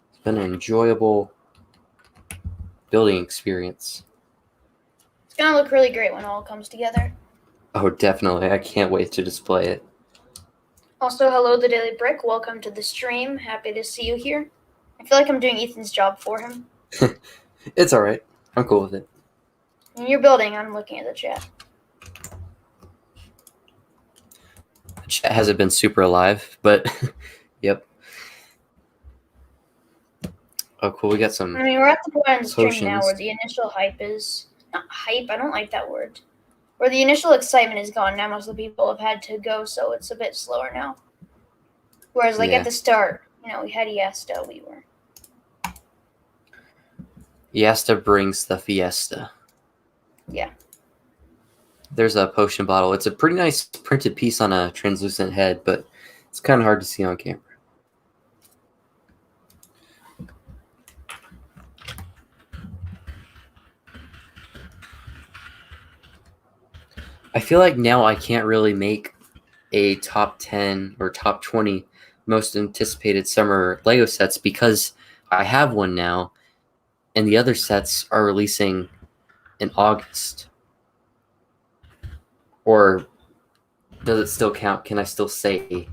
A: It's been an enjoyable building experience.
C: It's gonna look really great when it all comes together.
A: Oh, definitely. I can't wait to display it.
C: Also, hello, the Daily Brick. Welcome to the stream. Happy to see you here. I feel like I'm doing Ethan's job for him.
A: It's all right. I'm cool with it.
C: And you're building. I'm looking at the chat.
A: The chat hasn't been super alive, but yep. Oh, cool. We got some.
C: I mean, we're at the point in the stream now
A: potions.
C: where the initial hype is not hype. I don't like that word. Where the initial excitement is gone. Now most of the people have had to go, so it's a bit slower now. Whereas, like
A: Yeah.
C: at the start, we had Yasta. We were.
A: Yasta brings the fiesta.
C: Yeah.
A: There's a potion bottle. It's a pretty nice printed piece on a translucent head, but it's kind of hard to see on camera. I feel like now I can't really make a top 10 or top 20 most anticipated summer Lego sets because I have one now, and the other sets are releasing in August. Or does it still count? Can I still say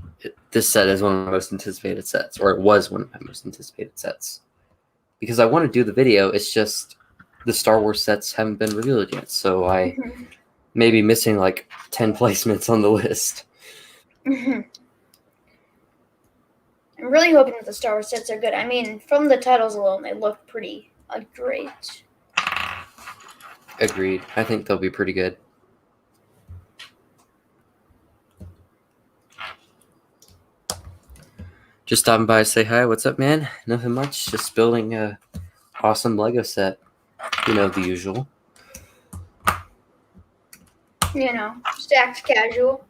A: this set is one of my most anticipated sets, or it was one of my most anticipated sets? Because I want to do the video, it's just the Star Wars sets haven't been revealed yet, so I may be missing like 10 placements on the list.
C: I'm really hoping that the Star Wars sets are good. I mean, from the titles alone, they look pretty great.
A: Agreed. I think they'll be pretty good. Just stopping by to say hi. What's up, man? Nothing much. Just building a awesome Lego set. You know, the usual.
C: Stacked casual.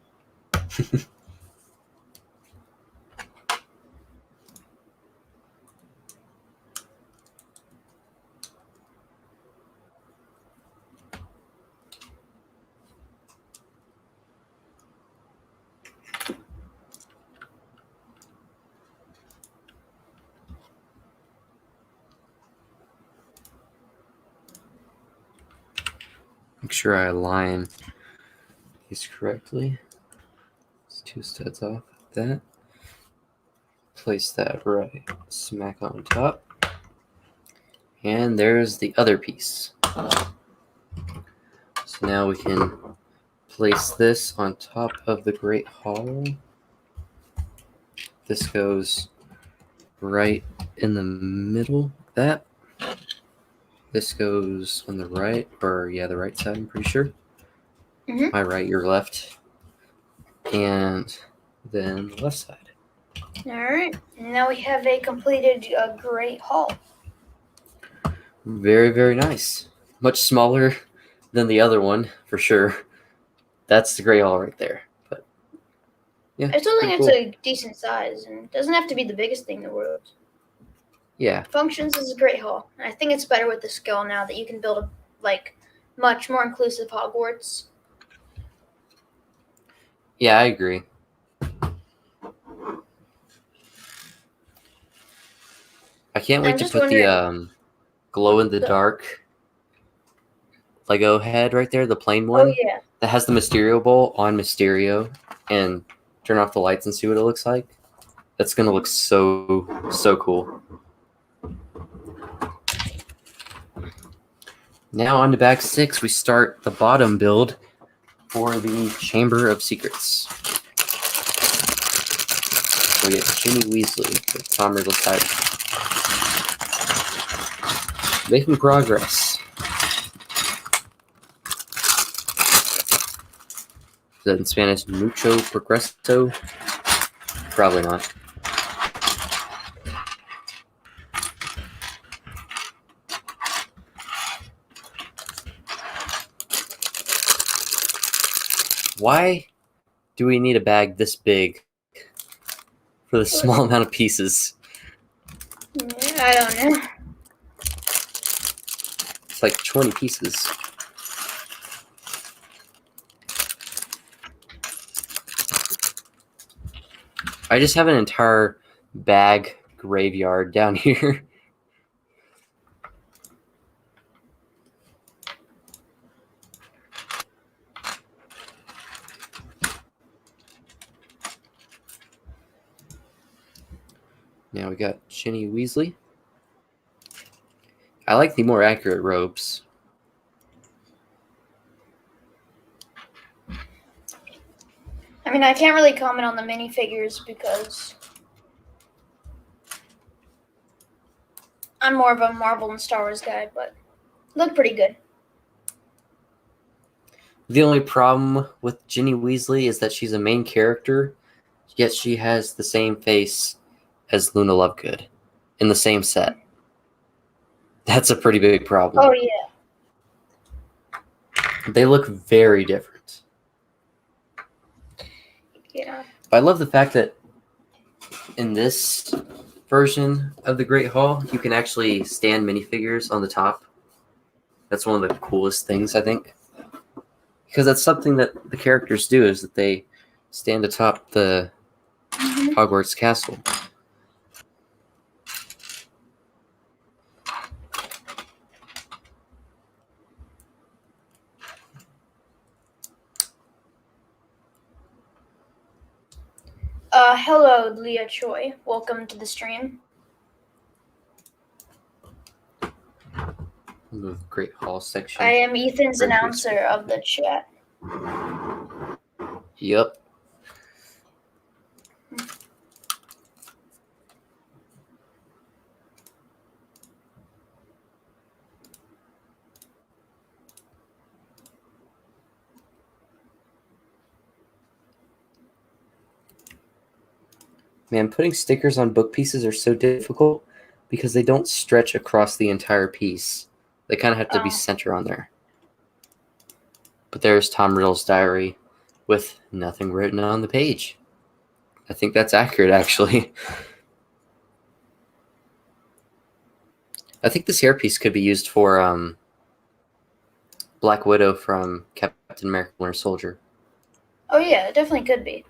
A: Make sure I align these correctly. It's 2 studs off like that. Place that right smack on top. And there's the other piece. So now we can place this on top of the Great Hall. This goes right in the middle, that. This goes on the right, or yeah, the right side, I'm pretty sure. My right, your left. And then the left side.
C: All right. And now we have a completed Great Hall.
A: Very, very nice. Much smaller than the other one, for sure. That's the Great Hall right there. But yeah,
C: I still think
A: pretty
C: it's
A: cool.
C: a decent size, and it doesn't have to be the biggest thing in the world.
A: Yeah.
C: Functions as a Great Hall. And I think it's better with the scale now that you can build a much more inclusive Hogwarts.
A: Yeah, I agree. I can't wait to
C: just
A: put the
C: wondering-
A: glow-in-the-dark Lego head right there, the plain one.
C: Oh, yeah.
A: That has the Mysterio bowl on Mysterio, and turn off the lights and see what it looks like. That's going to look so cool. Now on to bag 6, we start the bottom build for the Chamber of Secrets. So we get Ginny Weasley with Tom Riddle's diary. Making progress. Is that in Spanish? Mucho progreso? Probably not. Why do we need a bag this big for the small amount of pieces?
C: I don't know.
A: It's like 20 pieces. I just have an entire bag graveyard down here. Now we got Ginny Weasley. I like the more accurate robes.
C: I mean, I can't really comment on the minifigures because I'm more of a Marvel and Star Wars guy, but look pretty good.
A: The only problem with Ginny Weasley is that she's a main character, yet she has the same face as Luna Lovegood in the same set. That's a pretty big problem.
C: Oh, yeah.
A: They look very different.
C: Yeah.
A: But I love the fact that in this version of the Great Hall, you can actually stand minifigures on the top. That's one of the coolest things, I think. Because that's something that the characters do, is that they stand atop the Hogwarts castle.
C: Hello, Leah Choi. Welcome to the stream.
A: The Great Hall section.
C: I am Ethan's announcer of the chat.
A: Yep. Man, putting stickers on book pieces are so difficult because they don't stretch across the entire piece. They kind of have to be center on there. But there's Tom Riddle's diary with nothing written on the page. I think that's accurate, actually. I think this hairpiece could be used for Black Widow from Captain America: Winter Soldier.
C: Oh, yeah, it definitely could be.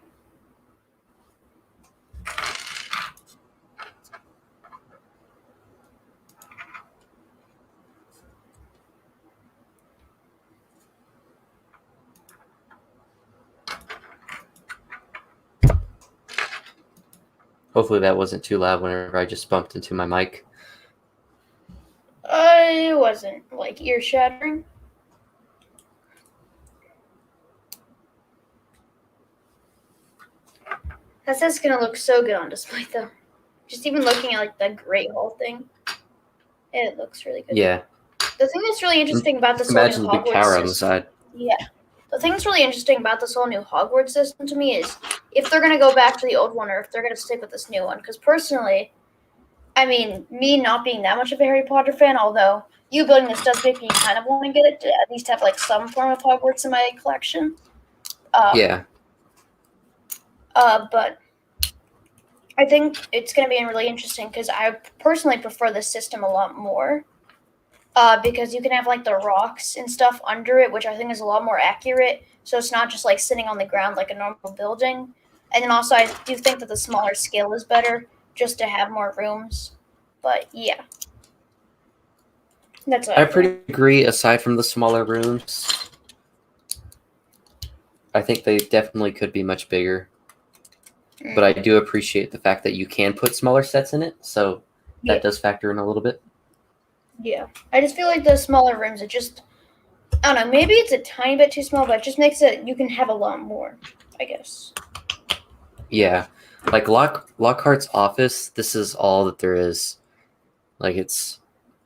A: Hopefully that wasn't too loud whenever I just bumped into my mic.
C: It wasn't, like, ear-shattering. That's just gonna look so good on display, though. Just even looking at, like, the Great Hall thing, it looks really good.
A: Yeah.
C: The thing that's really interesting about this whole new
A: Imagine the big
C: Hogwarts
A: tower on the
C: system,
A: side.
C: yeah. The thing that's really interesting about this whole new Hogwarts system to me is if they're going to go back to the old one or if they're going to stick with this new one. Because personally, I mean, me not being that much of a Harry Potter fan, although you building this does make me kind of want to get it to at least have like some form of Hogwarts in my collection.
A: Yeah.
C: But I think it's going to be really interesting because I personally prefer this system a lot more. Because you can have like the rocks and stuff under it, which I think is a lot more accurate. So it's not just like sitting on the ground like a normal building. And then also I do think that the smaller scale is better just to have more rooms. But yeah. That's what
A: I pretty agree. Aside from the smaller rooms, I think they definitely could be much bigger. But I do appreciate the fact that you can put smaller sets in it. So that does factor in a little bit.
C: Yeah, I just feel like the smaller rooms, it just, I don't know, maybe it's a tiny bit too small, but it just makes it, you can have a lot more, I guess.
A: Yeah. Like Lockhart's office, this is all that there is. Like it's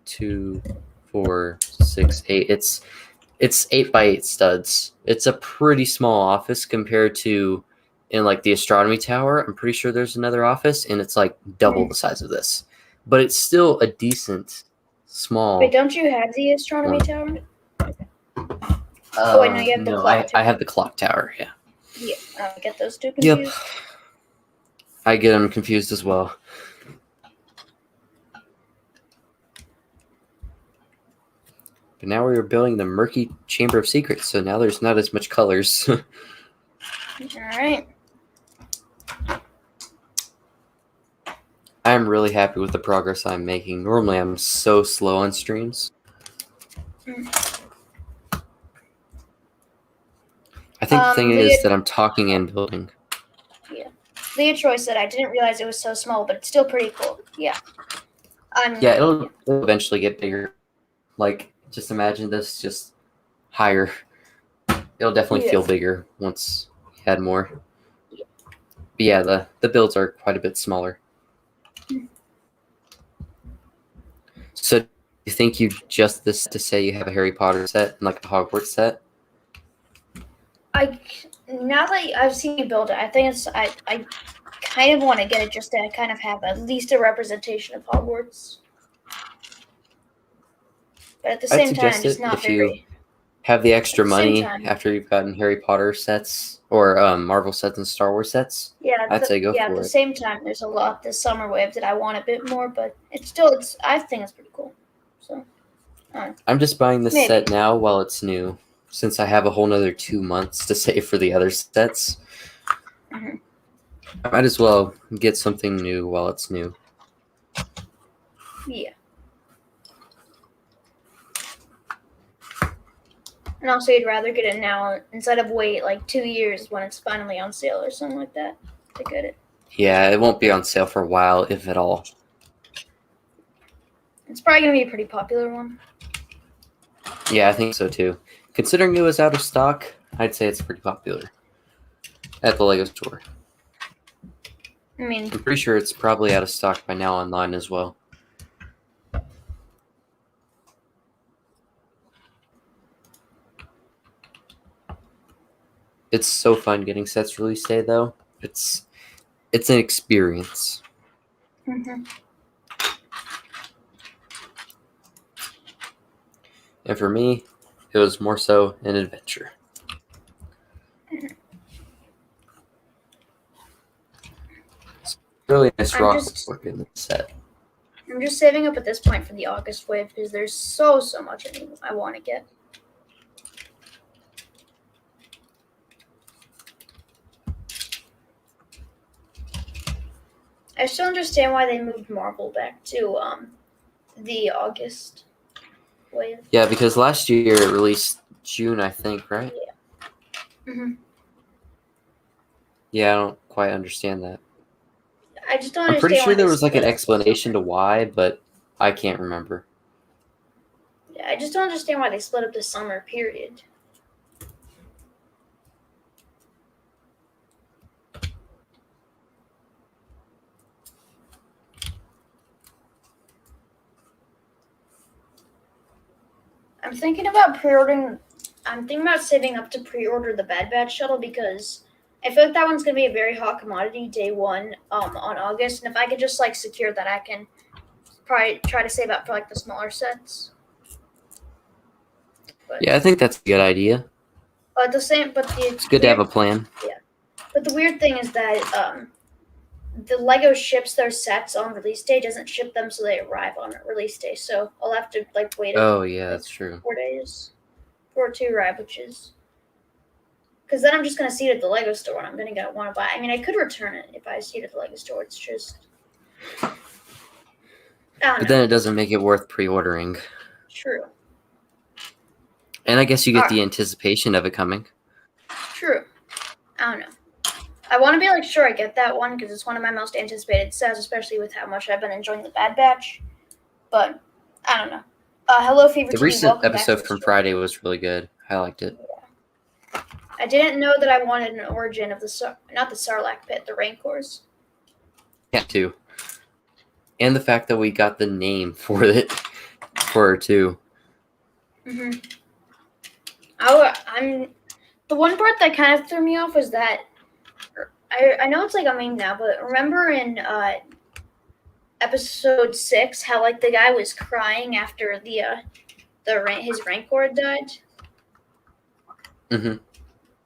A: 2, 4, 6, 8. It's 8x8 studs. It's a pretty small office compared to in like the astronomy tower. I'm pretty sure there's another office and it's like double the size of this. But it's still a decent small.
C: Wait, don't you have the astronomy
A: one.
C: tower? Oh, wait, no, you have the clock
A: I
C: tower.
A: have the clock tower, yeah.
C: Yeah, I get those two confused.
A: Yep. I get them confused as well. But now we are building the murky chamber of secrets, so now there's not as much colors.
C: All right.
A: I'm really happy with the progress I'm making. Normally, I'm so slow on streams. I think the thing is that I'm talking and building.
C: Yeah. Leah Troy said, I didn't realize it was so small, but it's still pretty cool. Yeah.
A: Yeah, it'll eventually get bigger. Like, just imagine this just higher. It'll definitely feel bigger once we add more. But yeah, the builds are quite a bit smaller. So do you think you just this to say you have a Harry Potter set and like a Hogwarts set?
C: Now that I've seen you build it, I think I kind of want to get it just to kind of have at least a representation of Hogwarts. But at the same time, it's not very.
A: You have the extra money after you've gotten Harry Potter sets or Marvel sets and Star Wars sets.
C: Yeah,
A: I'd say go for it.
C: Yeah, at the same time, there's a lot this summer wave that I want a bit more, but I think it's pretty cool. So.
A: I'm just buying this set now while it's new, since I have a whole nother 2 months to save for the other sets.
C: Mm-hmm.
A: I might as well get something new while it's new.
C: Yeah. And also, you'd rather get it now instead of wait like 2 years when it's finally on sale or something like that to get it.
A: Yeah, it won't be on sale for a while, if at all.
C: It's probably going to be a pretty popular one.
A: Yeah, I think so too. Considering it was out of stock, I'd say it's pretty popular at the LEGO store.
C: I mean,
A: I'm pretty sure it's probably out of stock by now online as well. It's so fun getting sets release day, though. It's an experience.
C: Mm-hmm.
A: And for me, it was more so an adventure. It's really nice rock work in the set.
C: I'm just saving up at this point for the August wave because there's so much I want to get. I still understand why they moved Marvel back to the August wave.
A: Yeah, because last year it released June, I think, right?
C: Yeah. Mm-hmm.
A: Yeah, I don't quite understand that.
C: I just don't
A: I'm
C: understand.
A: pretty sure there was like an explanation to why, but I can't remember.
C: Yeah, I just don't understand why they split up the summer period. I'm thinking about saving up to pre-order the Bad Batch shuttle because I feel like that one's going to be a very hot commodity day one on August. And if I could just like secure that, I can probably try to save up for like the smaller sets. But,
A: yeah, I think that's a good idea.
C: It's
A: good to have a plan.
C: Yeah. But the weird thing is that the LEGO ships their sets on release day, doesn't ship them so they arrive on release day. So I'll have to like wait.
A: Oh yeah, that's true.
C: 4 days for it to arrive, which is because then I'm just gonna see it at the LEGO store and I'm gonna want to buy. I mean, I could return it if I see it at the LEGO store. It's just.
A: But then it doesn't make it worth pre-ordering.
C: True.
A: And I guess you get the anticipation of it coming.
C: True. I don't know. I want to be like sure I get that one because it's one of my most anticipated sets, especially with how much I've been enjoying the Bad Batch. But I don't know. Hello, Fever TV.
A: The recent episode from Friday was really good. I liked it.
C: Yeah. I didn't know that I wanted an origin of not the Sarlacc pit, the Rancors.
A: too. And the fact that we got the name for it for her too.
C: Mm-hmm. The one part that kind of threw me off was that I know it's like a meme now, but remember in episode 6 how like the guy was crying after his Rancor died?
A: Mm-hmm.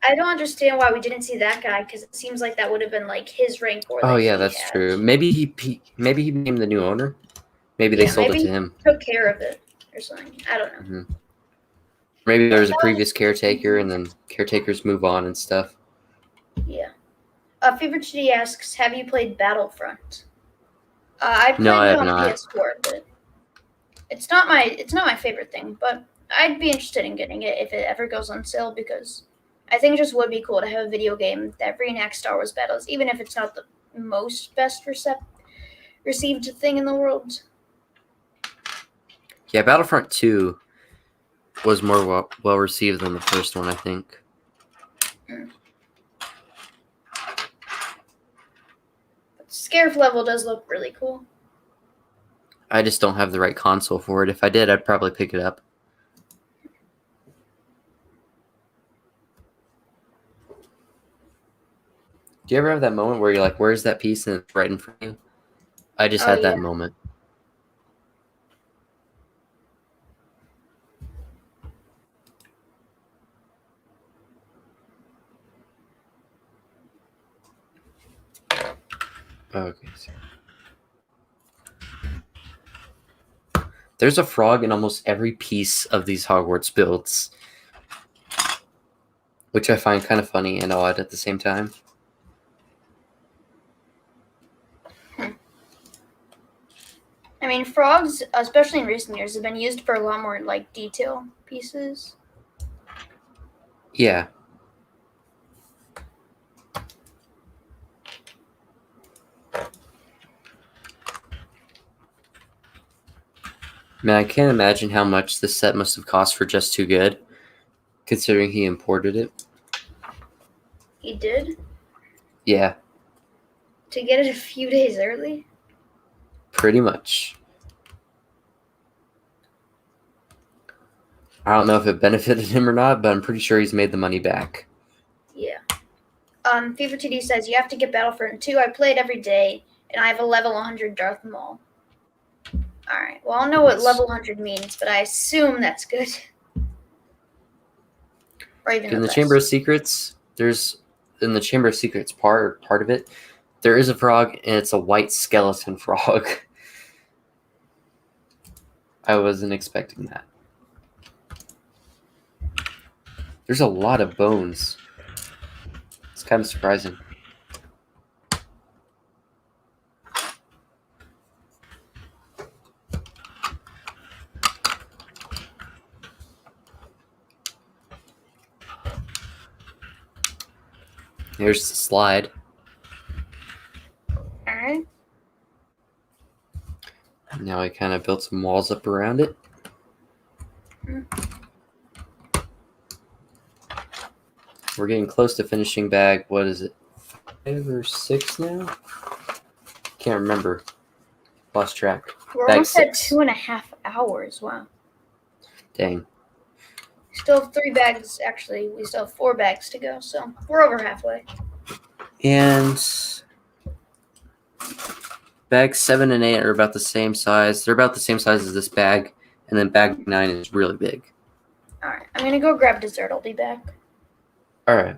C: I don't understand why we didn't see that guy, because it seems like that would have been like his Rancor.
A: Oh
C: that
A: yeah,
C: he
A: that's
C: had.
A: true. Maybe he became the new owner. Maybe they sold it to him.
C: Took care of it or something. I don't know.
A: Mm-hmm. Maybe there was a previous caretaker, and then caretakers move on and stuff.
C: Yeah. Favorite City asks, have you played Battlefront? I played
A: No, I
C: it
A: have
C: on
A: not.
C: PS4, but it's not my favorite thing. But I'd be interested in getting it if it ever goes on sale, because I think it just would be cool to have a video game that reenacts Star Wars battles, even if it's not the most best received thing in the world.
A: Yeah, Battlefront 2 was more well received than the first one, I think.
C: But Scarif level does look really cool.
A: I just don't have the right console for it. If I did, I'd probably pick it up. Do you ever have that moment where you're like, where's that piece? And it's right in front of you? I just had that moment. Okay. There's a frog in almost every piece of these Hogwarts builds, which I find kind of funny and odd at the same time.
C: I mean, frogs, especially in recent years, have been used for a lot more like detail pieces.
A: Yeah. Man, I can't imagine how much this set must have cost for Just Too Good, considering he imported it.
C: He did?
A: Yeah.
C: To get it a few days early?
A: Pretty much. I don't know if it benefited him or not, but I'm pretty sure he's made the money back.
C: Yeah. Fever TD says, you have to get Battlefront 2. I play it every day, and I have a level 100 Darth Maul. Alright, well, I don't know what level 100 means, but I assume that's good. Or even
A: In the Chamber of Secrets, in the Chamber of Secrets part of it, there is a frog, and it's a white skeleton frog. I wasn't expecting that. There's a lot of bones. It's kind of surprising. Here's the slide.
C: Alright.
A: Now I kind of built some walls up around it. We're getting close to finishing bag. What is it? 5 or 6 now? Can't remember. Lost track.
C: We're
A: Bag
C: almost at
A: 6.
C: 2.5 hours. Wow.
A: Dang.
C: We still have 3 bags. Actually, we still have 4 bags to go, so we're over halfway.
A: And bags 7 and 8 are about the same size. They're about the same size as this bag. And then bag 9 is really big.
C: Alright, I'm going to go grab dessert. I'll be back.
A: All right.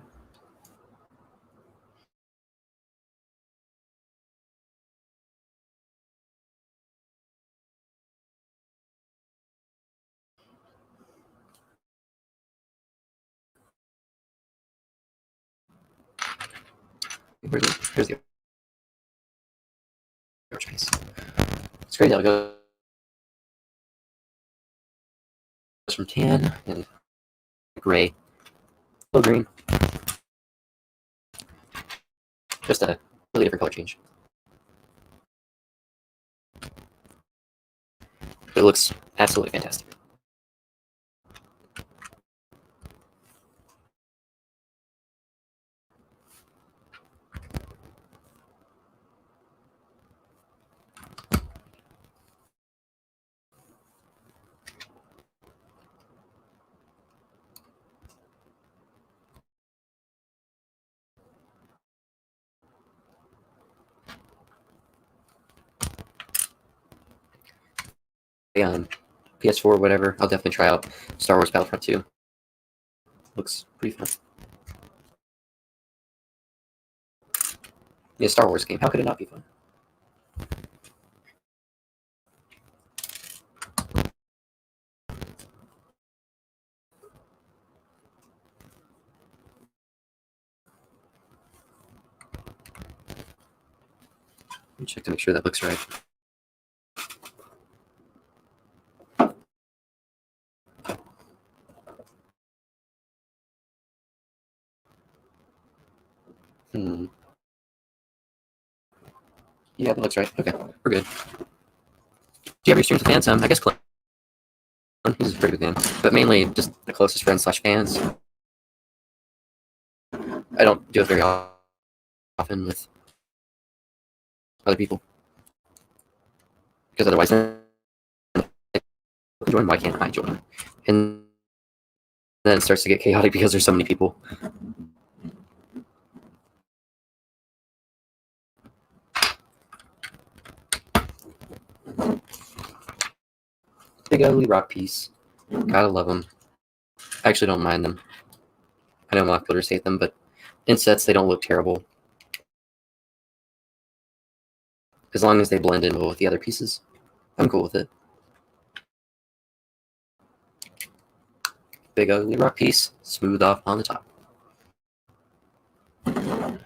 A: Here's the orange piece. It's crazy how it goes from tan and gray, little green. Just a really different color change. It looks absolutely fantastic. on PS4 or whatever, I'll definitely try out Star Wars Battlefront 2. Looks pretty fun. Yeah, Star Wars game. How could it not be fun? Let me check to make sure that looks right. Yeah, that looks right. Okay, we're good. Do you have your streams with fans? I guess Clint. He's a pretty big fan, but mainly just the closest friends / fans. I don't do it very often with other people because otherwise, join. Why can't I join? And then it starts to get chaotic because there's so many people. Big ugly rock piece. Gotta love them. I actually don't mind them. I know mock builders hate them, but in sets they don't look terrible. As long as they blend in well with the other pieces, I'm cool with it. Big ugly rock piece, smooth off on the top. And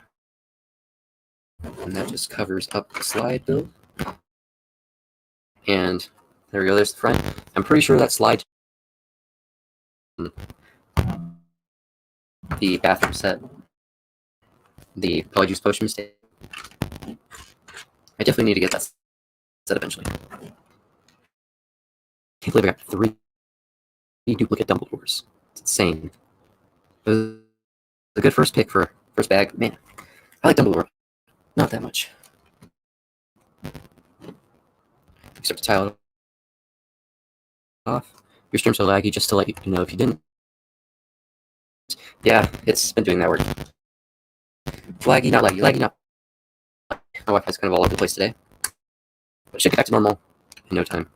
A: that just covers up the slide build. And there we go, there's the front. I'm pretty sure that slide the bathroom set, the Polyjuice Potion mistake. I definitely need to get that set eventually. Can't believe I got 3 duplicate Dumbledores. It's insane. It was a good first pick for first bag. Man, I like Dumbledore. Not that much. Except to tile it off. Your stream's so laggy, just to let you know if you didn't. Yeah, it's been doing that work. Laggy, not laggy. Laggy, not. My Wi-Fi's kind of all over the place today. But it should get back to normal in no time.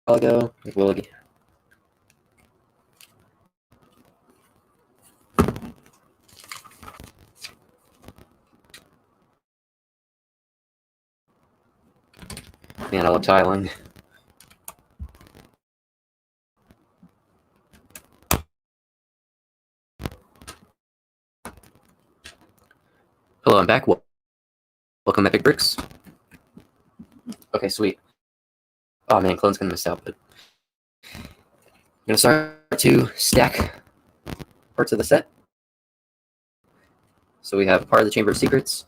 A: I'll go with Willoughby. Man, I love tiling. Hello, I'm back. Welcome, Epic Bricks. Okay, sweet. Oh man, Clone's gonna miss out, but I'm gonna start to stack parts of the set. So we have part of the Chamber of Secrets,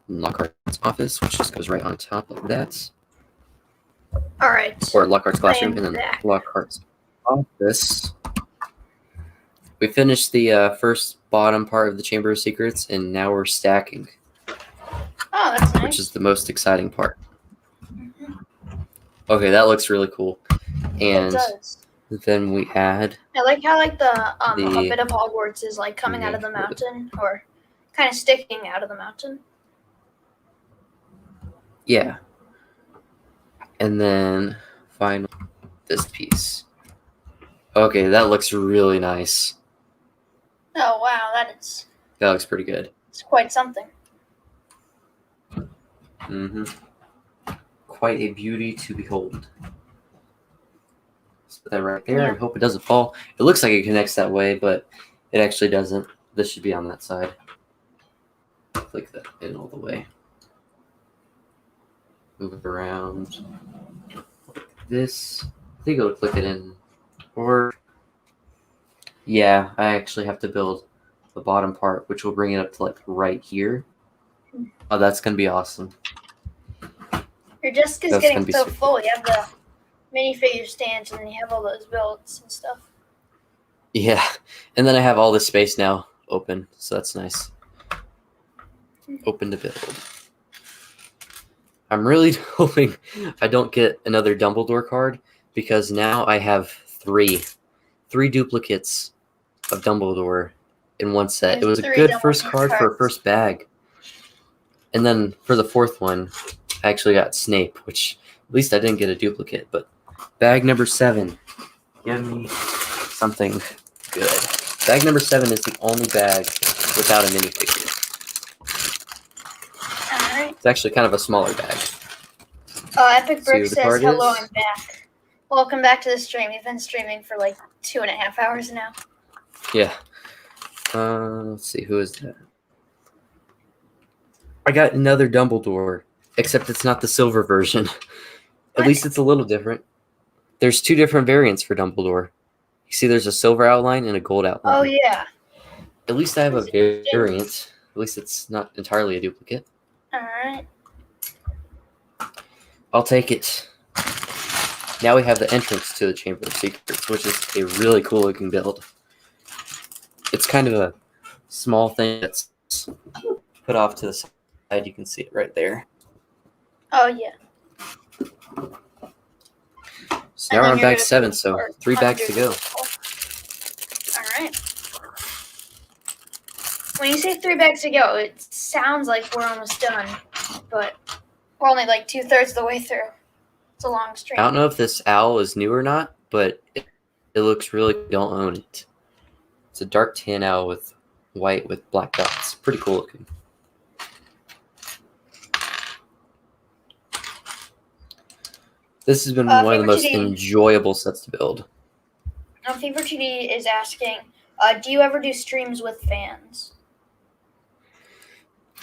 A: Lockhart's office, which just goes right on top of that.
C: All right.
A: Or Lockhart's classroom, and then
C: back.
A: Lockhart's office. We finished the first bottom part of the Chamber of Secrets, and now we're stacking.
C: Oh, that's nice.
A: Which is the most exciting part. Okay, that looks really cool. And
C: it does.
A: then we add.
C: I like how a bit of Hogwarts is like coming out of the mountain, or kind of sticking out of the mountain.
A: Yeah. And then finally this piece. Okay, that looks really nice.
C: Oh wow,
A: That looks pretty good.
C: it's quite something.
A: Mm-hmm. Quite a beauty to behold. Let's put that right there and hope it doesn't fall. It looks like it connects that way, but it actually doesn't. This should be on that side. Click that in all the way. Move it around. Like this. I think it'll click it in. Or yeah, I actually have to build the bottom part, which will bring it up to like right here. Oh, that's gonna be awesome.
C: Your desk is
A: That's
C: getting
A: gonna be
C: so
A: super
C: full. You have the minifigure stands, and then you have all those builds and stuff.
A: Yeah, and then I have all this space now open, so that's nice. Open to build. I'm really hoping I don't get another Dumbledore card, because now I have three duplicates of Dumbledore in one set.
C: And
A: It was a
C: 3
A: good first
C: Dumbledore
A: card for a
C: cards.
A: first bag. And then for the fourth one, I actually got Snape, which at least I didn't get a duplicate. But bag number 7, give me something good. Bag number 7 is the only bag without a minifigure.
C: Alright.
A: It's actually kind of a smaller bag.
C: Epic
A: See
C: Brick
A: who the
C: says,
A: card
C: hello,
A: is?
C: I'm back. Welcome back to the stream. We've been streaming for like 2.5 hours now.
A: Yeah. Let's see, who is that? I got another Dumbledore, except it's not the silver version. At
C: What?
A: least it's a little different. There's 2 different variants for Dumbledore. You see there's a silver outline and a gold outline.
C: Oh, yeah.
A: At least I have a
C: That's interesting.
A: variant. At least it's not entirely a duplicate.
C: Alright.
A: I'll take it. Now we have the entrance to the Chamber of Secrets, which is a really cool looking build. It's kind of a small thing that's put off to the side. You can see it right there.
C: Oh, yeah.
A: So now we're on bag 7, so 3 bags to go.
C: Alright. When you say 3 bags to go, it sounds like we're almost done, but we're only like 2/3 of the way through. It's a long stream.
A: I don't know if this owl is new or not, but it looks really don't own it. It's a dark tan owl with white with black dots. Pretty cool looking. This has been one of the most enjoyable sets to build.
C: Fever TD is asking, do you ever do streams with fans?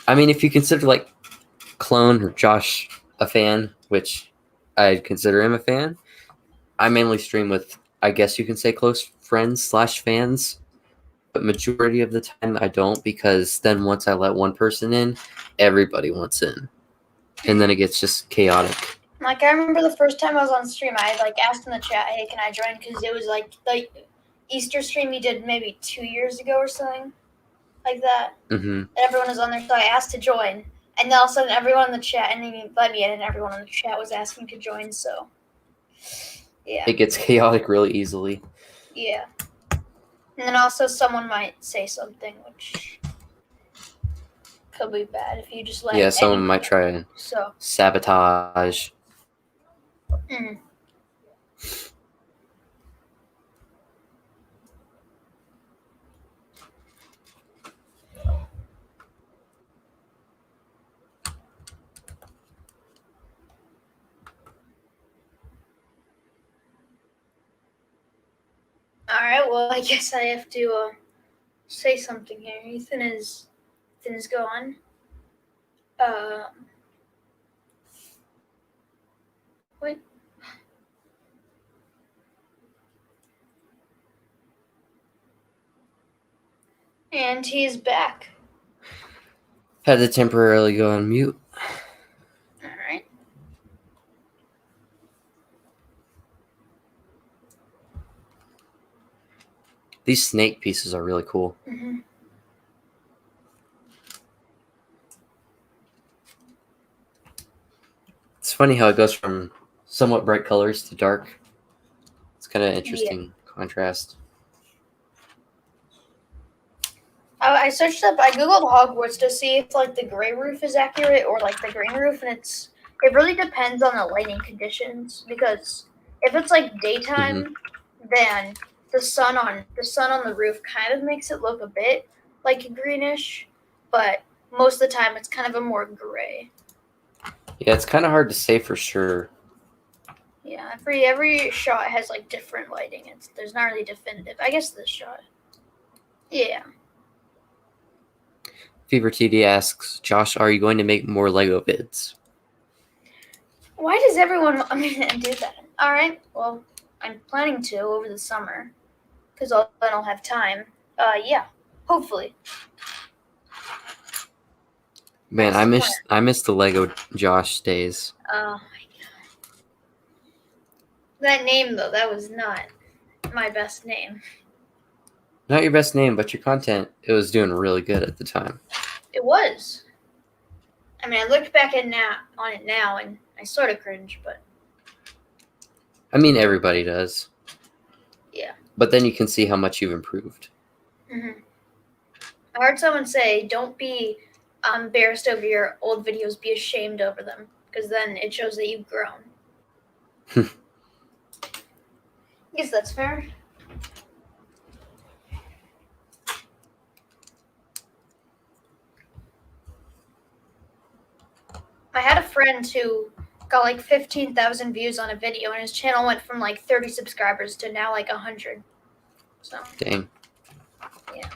A: I mean, if you consider like Clone or Josh a fan, which I'd consider him a fan, I mainly stream with, I guess you can say, close friends / fans. But majority of the time I don't, because then once I let one person in, everybody wants in. And then it gets just chaotic.
C: Like, I remember the first time I was on stream, I like asked in the chat, hey, can I join? Because it was like the Easter stream you did maybe 2 years ago or something like that.
A: Mm-hmm.
C: And everyone was on there, so I asked to join. And then all of a sudden, everyone in the chat, and then you let me in, and everyone in the chat was asking to join, so yeah.
A: It gets chaotic really easily.
C: Yeah. And then also someone might say something, which could be bad if you just let
A: Yeah, someone might try and sabotage.
C: Mm. Alright, well, I guess I have to say something here. Ethan is gone. Wait. And he's back.
A: Had to temporarily go on mute.
C: Alright.
A: These snake pieces are really cool.
C: Mm-hmm.
A: It's funny how it goes from somewhat bright colors to dark. It's kind of interesting contrast.
C: I searched up, I googled Hogwarts to see if like the gray roof is accurate or like the green roof, and it really depends on the lighting conditions, because if it's like daytime, then the sun on the roof kind of makes it look a bit like greenish, but most of the time it's kind of a more gray.
A: Yeah, it's kind of hard to say for sure.
C: Yeah, every shot has like different lighting. There's not really definitive. I guess this shot. Yeah.
A: Fever TD asks, Josh, are you going to make more Lego vids?
C: Why does everyone want me to do that? All right. Well, I'm planning to over the summer, because then I'll have time. Yeah. Hopefully.
A: Man, I miss the Lego Josh days.
C: Oh my god. That name though, that was not my best name.
A: Not your best name, but your content, it was doing really good at the time.
C: It was. I mean, I looked back on it now, and I sort of cringe, but.
A: I mean, everybody does.
C: Yeah.
A: But then you can see how much you've improved.
C: Mm-hmm. I heard someone say, "Don't be embarrassed over your old videos. Be ashamed over them, because then it shows that you've grown." I guess that's fair. I had a friend who got like 15,000 views on a video, and his channel went from like 30 subscribers to now like 100. So
A: Dang.
C: yeah.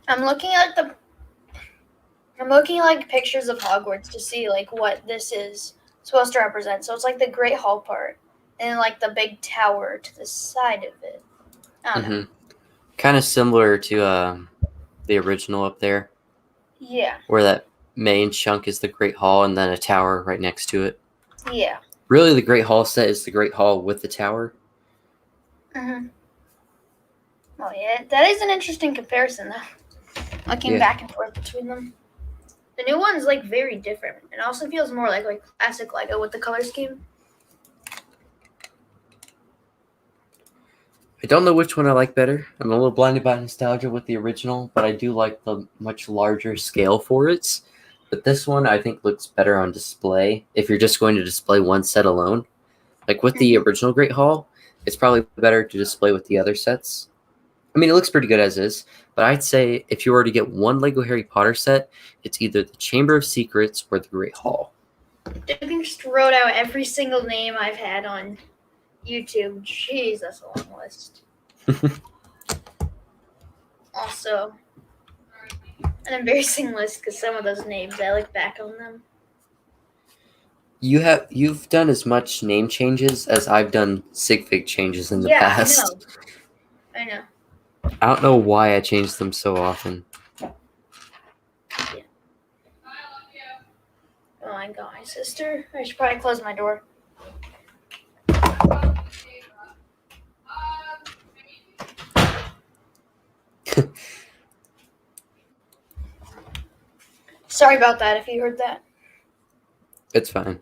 C: I'm looking at like pictures of Hogwarts to see like what this is supposed to represent. So it's like the Great Hall part, and like the big tower to the side of it. I don't know.
A: Kind of similar to the original up there,
C: Yeah.
A: where that main chunk is the Great Hall and then a tower right next to it.
C: Yeah.
A: Really, the Great Hall set is the Great Hall with the tower.
C: Mhm. Oh yeah, that is an interesting comparison though. Looking
A: Yeah.
C: back and forth between them. The new one's like very different. It also feels more like classic Lego with the color scheme.
A: I don't know which one I like better. I'm a little blinded by nostalgia with the original, but I do like the much larger scale for it. But this one I think looks better on display if you're just going to display one set alone. Like with the original Great Hall, it's probably better to display with the other sets. I mean, it looks pretty good as is, but I'd say if you were to get one Lego Harry Potter set, it's either the Chamber of Secrets or the Great Hall.
C: I think just wrote out every single name I've had on YouTube. Jeez, that's a long list. Also, an embarrassing list because some of those names I look back on them.
A: You've done as much name changes as I've done sig fig changes in the past.
C: I know.
A: I don't know why I changed them so often.
C: Yeah. Oh my god, my sister. I should probably close my door. Sorry about that if you heard that.
A: It's fine.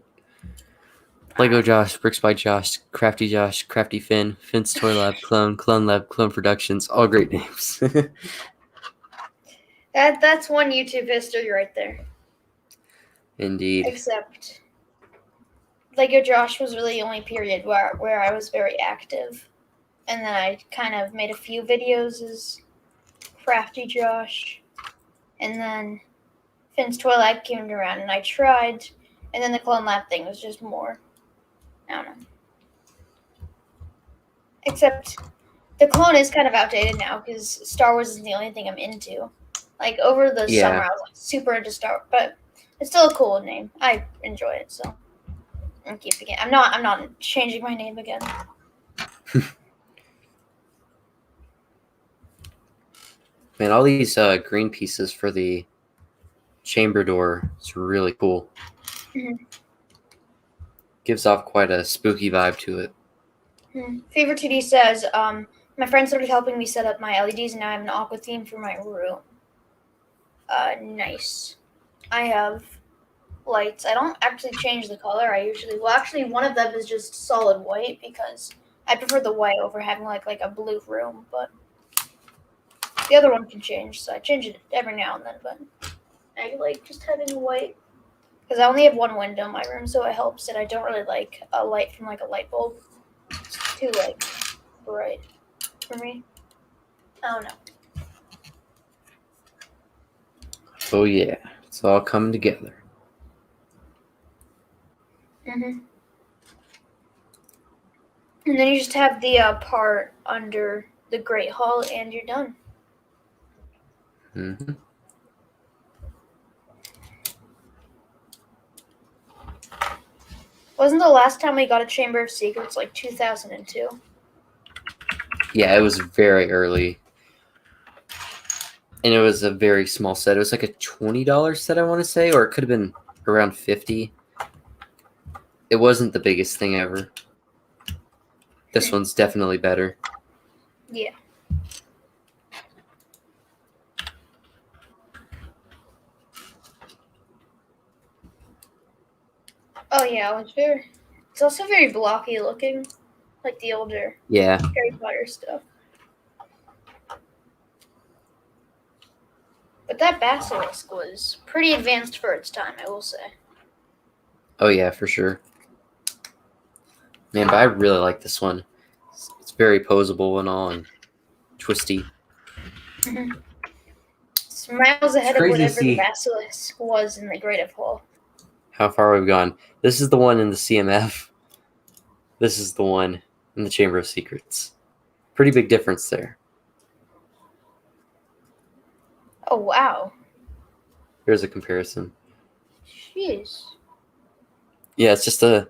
A: Lego Josh, Bricks by Josh, Crafty Finn, Finn's Toy Lab, Clone Lab, Clone Productions, all great names.
C: That's one YouTube history right there.
A: Indeed.
C: Except Lego Josh was really the only period where I was very active. And then I kind of made a few videos as Crafty Josh. And then Finn's Toy Lab came around and I tried. And then the Clone Lab thing was just more. I don't know. Except the clone is kind of outdated now because Star Wars is the only thing I'm into. Like over the summer, I was like super into Star Wars, but it's still a cool name. I enjoy it, so I'm keeping it. I'm not changing my name again.
A: Man, all these green pieces for the chamber door is really cool.
C: Mm-hmm.
A: Gives off quite a spooky vibe to it.
C: Fever 2D says, my friend started helping me set up my LEDs, and now I have an aqua theme for my room. Nice. I have lights. I don't actually change the color. Actually, one of them is just solid white because I prefer the white over having like a blue room, but the other one can change, so I change it every now and then, but I like just having white because I only have one window in my room, so it helps, and I don't really like a light from like a light bulb. It's too like bright for me. I don't know.
A: Oh yeah, it's all coming together.
C: And then you just have the part under the Great Hall, and you're done. Wasn't the last time we got a Chamber of Secrets like 2002?
A: Yeah, it was very early. And it was a very small set. It was like a $20 set, I want to say, or it could have been around $50. It wasn't the biggest thing ever. This one's definitely better.
C: Yeah. Oh yeah, it's also very blocky looking, like the older
A: Yeah.
C: Harry Potter stuff. But that basilisk was pretty advanced for its time, I will say.
A: Oh yeah, for sure. Man, but I really like this one. It's very posable and all, and twisty.
C: It's miles ahead of
A: crazy to
C: whatever the
A: see.
C: basilisk was in the Great of Hall.
A: How far we've gone. This is the one in the CMF. This is the one in the Chamber of Secrets. Pretty big difference there.
C: Oh wow.
A: Here's a comparison.
C: Jeez.
A: Yeah, it's just a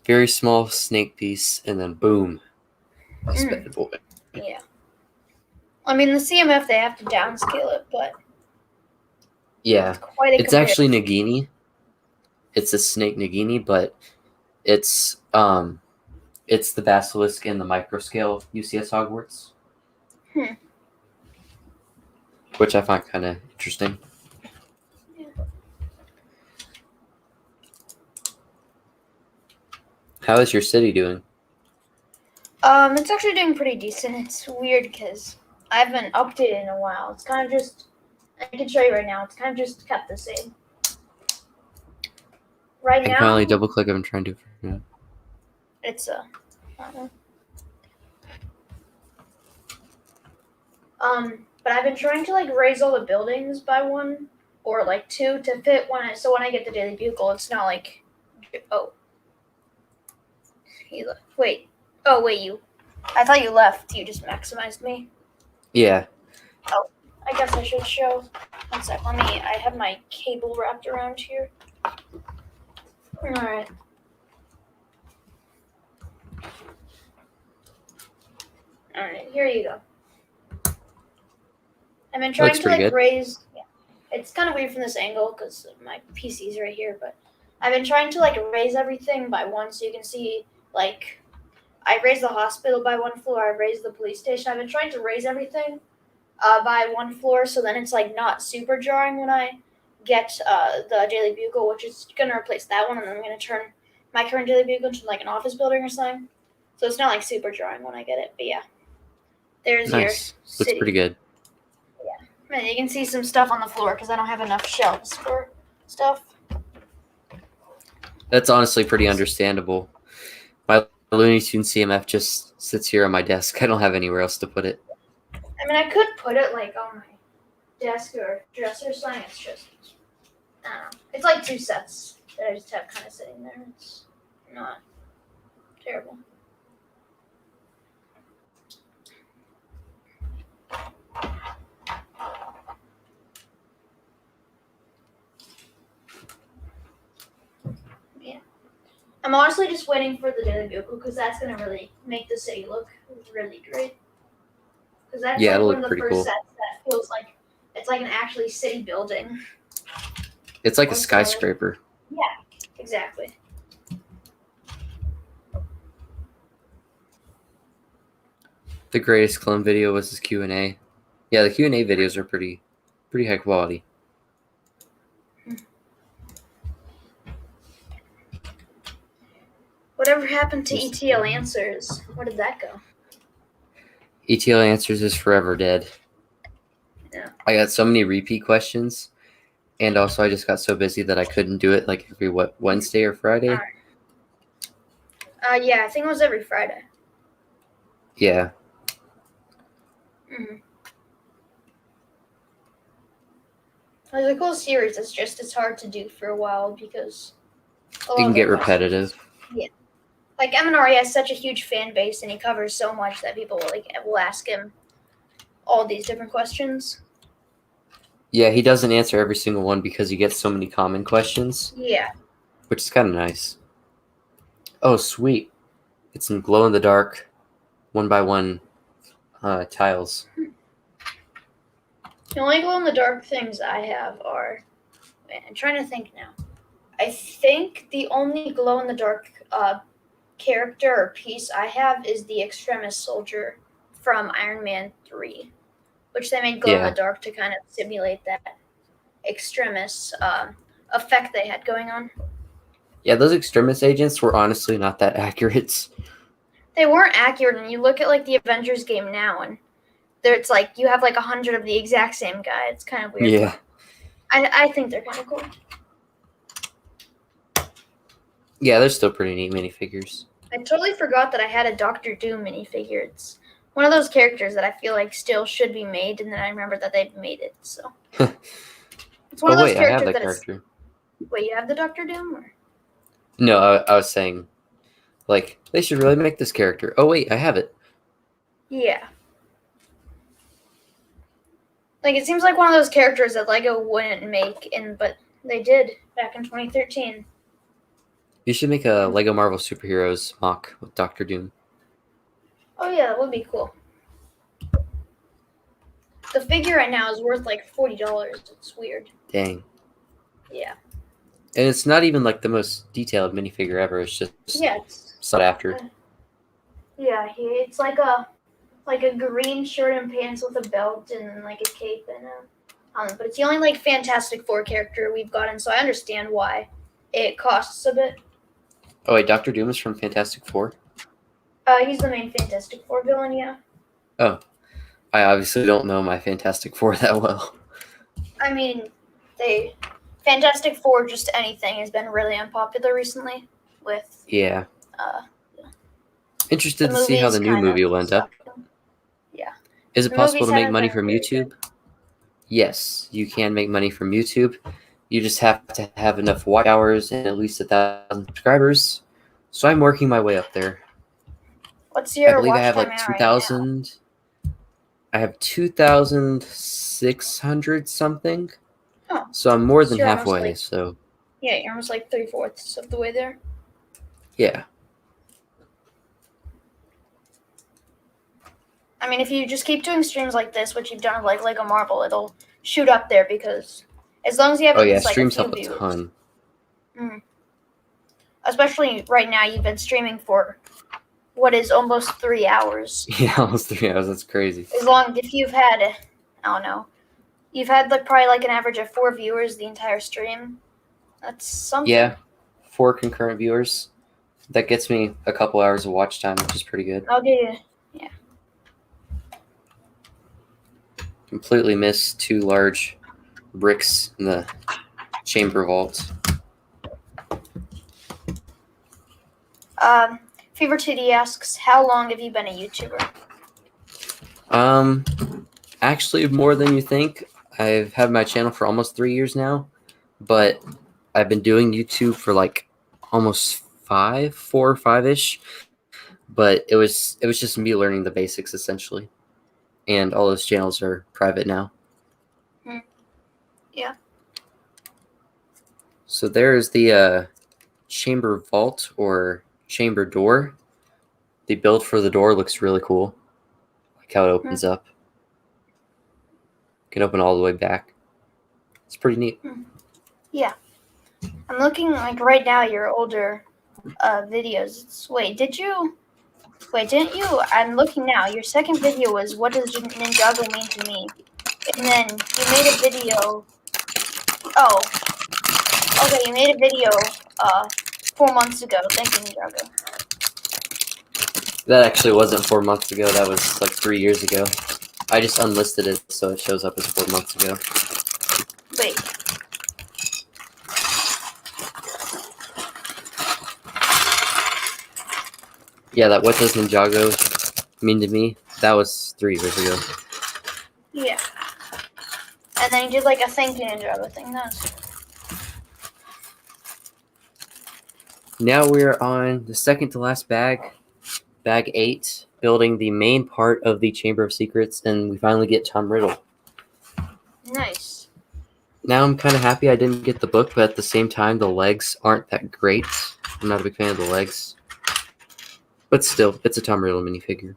A: very small snake piece, and then boom. This bad boy.
C: Yeah. I mean, the CMF, they have to downscale it, but
A: Yeah.
C: it's quite a
A: It's actually Nagini. It's a snake Nagini, but it's the basilisk in the microscale you see at Hogwarts. Which I find kind of interesting.
C: Yeah.
A: How is your city doing?
C: It's actually doing pretty decent. It's weird because I haven't updated in a while. It's kind of just, I can show you right now, it's kind of just kept the same. Right
A: I can
C: now,
A: finally double click. I'm trying to.
C: it's but I've been trying to like raise all the buildings by one or like two to fit so when I get the Daily Bugle, it's not like, oh, he left. Wait, oh wait, I thought you left. You just maximized me.
A: Yeah.
C: Oh, I guess I should show. One sec. I have my cable wrapped around here. Alright. Alright, here you go. I've been trying
A: Looks
C: to
A: pretty
C: like
A: good.
C: raise. Yeah, it's kind of weird from this angle because my PC's right here, but I've been trying to like raise everything by one so you can see like I raised the hospital by one floor. I raised the police station. I've been trying to raise everything by one floor, so then it's like not super jarring when I get the Daily Bugle, which is gonna replace that one, and then I'm gonna turn my current Daily Bugle into like an office building or something. So it's not like super jarring when I get it, but yeah, there's your
A: Nice.
C: city.
A: Looks pretty good.
C: Yeah, you can see some stuff on the floor because I don't have enough shelves for stuff.
A: That's honestly pretty understandable. My Looney Tunes CMF just sits here on my desk. I don't have anywhere else to put it.
C: I mean, I could put it like on my desk or dresser or something. It's just, I don't know. It's like two sets that I just have kind of sitting there. It's not terrible. Yeah. I'm honestly just waiting for the Daily Bugle because that's going to really make the city look really great. Because that's
A: Yeah,
C: like
A: it'll
C: one
A: look
C: of the
A: pretty
C: first
A: cool.
C: sets that feels like it's like an actually city building.
A: It's like a
C: Also,
A: skyscraper.
C: Yeah, exactly.
A: The greatest clone video was his Q&A. Yeah, the Q&A videos are pretty high quality.
C: Whatever happened to ETL Answers? Where did that go?
A: ETL Answers is forever dead.
C: Yeah.
A: I got so many repeat questions, and also I just got so busy that I couldn't do it like every Wednesday or Friday.
C: All right. Yeah, I think it was every Friday.
A: Yeah.
C: Mm-hmm. It was a cool series. It's hard to do for a while because
A: It can get repetitive.
C: Yeah. Like Eminari has such a huge fan base and he covers so much that people will ask him all these different questions.
A: Yeah, he doesn't answer every single one because he gets so many common questions.
C: Yeah.
A: Which is kind of nice. Oh, sweet. It's some glow-in-the-dark, one-by-one tiles.
C: The only glow-in-the-dark things I have are... Man, I'm trying to think now. I think the only glow-in-the-dark character or piece I have is the Extremis soldier from Iron Man 3, which they made glow-in-the-dark to kind of simulate that Extremis effect they had going on.
A: Yeah, those Extremis agents were honestly not that accurate.
C: They weren't accurate, and you look at like the Avengers game now, and it's like you have like 100 of the exact same guy. It's kind of weird.
A: Yeah.
C: I think they're kind of cool.
A: Yeah, they're still pretty neat minifigures.
C: I totally forgot that I had a Doctor Doom minifigure. It's one of those characters that I feel like still should be made, and then I remember that they've made it. So it's one of those
A: wait, I have
C: characters
A: that
C: that
A: character.
C: Wait, you have the Doctor Doom? Or?
A: No, I was saying, like, they should really make this character. Oh, wait, I have it.
C: Yeah. Like, it seems like one of those characters that LEGO wouldn't make, but they did back in 2013.
A: You should make a LEGO Marvel Superheroes mock with Doctor Doom.
C: Oh, yeah, that would be cool. The figure right now is worth like $40. It's weird.
A: Dang.
C: Yeah.
A: And it's not even like the most detailed minifigure ever. It's just sought after.
C: Yeah, it's like a green shirt and pants with a belt and like a cape and but it's the only like Fantastic Four character we've gotten, so I understand why it costs a bit.
A: Oh wait, Doctor Doom is from Fantastic Four?
C: He's the main Fantastic Four villain, yeah.
A: Oh. I obviously don't know my Fantastic Four that well.
C: I mean, Fantastic Four, just anything, has been really unpopular recently with
A: Yeah. Interested to see how the new movie will end up.
C: Yeah.
A: Is it possible to make money from YouTube? Yes, you can make money from YouTube. You just have to have enough watch hours and at least 1,000 subscribers. So I'm working my way up there.
C: What's your
A: I believe
C: watch
A: I have
C: time
A: like
C: at
A: 2,000.
C: Right,
A: I have 2,600 something.
C: oh,
A: so I'm more than
C: you're
A: halfway.
C: like,
A: so
C: yeah, you're almost like 3/4 of the way there.
A: Yeah.
C: I mean, if you just keep doing streams like this, which you've done with like LEGO Marvel, it'll shoot up there because as long as you have at least, like,
A: streams
C: a few
A: help a
C: viewers.
A: ton.
C: Especially right now, you've been streaming for what is almost 3 hours.
A: Yeah, almost 3 hours. That's crazy.
C: If you've had, I don't know, you've had like probably like an average of 4 viewers the entire stream. That's something.
A: Yeah, 4 concurrent viewers. That gets me a couple hours of watch time, which is pretty good.
C: I'll give you, yeah.
A: Completely missed 2 large bricks in the chamber vault.
C: Fever2D asks, how long have you been a YouTuber?
A: Actually, more than you think. I've had my channel for almost 3 years now, but I've been doing YouTube for like almost 4 or 5-ish. But it was just me learning the basics essentially, and all those channels are private now.
C: Yeah.
A: So there's the chamber vault or chamber door. The build for the door looks really cool. Like how it opens up. Can open all the way back. It's pretty neat.
C: Yeah. I'm looking like right now your older videos. Didn't you? I'm looking now. Your second video was what does Ninjago mean to me? And then you made a video. Oh. Okay, you made a video 4 months ago. Thank you, Ninjago.
A: That actually wasn't 4 months ago. That was like 3 years ago. I just unlisted it so it shows up as 4 months ago.
C: Wait.
A: Yeah, that what does Ninjago mean to me? That was 3 years ago.
C: Yeah. And then you did like a thank you Ninjago thing.
A: Now we're on the second to last bag, bag 8, building the main part of the Chamber of Secrets, and we finally get Tom Riddle.
C: Nice.
A: Now I'm kind of happy I didn't get the book, but at the same time, the legs aren't that great. I'm not a big fan of the legs. But still, it's a Tom Riddle minifigure.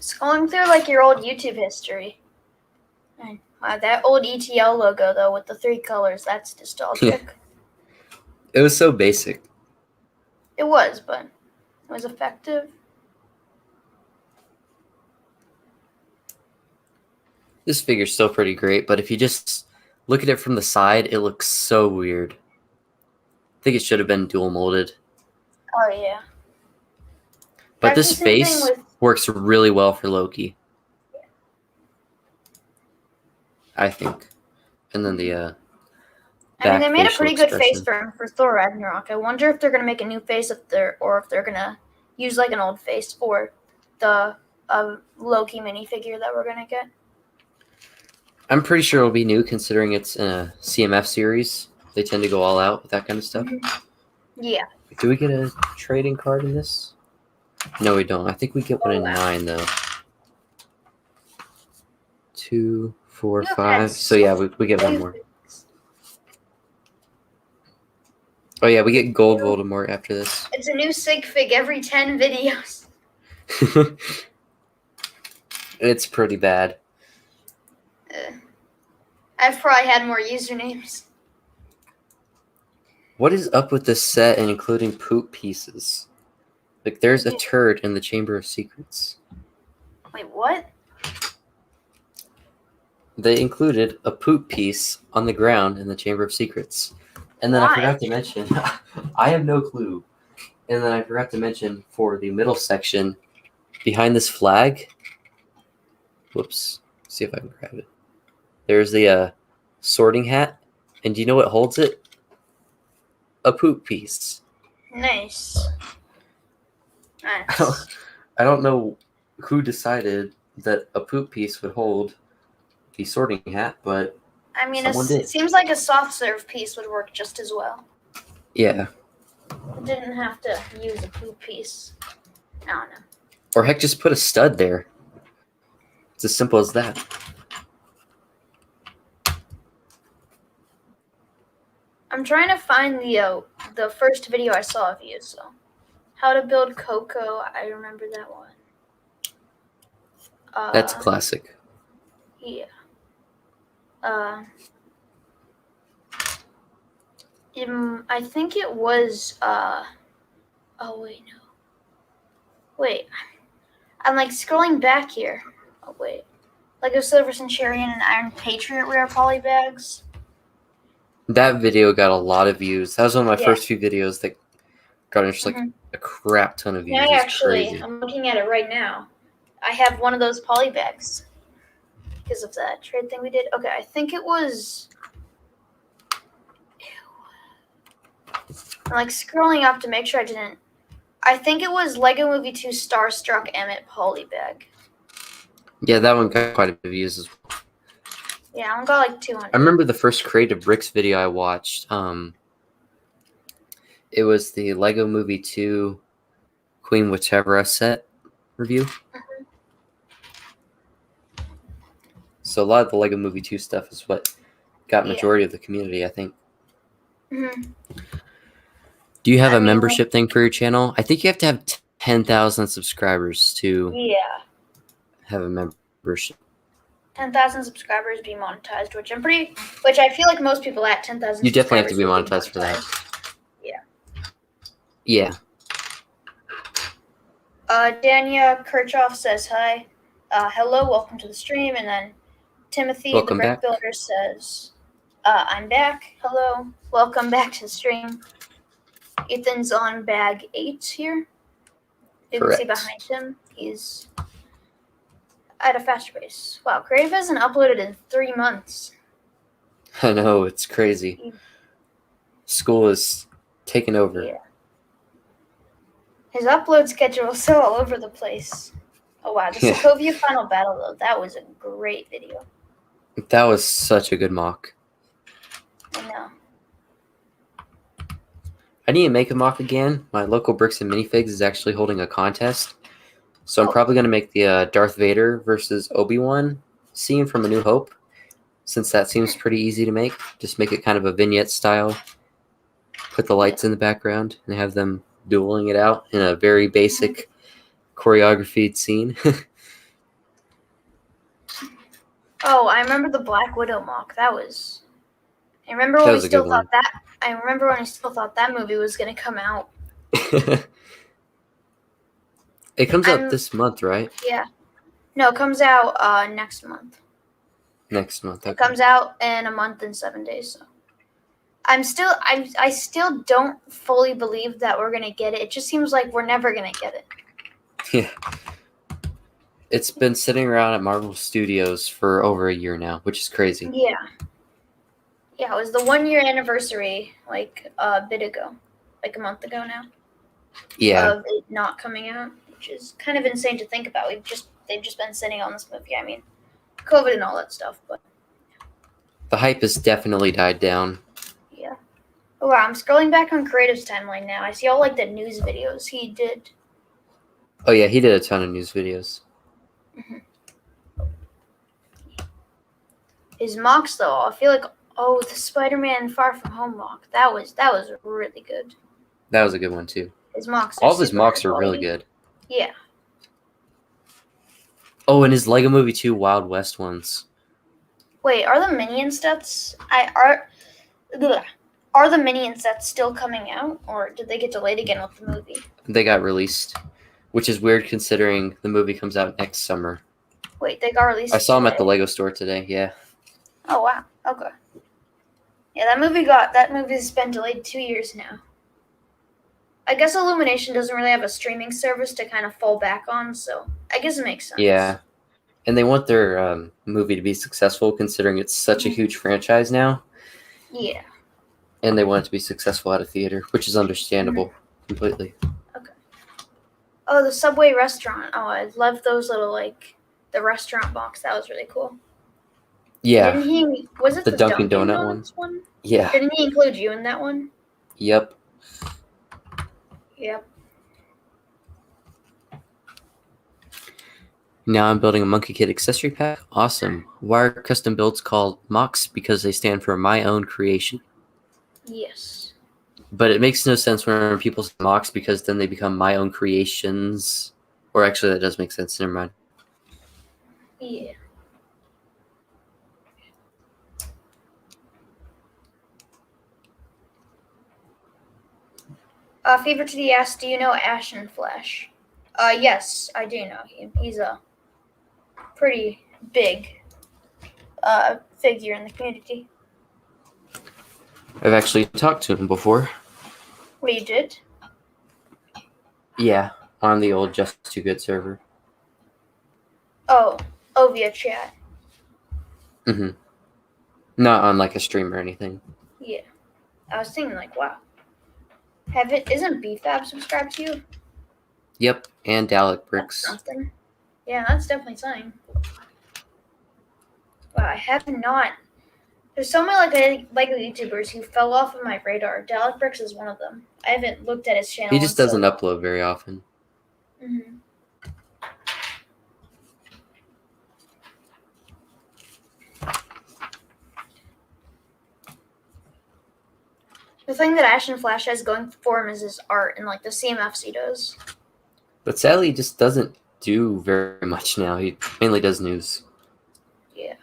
C: Scrolling through like your old YouTube history. Wow, that old ETL logo though with the 3 colors, that's nostalgic.
A: It was so basic.
C: It was, but it was effective.
A: This figure's still pretty great, but if you just look at it from the side, it looks so weird. I think it should have been dual molded.
C: Oh yeah.
A: But
C: That's
A: this
C: the same thing
A: face
C: with-
A: works really well for Loki. I think. And then the
C: I mean, they made a
A: facial
C: pretty good face
A: expression.
C: for Thor Ragnarok. I wonder if they're gonna make a new face if they're gonna use like an old face for the Loki minifigure that we're gonna get.
A: I'm pretty sure it'll be new considering it's in a CMF series. They tend to go all out with that kind of stuff.
C: Yeah.
A: Do we get a trading card in this? No, we don't. I think we get one in
C: wow.
A: 9 though. 2, 4,
C: You have
A: 5.
C: had
A: So yeah, we get one
C: so-
A: more. Oh yeah, we get gold Voldemort after this.
C: It's a new sig fig every 10 videos.
A: It's pretty bad.
C: I've probably had more usernames.
A: What is up with this set and including poop pieces? Like there's a turd in the Chamber of Secrets.
C: Wait, what?
A: They included a poop piece on the ground in the Chamber of Secrets. And then
C: Why?
A: I forgot to mention, I have no clue. And then I forgot to mention for the middle section, behind this flag, whoops, see if I can grab it. There's the sorting hat. And do you know what holds it? A poop piece.
C: Nice. Nice.
A: I don't know who decided that a poop piece would hold the sorting hat, but
C: I mean,
A: someone did.
C: it seems like a soft serve piece would work just as well.
A: Yeah.
C: It didn't have to use a poop piece. I don't know.
A: Or heck, just put a stud there. It's as simple as that.
C: I'm trying to find the first video I saw of you. So, how to build Coco. I remember that one.
A: That's classic.
C: Yeah. I think it was. Oh wait, no. Wait, I'm like scrolling back here. Oh wait, Lego Silver Centurion and Iron Patriot rare poly bags.
A: That video got a lot of views. That was one of my
C: Yeah.
A: first few videos that got just like a crap ton of views.
C: Yeah,
A: It's
C: actually,
A: crazy.
C: I'm looking at it right now. I have one of those poly bags because of that trade thing we did. Okay, I think it was. I'm like scrolling up to make sure I didn't. I think it was Lego Movie 2 Starstruck Emmett poly bag.
A: Yeah, that one got quite a bit of views as well.
C: Yeah, I got like 200.
A: I remember the first Creative Bricks video I watched. It was the Lego Movie 2 Queen Whatever set review. So a lot of the Lego Movie 2 stuff is what got majority of the community, I think.
C: Mhm.
A: Do you have
C: I
A: a
C: mean,
A: membership thing for your channel? I think you have to have 10,000 subscribers to
C: Yeah,
A: have a membership.
C: 10,000 subscribers be monetized, which I feel like most people at 10,000.
A: You definitely have to be
C: subscribers
A: monetized for that.
C: Yeah.
A: Yeah.
C: Dania Kirchhoff says hi. Hello, welcome to the stream. And then Timothy,
A: Welcome
C: the Brick
A: back.
C: Builder, says, I'm back. Hello, welcome back to the stream. Ethan's on bag 8 here. You can see
A: Correct.
C: behind him, he's at a faster pace. Wow, Creative hasn't uploaded in 3 months.
A: I know, it's crazy. School is taking over.
C: Yeah. His upload schedule is so all over the place. Oh wow, the Sokovia Final Battle though, that was a great video.
A: That was such a good mock.
C: I know.
A: I need to make a mock again. My local Bricks and Minifigs is actually holding a contest. So I'm probably going to make the Darth Vader versus Obi-Wan scene from A New Hope, since that seems pretty easy to make. Just make it kind of a vignette style. Put the lights in the background and have them dueling it out in a very basic choreographed scene.
C: Oh, I remember the Black Widow mock. I remember
A: That
C: when we
A: was a
C: still
A: good
C: thought
A: one.
C: that. I remember when I still thought that movie was gonna come out.
A: It comes out
C: I'm
A: this month, right?
C: yeah. No, it comes out next month.
A: Next month.
C: It
A: Okay.
C: comes out in a month and 7 days. So I still don't fully believe that we're gonna get it. It just seems like we're never gonna get it.
A: Yeah. It's been sitting around at Marvel Studios for over a year now, which is crazy.
C: Yeah. Yeah, it was the 1 year anniversary like a bit ago, like a month ago now,
A: Yeah.
C: of it not coming out, which is kind of insane to think about. They've just been sitting on this movie. I mean, COVID and all that stuff, but
A: The hype has definitely died down.
C: yeah. Oh wow, I'm scrolling back on Creative's timeline now. I see all like the news videos he did.
A: Oh yeah, he did a ton of news videos.
C: His mocks though, I feel like the Spider-Man Far From Home mock. That was really good.
A: That was a good one too.
C: His mocks.
A: All of his mocks are really good.
C: Yeah.
A: Oh, and his Lego Movie 2 Wild West ones.
C: Wait, are the Minion sets? Are the Minion sets still coming out, or did they get delayed again with the movie?
A: They got released, which is weird considering the movie comes out next summer.
C: Wait, they got released.
A: I saw them at the
C: today?
A: Lego store today. Yeah.
C: Oh wow. Okay. Yeah, that movie's been delayed 2 years now. I guess Illumination doesn't really have a streaming service to kind of fall back on, so I guess it makes sense.
A: Yeah. And they want their movie to be successful considering it's such a huge franchise now.
C: Yeah.
A: And they want it to be successful at a theater, which is understandable completely.
C: Okay. Oh, the Subway restaurant. Oh, I love those little the restaurant box. That was really cool.
A: Yeah.
C: Didn't he? Was it
A: The
C: the
A: Dunkin'
C: Dunkin'
A: Donut
C: Donuts one?
A: Yeah.
C: Didn't he include you in that one?
A: Yep.
C: Yep.
A: Now I'm building a Monkey Kid accessory pack. Awesome. Why are custom builds called mocks? Because they stand for my own creation.
C: Yes.
A: But it makes no sense when people say mocks because then they become my own creations. Or actually, that does make sense. Never mind.
C: Yeah. Fever to the ass. Do you know Ashen Flash? Yes, I do know him. He's a pretty big figure in the community.
A: I've actually talked to him before.
C: What you did?
A: Yeah, on the old Just Too Good server.
C: Oh, via chat.
A: Mm-hmm. Not on like a stream or anything.
C: Yeah. I was thinking wow. Isn't BFAB subscribed to you?
A: Yep, and Dalek Bricks.
C: That's something. Yeah, that's definitely something. Wow, I have not. There's so many Lego YouTubers who fell off of my radar. Dalek Bricks is one of them. I haven't looked at his channel.
A: He just doesn't upload very often.
C: Mm-hmm. The thing that Ashen Flash has going for him is his art and the CMFs he does.
A: But sadly, he just doesn't do very much now. He mainly does news.
C: Yeah.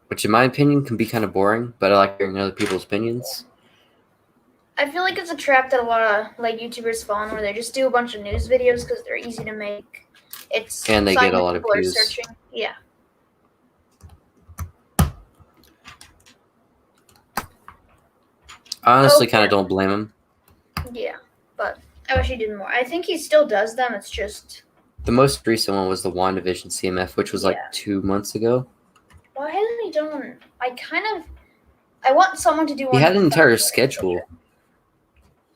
A: Which, in my opinion, can be kind of boring, but I like hearing other people's opinions.
C: I feel like it's a trap that a lot of YouTubers fall in, where they just do a bunch of news videos because they're easy to make.
A: And they get a lot of
C: people are
A: views.
C: searching. Yeah.
A: I honestly kind of don't blame him.
C: Yeah, but I wish he did more. I think he still does them. It's just
A: The most recent one was the WandaVision CMF, which was 2 months ago.
C: why hasn't he done one? I want someone to do one.
A: He had an entire schedule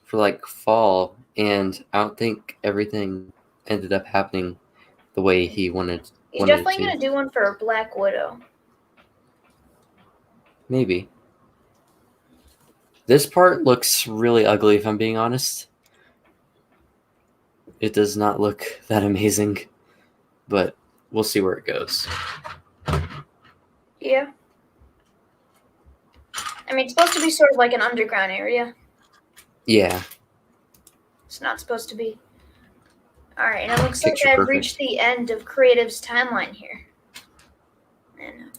A: for fall, and I don't think everything ended up happening the way he wanted.
C: He's definitely gonna do one for Black Widow.
A: Maybe. This part looks really ugly, if I'm being honest. It does not look that amazing, but we'll see where it goes.
C: Yeah. I mean, it's supposed to be sort of like an underground area.
A: Yeah.
C: It's not supposed to be. Alright, and it looks
A: Picture
C: like I've
A: perfect.
C: reached the end of Creative's timeline here. And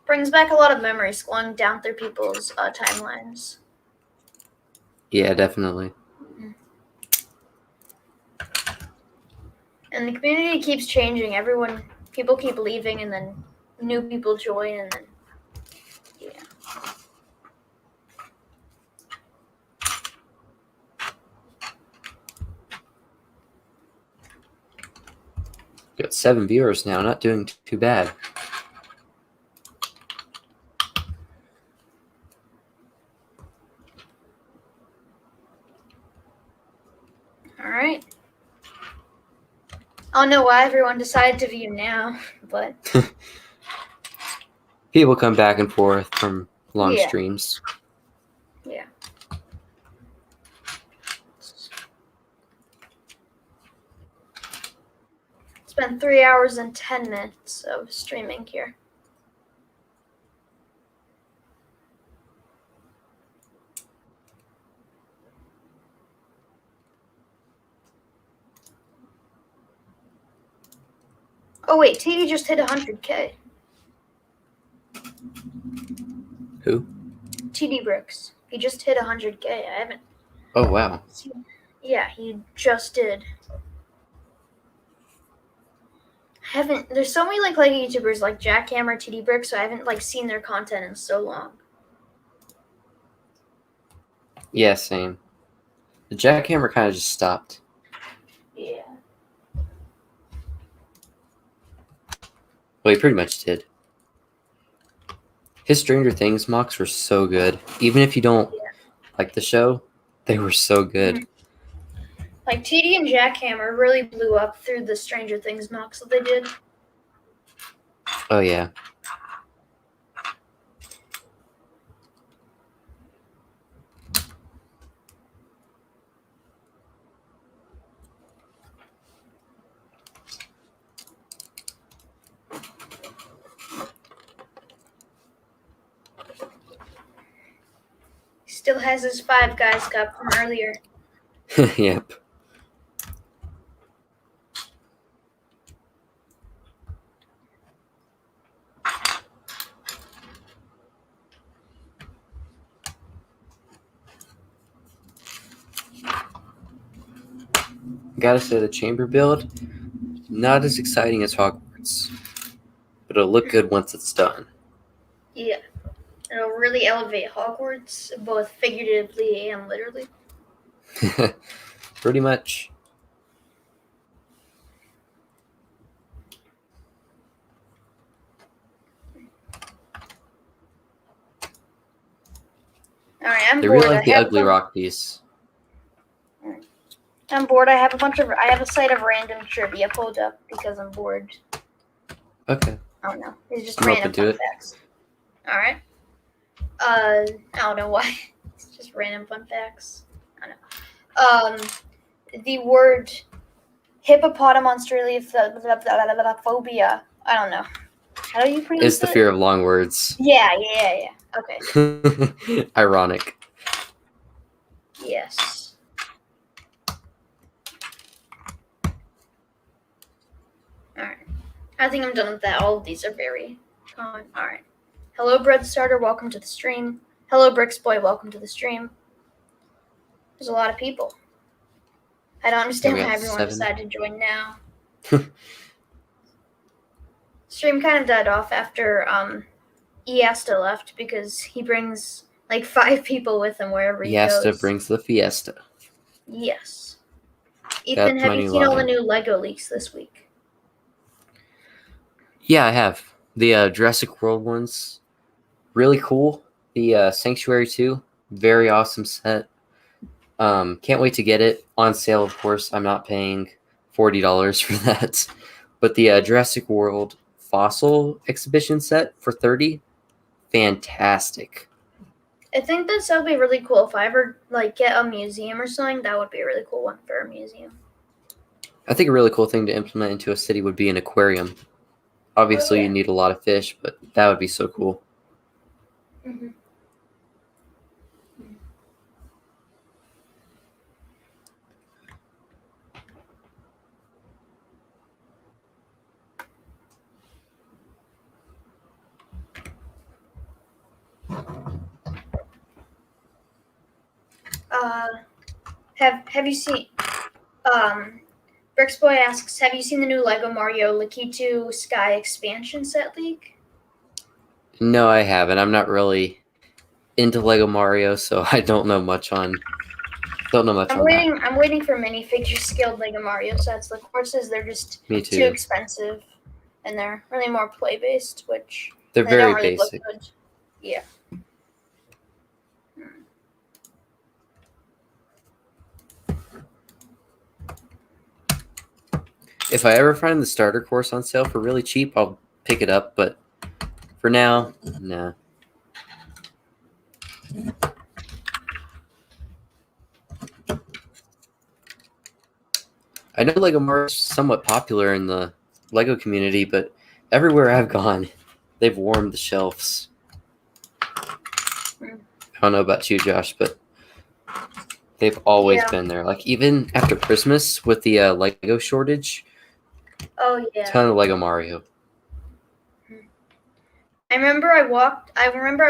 C: brings back a lot of memories going down through people's timelines.
A: Yeah, definitely.
C: And the community keeps changing. People keep leaving, and then new people join, and then yeah.
A: Got 7 viewers now. Not doing too bad.
C: All right. I don't know why everyone decided to view now, but
A: People come back and forth from long
C: Yeah.
A: streams.
C: yeah. It's been 3 hours and 10 minutes of streaming here. Oh wait, TD just hit 100K.
A: Who?
C: TD Brooks. He just hit 100K. I haven't
A: Oh, wow.
C: seen. Yeah, he just did. There's so many like YouTubers like Jackhammer, TD Brooks, so I haven't seen their content in so long.
A: Yeah, same. The jackhammer kind of just stopped.
C: Yeah.
A: Well, he pretty much did. His Stranger Things mocks were so good. Even if you don't like the show, they were so good.
C: Mm-hmm. Like TD and Jackhammer really blew up through the Stranger Things mocks that they did.
A: Oh, yeah.
C: He still has his Five Guys cup from earlier.
A: Yep. Gotta say, the chamber build, not as exciting as Hogwarts, but it'll look good once it's done.
C: Yeah. It'll really elevate Hogwarts, both figuratively and literally.
A: Pretty much.
C: Alright, I'm
A: They
C: bored.
A: really like the ugly rock piece.
C: I'm bored. I have a site of random trivia pulled up because I'm bored.
A: Okay.
C: I don't know. It's just
A: I'm
C: random
A: open to
C: fun
A: it.
C: facts. Alright. I don't know why. It's just random fun facts. I don't know. The word hippopotamonstrolophobia. I don't know. How do you pronounce
A: It's the
C: it?
A: fear of long words.
C: Yeah. Okay.
A: Ironic.
C: Yes. Alright. I think I'm done with that. All of these are very common. Alright. Hello, Bread Starter. Welcome to the stream. Hello, Bricksboy. Welcome to the stream. There's a lot of people. I don't understand
A: we
C: why
A: got
C: everyone
A: 7.
C: decided to join now. Stream kind of died off after Iasta left because he brings like 5 people with him wherever he
A: Fiesta
C: goes.
A: brings the fiesta.
C: Yes. Ethan,
A: That's
C: have
A: my
C: you
A: new
C: seen all the
A: line.
C: new Lego leaks this week?
A: Yeah, I have. The Jurassic World ones, really cool. The Sanctuary 2, very awesome set. Can't wait to get it. On sale, of course. I'm not paying $40 for that. But the Jurassic World Fossil exhibition set for $30, fantastic.
C: I think that would be really cool. If I ever get a museum or something, that would be a really cool one for a museum.
A: I think a really cool thing to implement into a city would be an aquarium. Obviously, you need a lot of fish, but that would be so cool.
C: Mm-hmm. Have you seen? Brixboy asks, have you seen the new Lego Mario Lakitu Sky expansion set leak?
A: No, I haven't. I'm not really into Lego Mario, so I don't know much on. Don't know much on that.
C: I'm waiting for minifigure scaled Lego Mario sets. The court says they're just
A: Me
C: too
A: too.
C: expensive, and they're really more play based, which
A: They're
C: they
A: very
C: don't really
A: basic.
C: look good. Yeah.
A: If I ever find the starter course on sale for really cheap, I'll pick it up. But for now, nah. I know Lego Mario is somewhat popular in the Lego community, but everywhere I've gone, they've warmed the shelves. I don't know about you, Josh, but they've always been there. Like even after Christmas with the Lego shortage,
C: Oh yeah.
A: ton of Lego Mario.
C: I remember I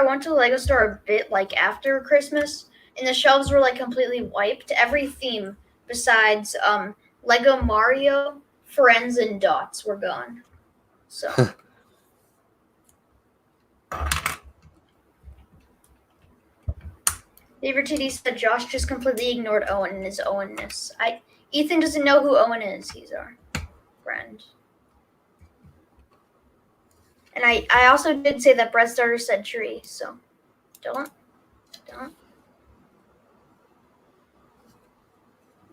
C: went to the Lego store a bit like after Christmas, and the shelves were like completely wiped. Every theme besides Lego Mario, Friends, and Dots were gone. So. Favorite TD said Josh just completely ignored Owen and his Owenness. Ethan doesn't know who Owen is. He's our friend. And I also did say that Bread Starter said tree, so don't.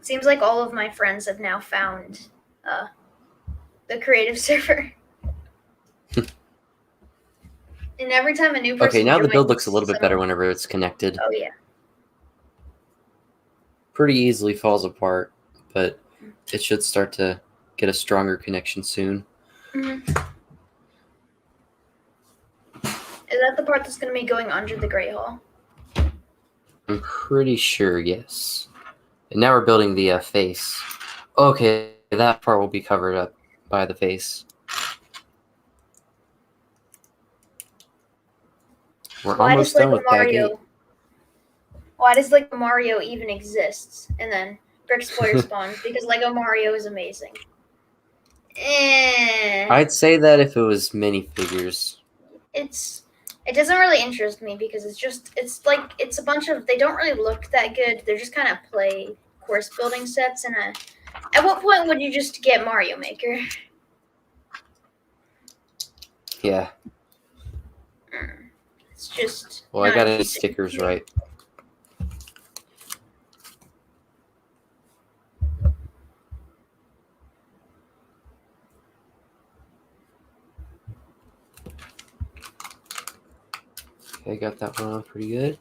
C: Seems like all of my friends have now found the creative server. And every time a new person
A: Okay, now the build
C: joins,
A: looks a little bit better whenever it's connected.
C: Oh yeah.
A: Pretty easily falls apart, but it should start to get a stronger connection soon.
C: Mm-hmm. Is that the part that's going to be going under the Great Hall?
A: I'm pretty sure, yes. And now we're building the face. Okay, that part will be covered up by the face. We're almost done with bag 8.
C: Why does Lego Mario even exist? And then Brixboy responds, because Lego Mario is amazing.
A: I'd say that if it was minifigures.
C: It doesn't really interest me because it's a bunch of, they don't really look that good. They're just kind of play course building sets. And at what point would you just get Mario Maker?
A: Yeah.
C: It's just.
A: Well, I got any stickers right. Okay, got that one on pretty good.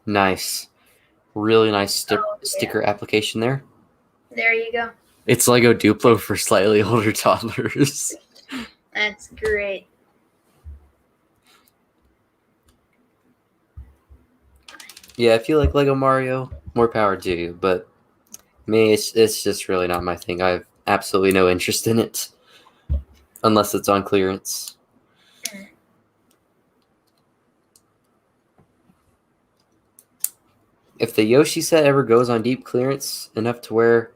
A: Nice. Really nice sticker application there.
C: There you go.
A: It's Lego Duplo for slightly older toddlers.
C: That's great.
A: Yeah, if you like Lego Mario, more power to you. But me, it's just really not my thing. I have absolutely no interest in it. Unless it's on clearance. If the Yoshi set ever goes on deep clearance enough to where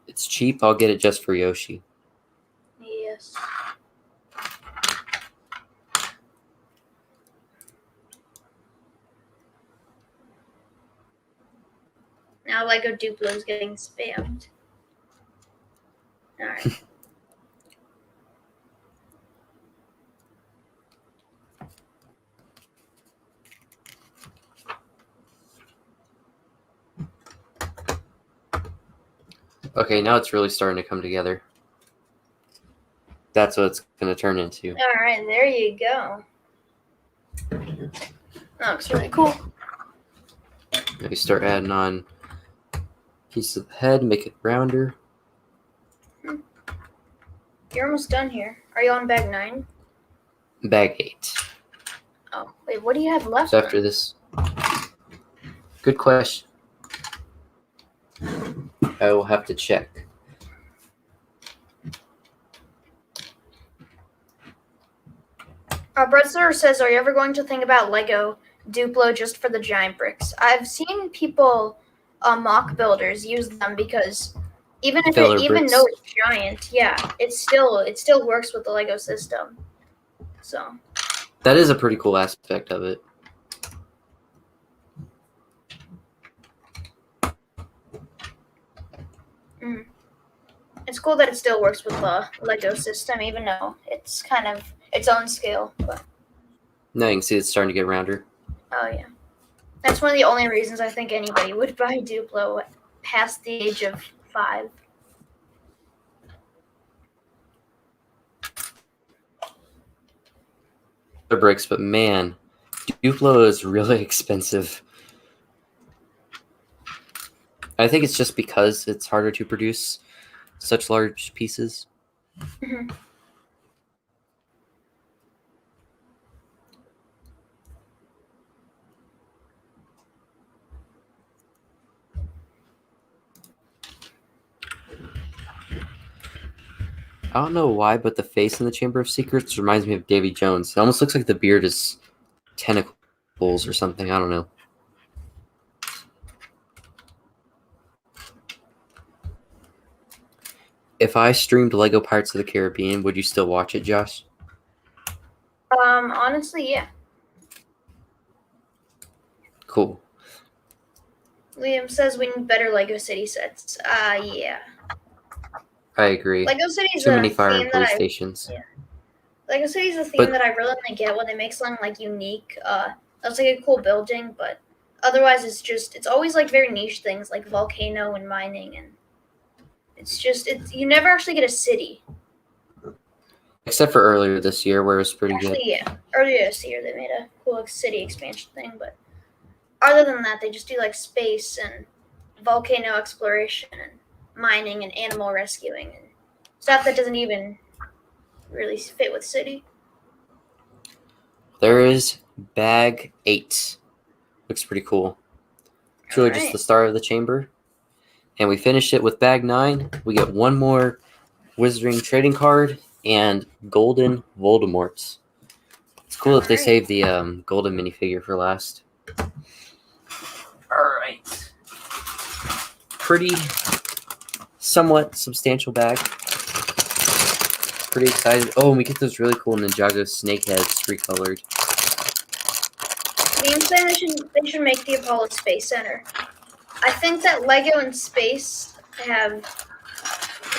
A: it's cheap, I'll get it just for Yoshi.
C: Yes. Now Lego Duplo is getting spammed. All right.
A: Okay, now it's really starting to come together. That's what it's going to turn into.
C: All right, there you go. That looks really cool.
A: Maybe start adding on pieces of the head, make it rounder.
C: You're almost done here. Are you on bag 9?
A: Bag 8.
C: Oh, wait, what do you have left?
A: So after this, good question. I will have to check.
C: Bretzler says, "Are you ever going to think about Lego Duplo just for the giant bricks?" I've seen people, mock builders, use them because even if
A: Filler
C: even
A: bricks.
C: though it's giant, yeah, it still works with the Lego system. So
A: That is a pretty cool aspect of it.
C: it's cool that it still works with the Lego system, even though it's kind of its own scale. But
A: Now you can see it's starting to get rounder.
C: oh yeah, that's one of the only reasons I think anybody would buy Duplo past the age of 5.
A: Bricks, but man, Duplo is really expensive. I think it's just because it's harder to produce such large pieces.
C: Mm-hmm.
A: I don't know why, but the face in the Chamber of Secrets reminds me of Davy Jones. It almost looks like the beard is tentacles or something. I don't know. If I streamed Lego Pirates of the Caribbean, would you still watch it, Josh?
C: Honestly, yeah.
A: Cool.
C: Liam says we need better Lego City sets. Yeah.
A: I agree.
C: Lego City's
A: Too
C: a
A: many fire
C: theme
A: and
C: that
A: police
C: I
A: stations.
C: yeah. Lego City's a theme
A: But-
C: that I really only get when they make something like unique. That's like a cool building, but otherwise it's always like very niche things like volcano and mining, and it's you never actually get a city.
A: Except for earlier this year, where it was pretty
C: Actually,
A: good.
C: yeah. Earlier this year they made a cool like, city expansion thing, but other than that, they just do like space and volcano exploration and mining and animal rescuing and stuff that doesn't even really fit with city.
A: There is bag 8. Looks pretty cool. It's really just the start of the chamber. And we finish it with bag 9. We get one more Wizarding trading card and golden Voldemorts. It's cool that they saved the golden minifigure for last. Alright. Pretty, somewhat substantial bag. Pretty excited. Oh, and we get those really cool Ninjago snake heads recolored.
C: I'm saying they should make the Apollo Space Center. I think that Lego and space have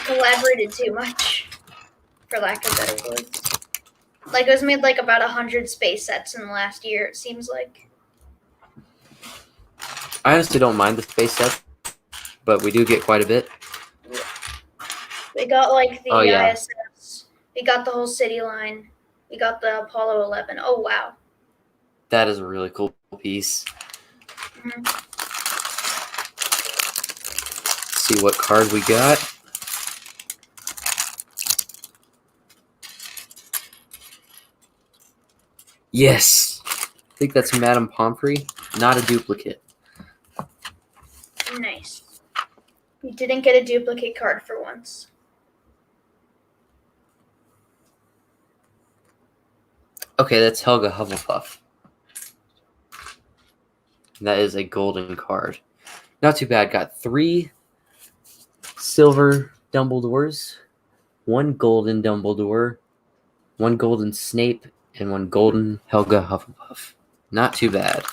C: collaborated too much, for lack of better words. Lego's made like about 100 space sets in the last year, it seems like.
A: I honestly don't mind the space set, but we do get quite a bit.
C: We got like the
A: yeah.
C: ISS. We got the whole city line. We got the Apollo 11. Oh, wow.
A: That is a really cool piece.
C: Mm-hmm.
A: Let's see what card we got. Yes! I think that's Madame Pomfrey. Not a duplicate.
C: Nice. We didn't get a duplicate card for once.
A: Okay, that's Helga Hufflepuff. That is a golden card. Not too bad. Got 3 silver Dumbledores, 1 golden Dumbledore, 1 golden Snape, and 1 golden Helga Hufflepuff. Not too bad.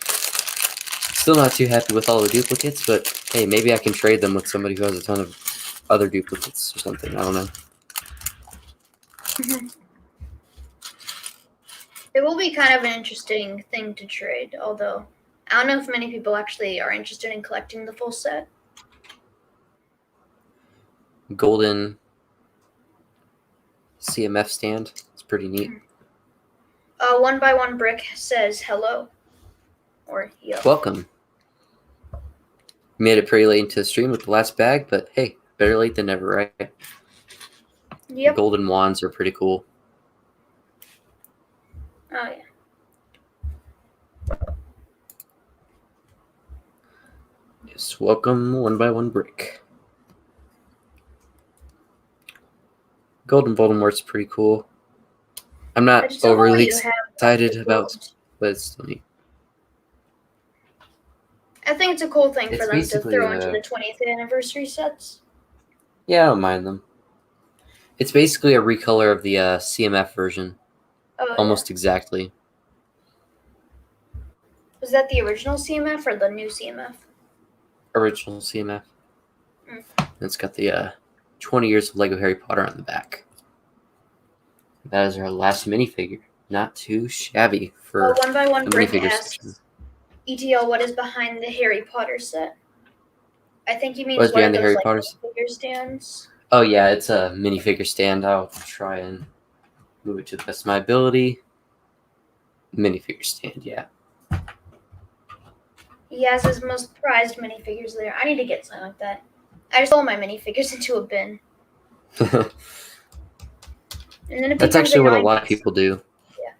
A: Still not too happy with all the duplicates, but hey, maybe I can trade them with somebody who has a ton of other duplicates or something. I don't know.
C: It will be kind of an interesting thing to trade, although I don't know if many people actually are interested in collecting the full set.
A: Golden CMF stand. It's pretty neat.
C: 1 by 1 brick says hello. Or yo.
A: Welcome. Made it pretty late into the stream with the last bag, but hey, better late than never, right?
C: Yep.
A: Golden wands are pretty cool.
C: Oh, yeah.
A: Yes, welcome 1 by 1 brick. Golden Voldemort's pretty cool. I'm
C: I
A: not
C: just don't know what
A: overly
C: you have.
A: excited about, but it's still neat.
C: I think it's a cool thing
A: It's
C: for them to
A: basically
C: throw into the 20th anniversary sets.
A: Yeah, I don't mind them. It's basically a recolor of the CMF version,
C: Oh,
A: almost exactly.
C: Was that the original CMF or the new CMF?
A: Original CMF.
C: Mm.
A: It's got the 20 years of Lego Harry Potter on the back. That is our last minifigure. Not too shabby for
C: One by one
A: a
C: Brick
A: minifigure
C: asks,
A: section.
C: ETL, what is behind the Harry Potter set? I think he means
A: What's
C: what are
A: behind the
C: those
A: Harry
C: like
A: Potters?
C: figure stands?
A: Oh yeah, it's a minifigure stand. I'll try and move it to the best of my ability. Minifigure stand, yeah.
C: He has his most prized minifigures there. I need to get something like that. I just throw my minifigures into a bin. And then it
A: That's
C: becomes
A: actually what a
C: annoying.
A: lot of people do.
C: Yeah.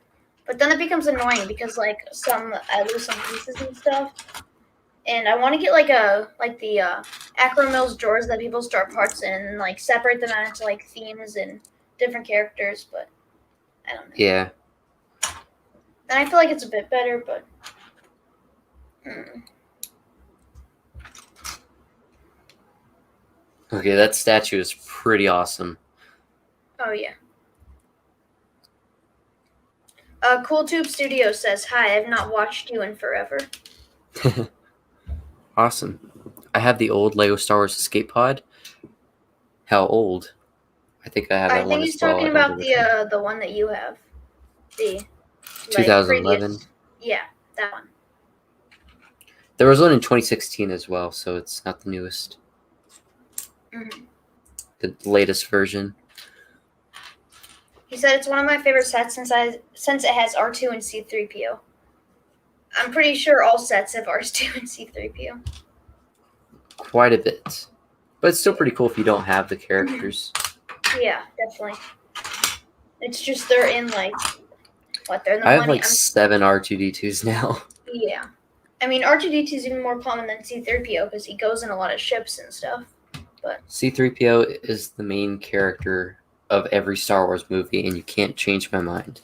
C: But then it becomes annoying because like I lose some pieces and stuff. And I want to get the Acromills drawers that people store parts in and like separate them out into like themes and different characters, but I don't know.
A: Yeah.
C: And I feel like it's a bit better, but
A: Okay, that statue is pretty awesome.
C: oh yeah. Cool Tube Studio says, "Hi, I've not watched you in forever."
A: Awesome. I have the old Lego Star Wars Escape Pod. How old? I think I have that
C: I
A: one
C: think
A: as
C: he's
A: well.
C: talking
A: I don't know
C: about
A: which one.
C: the one that you have. The like
A: 2011.
C: previous. Yeah, that one.
A: There was one in 2016 as well, so it's not the newest.
C: Mm-hmm.
A: The latest version.
C: He said it's one of my favorite sets since it has R2 and C3PO. I'm pretty sure all sets have R2 and C3PO.
A: Quite a bit. But it's still pretty cool if you don't have the characters.
C: Yeah, definitely. It's just they're in like what they're in the
A: I have
C: money.
A: like 7 R2D2s now.
C: Yeah. I mean, R2D2 is even more common than C3PO because he goes in a lot of ships and stuff. But
A: C3PO is the main character of every Star Wars movie, and you can't change my mind.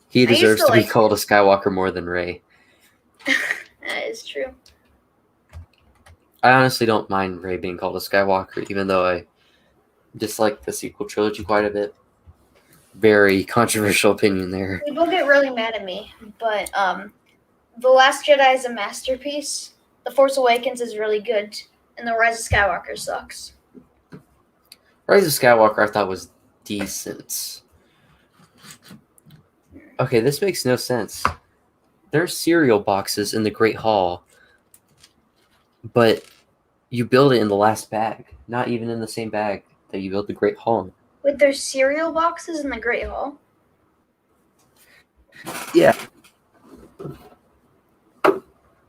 A: He deserves to be called a Skywalker more than Rey.
C: That is true.
A: I honestly don't mind Rey being called a Skywalker, even though I dislike the sequel trilogy quite a bit. Very controversial opinion there.
C: People get really mad at me, but The Last Jedi is a masterpiece. The Force Awakens is really good, and The Rise of Skywalker sucks.
A: Rise of Skywalker I thought was decent. Okay, this makes no sense. There's cereal boxes in the Great Hall, but you build it in the last bag, not even in the same bag that you built the Great Hall in.
C: Wait, there's cereal boxes in the Great Hall?
A: Yeah.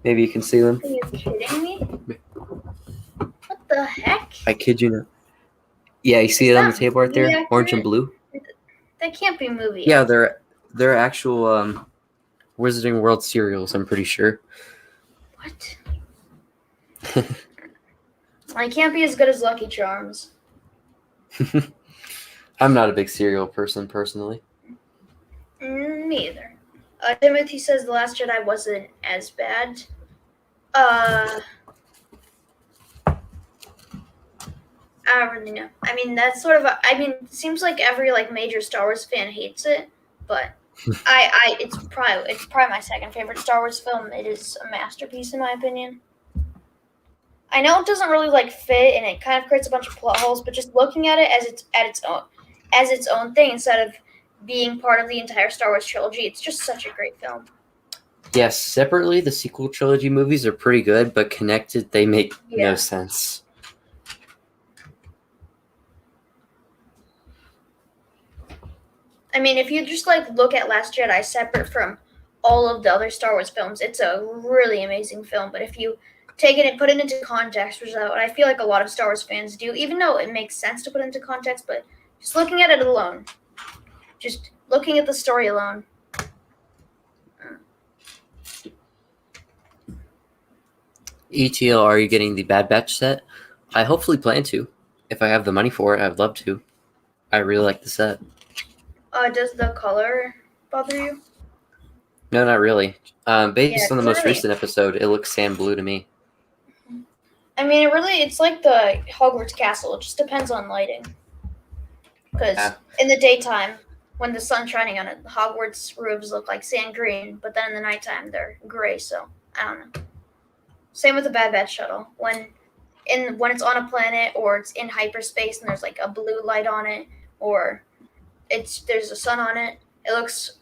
A: Maybe you can see them.
C: Are you kidding me? What the heck?
A: I kid you not. Yeah, you see it on the table right there? Orange and blue?
C: That can't be movie.
A: Yeah, they're actual Wizarding World cereals, I'm pretty sure.
C: What? I can't be as good as Lucky Charms.
A: I'm not a big cereal person, personally.
C: Me either. Timothy says The Last Jedi wasn't as bad. I don't really know. I mean, that's sort of it seems like every like major Star Wars fan hates it, but it's probably my second favorite Star Wars film. It is a masterpiece in my opinion. I know it doesn't really like fit and it kind of creates a bunch of plot holes, but just looking at it as its own thing instead of being part of the entire Star Wars trilogy, it's just such a great film.
A: Yes, separately, the sequel trilogy movies are pretty good, but connected, they make no sense.
C: I mean, if you just like look at Last Jedi separate from all of the other Star Wars films, it's a really amazing film. But if you take it and put it into context, which is what I feel like a lot of Star Wars fans do, even though it makes sense to put into context, but just looking at it alone, just looking at the story alone.
A: ETL, are you getting the Bad Batch set? I hopefully plan to. If I have the money for it, I'd love to. I really like the set.
C: Does the color bother you?
A: No, not really. Based
C: Yeah,
A: on the
C: it's
A: most
C: really.
A: recent episode, it looks sand blue to me.
C: I mean, it's like the Hogwarts castle. It just depends on lighting. Because
A: Yeah.
C: in the daytime, when the sun's shining on it, the Hogwarts roofs look like sand green, but then in the nighttime they're gray. So I don't know. Same with the Bad Batch shuttle. When it's on a planet or it's in hyperspace and there's like a blue light on it, or there's a sun on it, it looks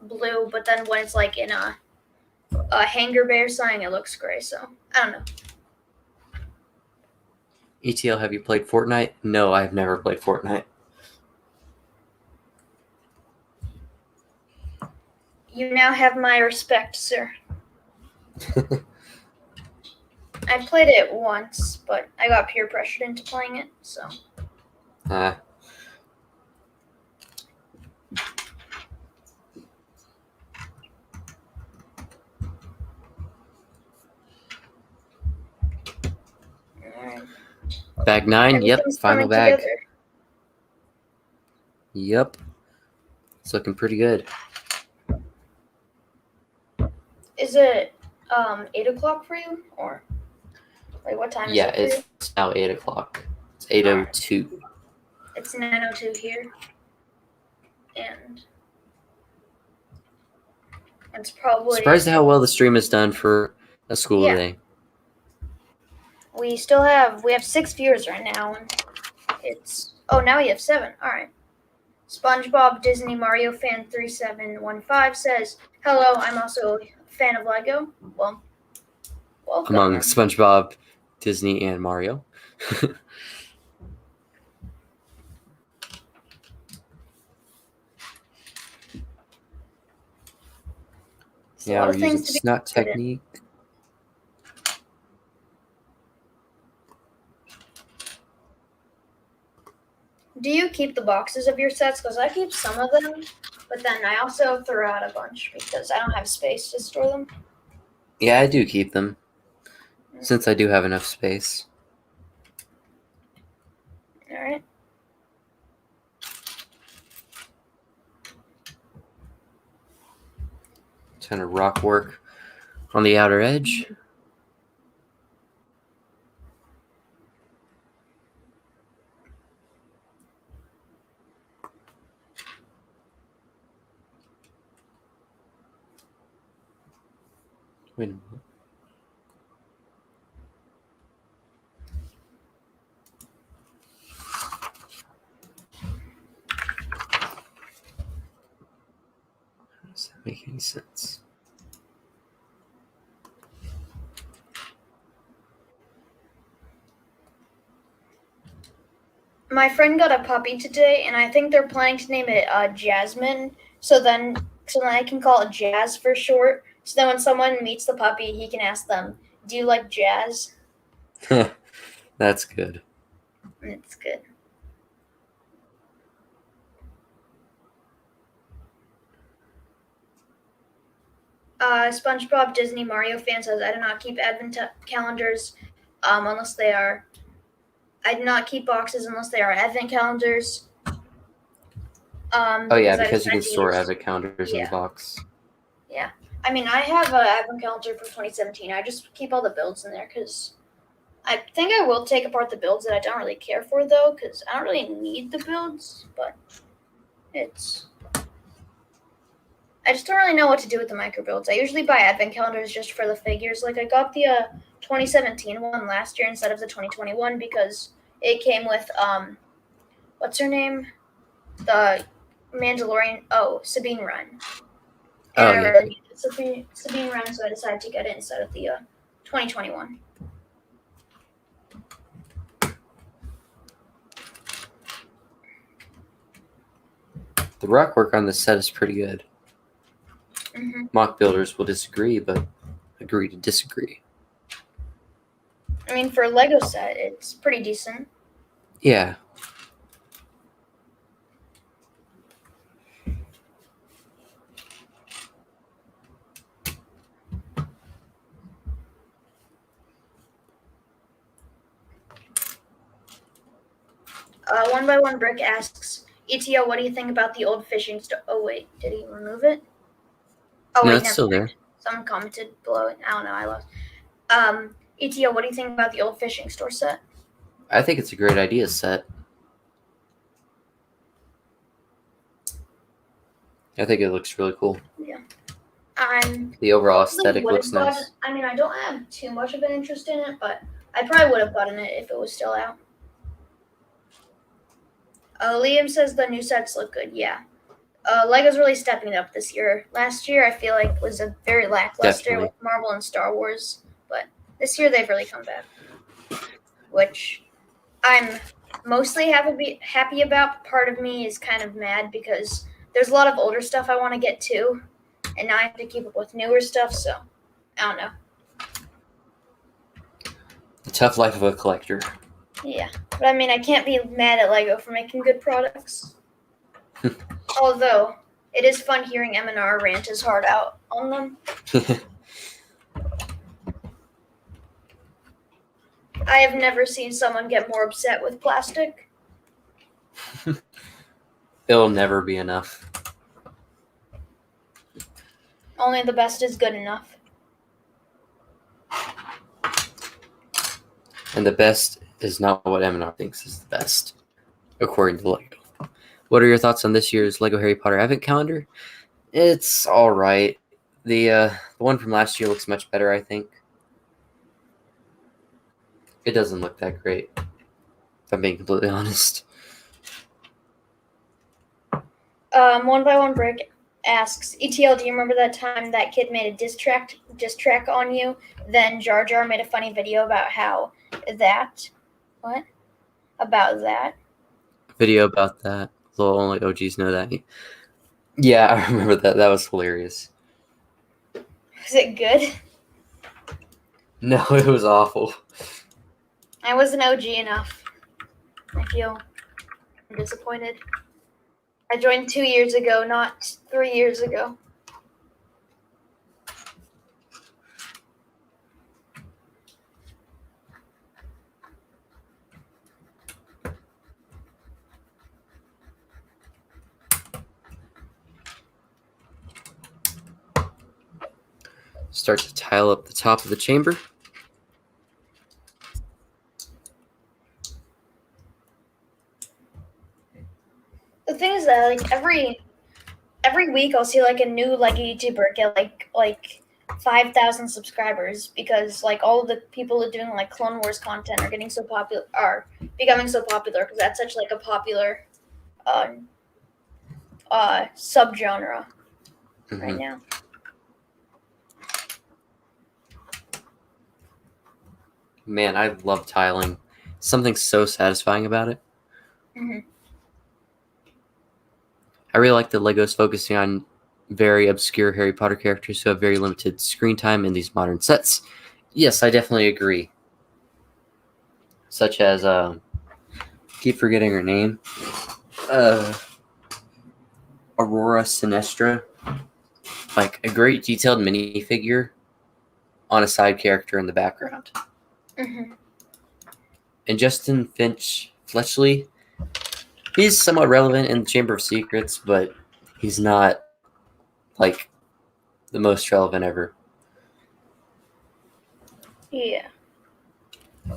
C: blue. But then when it's like in a hangar bay or something, it looks gray. So I don't know.
A: ETL, have you played Fortnite? No, I've never played Fortnite.
C: You now have my respect, sir. I played it once, but I got peer pressured into playing it, so. Alright.
A: Bag 9, yep,
C: Everything's
A: final
C: coming
A: bag.
C: together.
A: Yep. It's looking pretty good.
C: Is it 8 o'clock for you, or like what time is
A: Yeah,
C: it for you?
A: it's now 8 o'clock. It's 8:02.
C: It's 9:02 here, and it's probably.
A: Surprised at how well the stream has done for a school day.
C: We have 6 viewers right now, and now we have 7. All right. SpongeBob Disney Mario fan 3715 says, "Hello, I'm also a fan of Lego." Well, welcome.
A: Among SpongeBob, Disney, and Mario. Yeah, we're using snot technique.
C: Do you keep the boxes of your sets? Because I keep some of them, but then I also throw out a bunch because I don't have space to store them.
A: Yeah, I do keep them, since I do have enough space.
C: All right.
A: Kind of rock work on the outer edge. Wait a minute. Does that make any sense?
C: My friend got a puppy today, and I think they're planning to name it Jasmine. So then I can call it Jazz for short. So then when someone meets the puppy, he can ask them, "Do you like jazz?"
A: That's good.
C: It's good. SpongeBob Disney Mario fan says, "I do not keep advent calendars unless they are. I do not keep boxes unless they are advent calendars."
A: Oh yeah, because you can store advent calendars in the box.
C: Yeah, I mean, I have an advent calendar for 2017. I just keep all the builds in there because I think I will take apart the builds that I don't really care for, though, because I don't really need the builds, but I just don't really know what to do with the micro builds. I usually buy advent calendars just for the figures. Like, I got the 2017 one last year instead of the 2021 because it came with, what's her name? The Mandalorian, Sabine Wren. And I really needed Sabine Wren, so I decided to get it instead of the 2021.
A: The rock work on this set is pretty good.
C: Mm-hmm.
A: Mock builders will disagree, but agree to disagree.
C: I mean, for a Lego set, it's pretty decent.
A: Yeah.
C: One by One Brick asks, ETO, what do you think about the old fishing store? Oh wait, did he remove it? Oh
A: No,
C: wait,
A: it's
C: never
A: still
C: mind.
A: there.
C: Someone commented below it. I don't know. I lost. ETO, what do you think about the old fishing store set?
A: I think it's a great idea set. I think it looks really cool.
C: Yeah.
A: The overall
C: Probably
A: aesthetic
C: would
A: looks
C: have gotten-
A: nice.
C: I mean, I don't have too much of an interest in it, but I probably would have gotten it if it was still out. Liam says the new sets look good. Yeah. Lego's really stepping it up this year. Last year, I feel like was a very lackluster
A: Definitely.
C: with Marvel and Star Wars, but this year they've really come back, which I'm mostly happy about. Part of me is kind of mad because there's a lot of older stuff I want to get to, and now I have to keep up with newer stuff. So I don't know.
A: The tough life of a collector.
C: Yeah, but I mean, I can't be mad at Lego for making good products. Although it is fun hearing M&R rant his heart out on them. I have never seen someone get more upset with plastic.
A: It'll never be enough.
C: Only the best is good enough.
A: And the best is not what M&R thinks is the best, according to Lego. What are your thoughts on this year's Lego Harry Potter Advent Calendar? It's all right. The one from last year looks much better, I think. It doesn't look that great, if I'm being completely honest.
C: One by One Brick asks, ETL, do you remember that time that kid made a diss track on you? Then Jar Jar made a funny video about how that. What? About that?
A: Video about that. Though only OGs know that. Yeah, I remember that. That was hilarious.
C: Was it good?
A: No, it was awful.
C: I wasn't OG enough. I feel disappointed. I joined 2 years ago, not 3 years ago.
A: Start to tile up the top of the chamber.
C: The thing is that like every week I'll see like a new Lego YouTuber get like 5,000 subscribers because like all of the people that are doing like Clone Wars content are getting so popular, are becoming so popular because that's such like a popular subgenre right now.
A: Man, I love tiling. Something so satisfying about it.
C: Mm-hmm.
A: I really like that Lego's focusing on very obscure Harry Potter characters who have very limited screen time in these modern sets. Yes, I definitely agree. Such as, keep forgetting her name, Aurora Sinestra. Like a great detailed minifigure on a side character in the background.
C: Mm-hmm.
A: And Justin Finch Fletchley, he's somewhat relevant in the Chamber of Secrets, but he's not like the most relevant ever.
C: Yeah.
A: I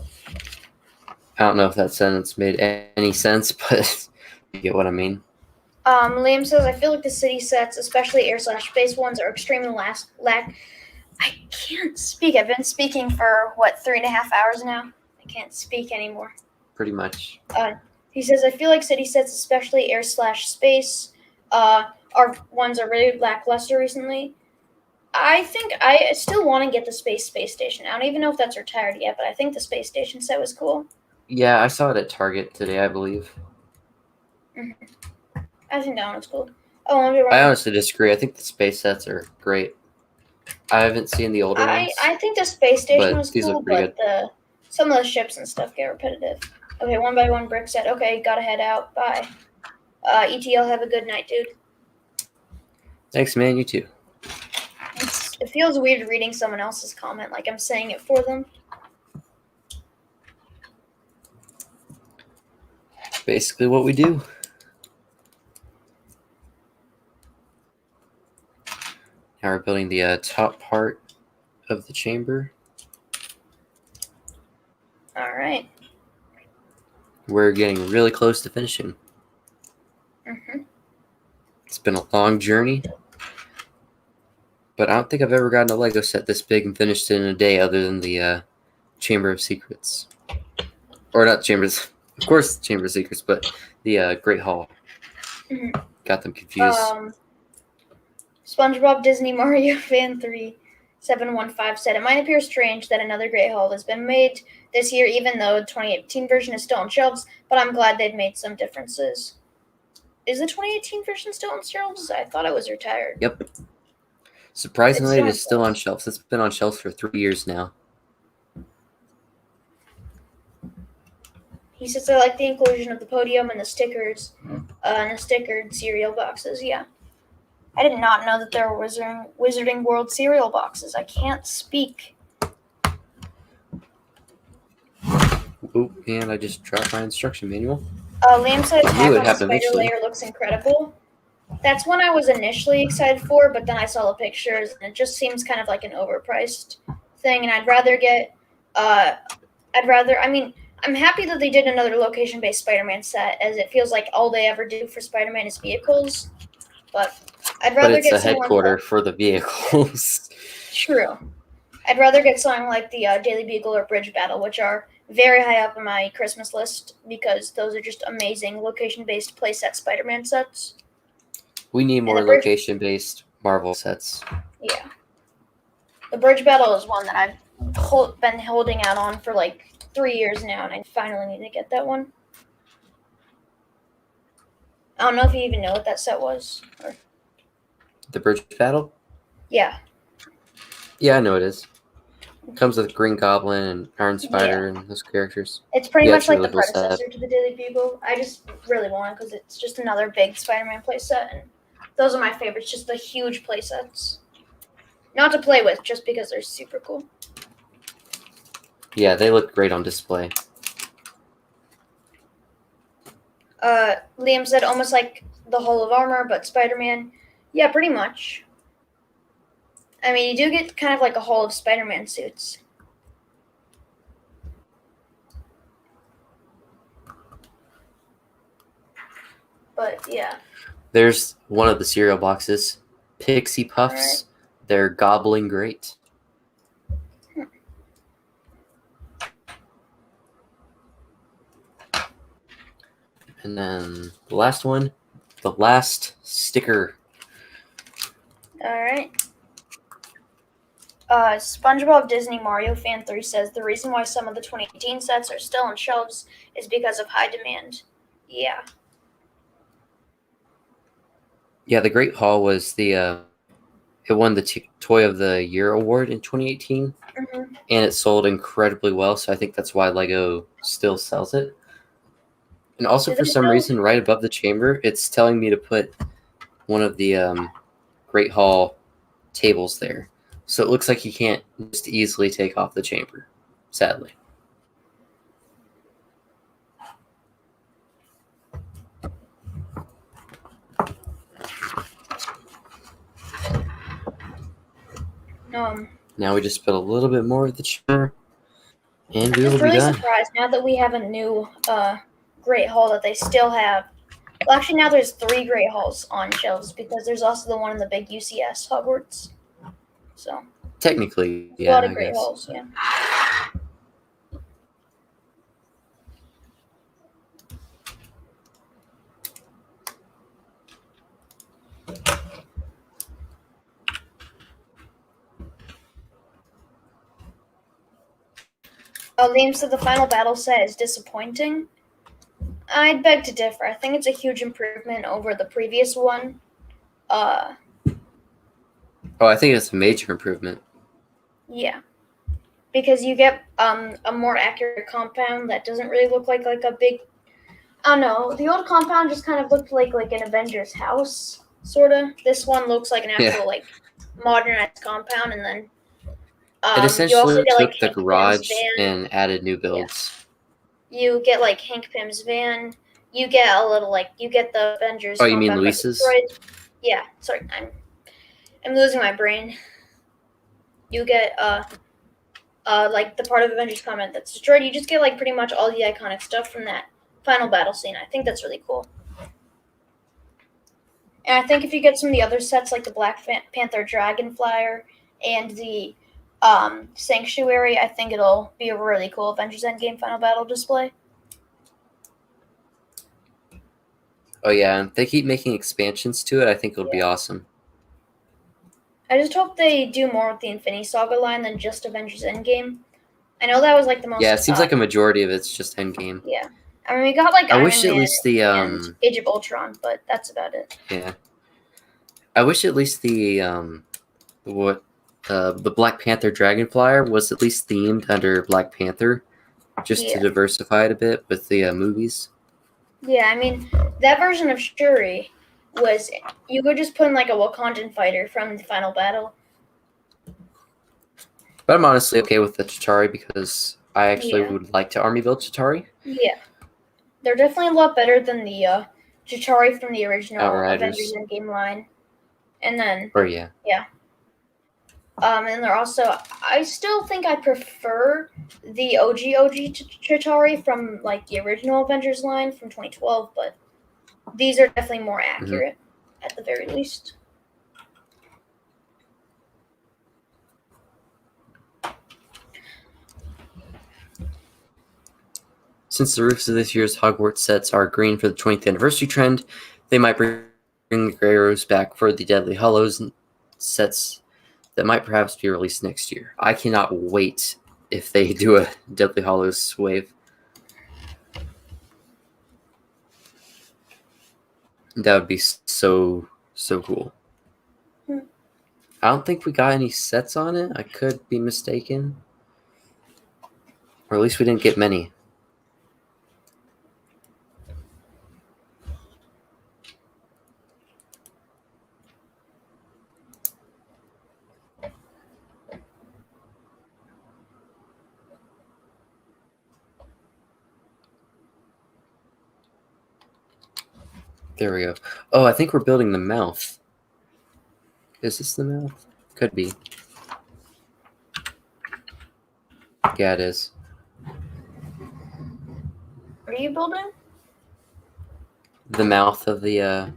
A: don't know if that sentence made any sense, but you get what I mean.
C: Liam says, I feel like the city sets, especially air/space ones, are extremely I can't speak. I've been speaking for, 3.5 hours now? I can't speak anymore.
A: Pretty much.
C: He says, I feel like city sets, especially air/space, are really lackluster recently. I think I still want to get the space station. I don't even know if that's retired yet, but I think the space station set was cool.
A: Yeah, I saw it at Target today, I believe.
C: Mm-hmm. I think that one was cool. Oh,
A: I honestly disagree. I think the space sets are great. I haven't seen the older ones.
C: I think the space station was
A: these
C: cool,
A: look pretty
C: but some of the ships and stuff get repetitive. Okay, One by One Brick said, okay, gotta head out. Bye. ETL, have a good night, dude.
A: Thanks, man. You too.
C: It feels weird reading someone else's comment, like I'm saying it for them.
A: Basically what we do. Now we're building the top part of the chamber.
C: All right.
A: We're getting really close to finishing.
C: Mm-hmm.
A: It's been a long journey, but I don't think I've ever gotten a Lego set this big and finished it in a day other than the Chamber of Secrets. Or not Chambers, of course Chamber of Secrets, but the Great Hall.
C: Mm-hmm.
A: Got them confused.
C: SpongeBob Disney Mario Fan 3715 said, "It might appear strange that another Great Hall has been made this year, even though the 2018 version is still on shelves, but I'm glad they've made some differences." Is the 2018 version still on shelves? I thought it was retired.
A: Yep. Surprisingly,
C: It's
A: it is still on shelves. It's been on shelves for 3 years now.
C: He says, "I like the inclusion of the podium and the stickers, and the stickered cereal boxes." Yeah. I did not know that there were Wizarding World cereal boxes. I can't speak.
A: Oop, and I just dropped my instruction manual.
C: Liam said
A: I
C: Attack
A: knew
C: on
A: it'd
C: the
A: happen
C: Spider
A: eventually.
C: Layer looks incredible. That's one I was initially excited for, but then I saw the pictures, and it just seems kind of like an overpriced thing, and I'd rather get, I'm happy that they did another location-based Spider-Man set, as it feels like all they ever do for Spider-Man is vehicles, but I'd
A: But
C: rather
A: it's
C: get
A: a
C: something
A: headquarter
C: like
A: for the vehicles.
C: True. I'd rather get something like the Daily Bugle or Bridge Battle, which are very high up on my Christmas list, because those are just amazing location-based playset Spider-Man sets.
A: We need more location-based Marvel sets.
C: Yeah. The Bridge Battle is one that I've been holding out on for like 3 years now, and I finally need to get that one. I don't know if you even know what that set was. Or...
A: The Bridge Battle?
C: Yeah.
A: Yeah, I know it is. It comes with Green Goblin and Iron Spider and those characters.
C: It's pretty much like
A: really
C: the
A: cool
C: predecessor to the Daily Bugle. I just really want it because it's just another big Spider-Man playset, and those are my favorites, just the huge playsets. Not to play with, just because they're super cool.
A: Yeah, they look great on display.
C: Liam said almost like the Hall of Armor, but Spider-Man. Yeah, pretty much. I mean, you do get kind of like a Hall of Spider-Man suits. But, yeah.
A: There's one of the cereal boxes. Pixie Puffs.
C: Right.
A: They're gobbling great. And then the last one, the last sticker.
C: All right. SpongeBob Disney Mario Fan 3 says the reason why some of the 2018 sets are still on shelves is because of high demand. Yeah.
A: Yeah, the Great Hall was it won the Toy of the Year award in 2018, and it sold incredibly well. So I think that's why Lego still sells it. And also, for some reason, right above the chamber, it's telling me to put one of the Great Hall tables there. So it looks like you can't just easily take off the chamber, sadly. Now we just put a little bit more of the chamber, and we will be done. I'm really
C: surprised now that we have a new Great Hall that they still have. Well, actually, now there's 3 Great Halls on shelves because there's also the one in the big UCS Hogwarts. So
A: technically, yeah,
C: a lot of Great Halls, yeah. Liam said the final battle set is disappointing. I'd beg to differ. I think it's a huge improvement over the previous one.
A: Oh, I think it's a major improvement.
C: Yeah. Because you get a more accurate compound that doesn't really look like a big... I don't know. The old compound just kind of looked like an Avengers house, sort of. This one looks like an actual, modernized compound, and then...
A: it essentially took the garage and added new builds.
C: Yeah. You get, Hank Pym's van. You get a little, you get the Avengers
A: compound. Oh, you mean Luis's?
C: Yeah, sorry. I'm losing my brain. You get like the part of Avengers comment that's destroyed. You just get like pretty much all the iconic stuff from that final battle scene. I think that's really cool. And I think if you get some of the other sets like the Black Panther Dragonflyer and the Sanctuary, I think it'll be a really cool Avengers Endgame final battle display.
A: Oh yeah, if they keep making expansions to it, I think it'll be awesome.
C: I just hope they do more with the Infinity Saga line than just Avengers Endgame. I know that was like the most.
A: Yeah, it seems like a majority of it's just Endgame.
C: Yeah, I mean we got like
A: I
C: Iron
A: wish at
C: Man
A: least the
C: and Age of Ultron, but that's about it.
A: Yeah, I wish at least the Black Panther Dragonflyer was at least themed under Black Panther, just to diversify it a bit with the movies.
C: Yeah, I mean that version of Shuri was you could just put in like a Wakandan fighter from the final battle.
A: But I'm honestly okay with the Chitauri because I actually would like to army build Chitauri.
C: Yeah, they're definitely a lot better than the Chitauri from the original
A: Outriders.
C: Avengers Endgame line. And then
A: yeah.
C: And they're also I still think I prefer the OG Chitauri from like the original Avengers line from 2012, but these are definitely more accurate at the very least.
A: Since the roofs of this year's Hogwarts sets are green for the 20th anniversary trend, they might bring the gray roofs back for the Deadly Hallows sets that might perhaps be released next year. I cannot wait if they do a Deadly Hallows wave. That would be so cool. I don't think we got any sets on it. I could be mistaken. Or at least we didn't get many. There we go. Oh, I think we're building the mouth. Is this the mouth? Could be. Yeah, it is.
C: What are you building?
A: The mouth of the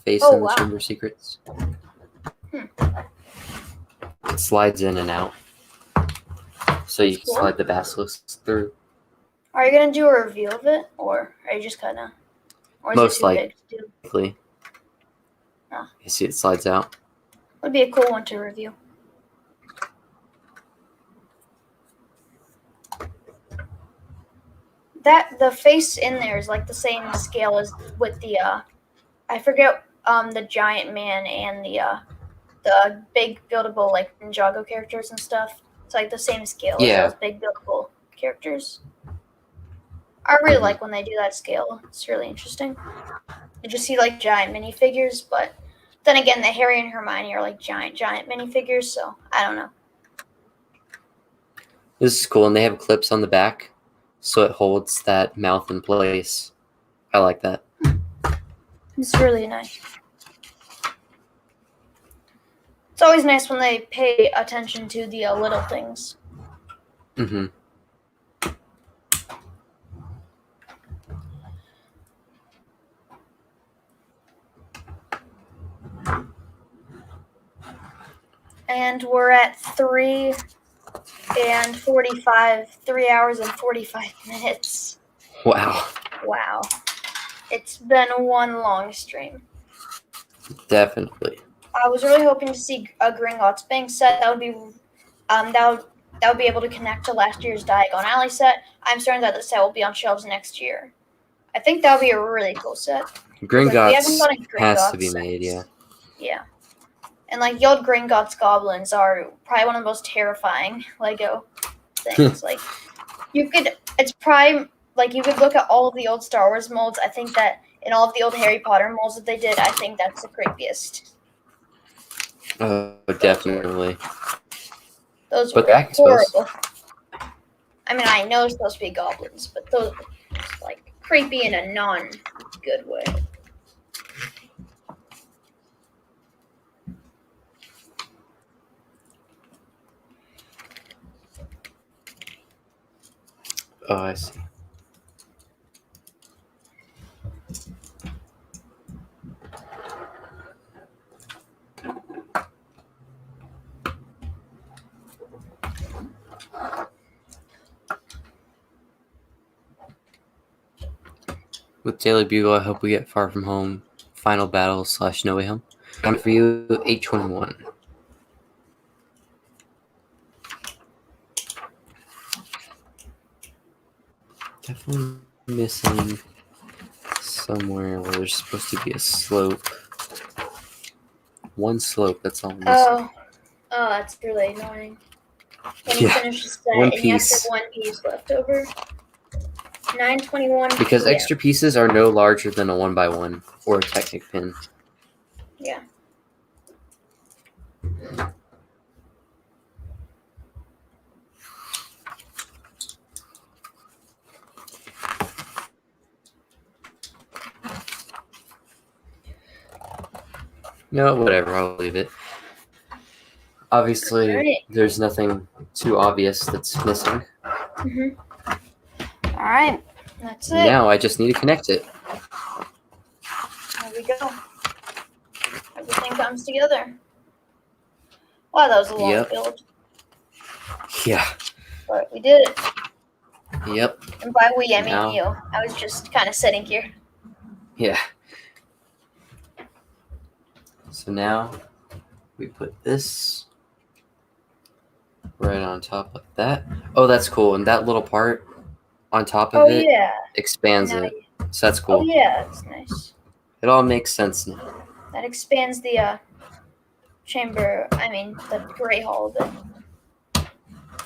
A: face in the Chamber of Secrets. It slides in and out. So you can slide the basilisk through.
C: Are you going to do a review of it? Or are you just kind of...
A: Most likely. You see it slides out.
C: Would be a cool one to review. The face in there is like the same scale as with the I forget the giant man and the big buildable like Ninjago characters and stuff. It's like the same scale as those big buildable characters. I really like when they do that scale. It's really interesting. You just see like giant minifigures, but then again, the Harry and Hermione are like giant minifigures, so I don't know.
A: This is cool, and they have clips on the back, so it holds that mouth in place. I like that.
C: It's really nice. It's always nice when they pay attention to the little things.
A: Mm-hmm.
C: And we're at 3 hours and 45 minutes.
A: Wow.
C: It's been one long stream.
A: Definitely.
C: I was really hoping to see a Gringotts Bank set. That would be that would be able to connect to last year's Diagon Alley set. I'm certain that the set will be on shelves next year. I think that would be a really cool set.
A: Gringotts has to be made,
C: yeah. Yeah. And like the old Gringotts goblins are probably one of the most terrifying Lego things. Like you could look at all of the old Star Wars molds. I think that in all of the old Harry Potter molds that they did, I think that's the creepiest.
A: Oh, definitely.
C: Those were horrible. I mean, I know it's supposed to be goblins, but those were like creepy in a non-good way.
A: Oh, I see. With Daily Bugle, I hope we get Far From Home, Final Battle / No Way Home. Time for you, 821. Definitely missing somewhere where there's supposed to be a slope. One slope, that's all I'm missing.
C: Oh, that's really annoying. When you finish the set
A: one
C: and you have to
A: piece.
C: have one piece left over. 9:21.
A: Because
C: PM.
A: extra pieces are no larger than a 1x1 or a Technic pin.
C: Yeah.
A: No, whatever, I'll leave it. Obviously,
C: Alright.
A: there's nothing too obvious that's missing.
C: All right, that's it.
A: Now I just need to connect it.
C: There we go. Everything comes together. Wow, that was a long build,
A: Yeah.
C: but we did it.
A: Yep.
C: And by we, I mean
A: Now-
C: you. I was just kind of sitting here.
A: Yeah. So now we put this right on top like that. Oh, that's cool. And that little part on top of it
C: Yeah.
A: expands
C: Now
A: it. So that's cool.
C: Oh yeah, that's nice.
A: It all makes sense now.
C: That expands the chamber. I mean, the gray hall a bit.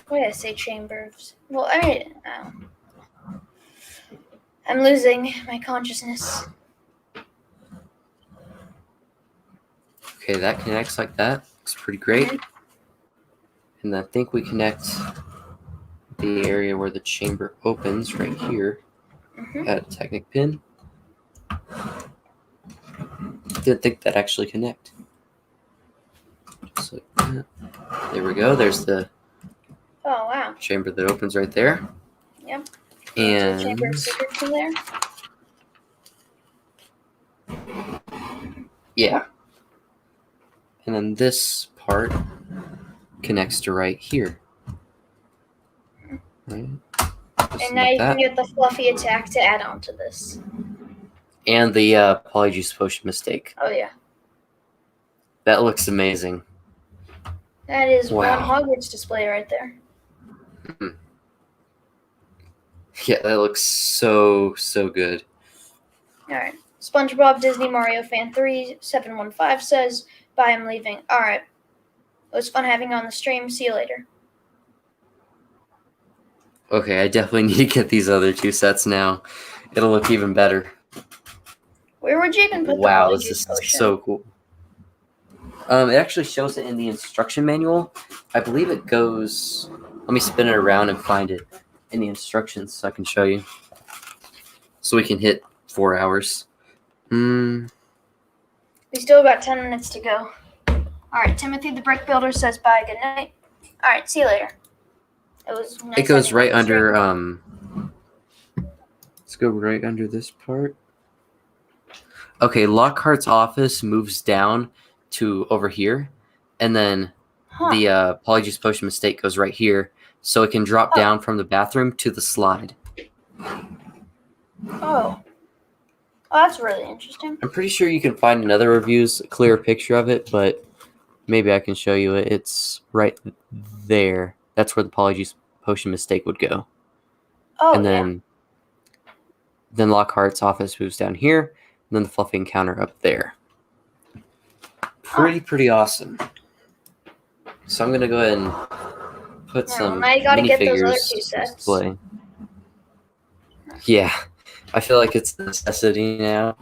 C: Why did I say chambers? Well, I'm losing my consciousness.
A: Okay, that connects like that. Looks pretty great. And I think we connect the area where the chamber opens right here at a Technic pin. Didn't think that actually connect. Just like that. There we go. There's the
C: Oh wow.
A: chamber that opens right there.
C: Yep. There's a chamber
A: And
C: of secrets in there.
A: yeah. And then this part connects to right here. Right? Just
C: And now
A: like
C: you
A: that.
C: can get the fluffy attack to add on to this.
A: And the Polyjuice Potion mistake.
C: Oh yeah.
A: That looks amazing.
C: That is
A: Wow.
C: one Hogwarts display right there.
A: Yeah, that looks so good.
C: Alright. SpongeBob Disney Mario Fan 3715 says, bye, I'm leaving. Alright. It was fun having you on the stream. See you later.
A: Okay, I definitely need to get these other two sets now. It'll look even better.
C: Where would you even put
A: Wow,
C: the
A: this is
C: Polyjuice Potion?
A: so cool. It actually shows it in the instruction manual. I believe it goes... Let me spin it around and find it in the instructions so I can show you. So we can hit 4 hours.
C: We still got 10 minutes to go. Alright, Timothy the Brick Builder says bye, good night. Alright, see you later. It was nice
A: It goes
C: having you
A: right
C: on the stream.
A: under... Let's go right under this part. Okay, Lockhart's office moves down to over here. And then the Polyjuice Potion mistake goes right here. So it can drop down from the bathroom to the slide.
C: Oh, that's really interesting.
A: I'm pretty sure you can find in other reviews a clearer picture of it, but maybe I can show you it. It's right there. That's where the Polyjuice Potion mistake would go.
C: Oh,
A: And then Lockhart's office moves down here, and then the fluffy encounter up there. Pretty awesome. So I'm gonna go ahead and put some
C: now you gotta get those other
A: minifigures
C: two
A: to
C: sets.
A: display. Yeah, I feel like it's a necessity now.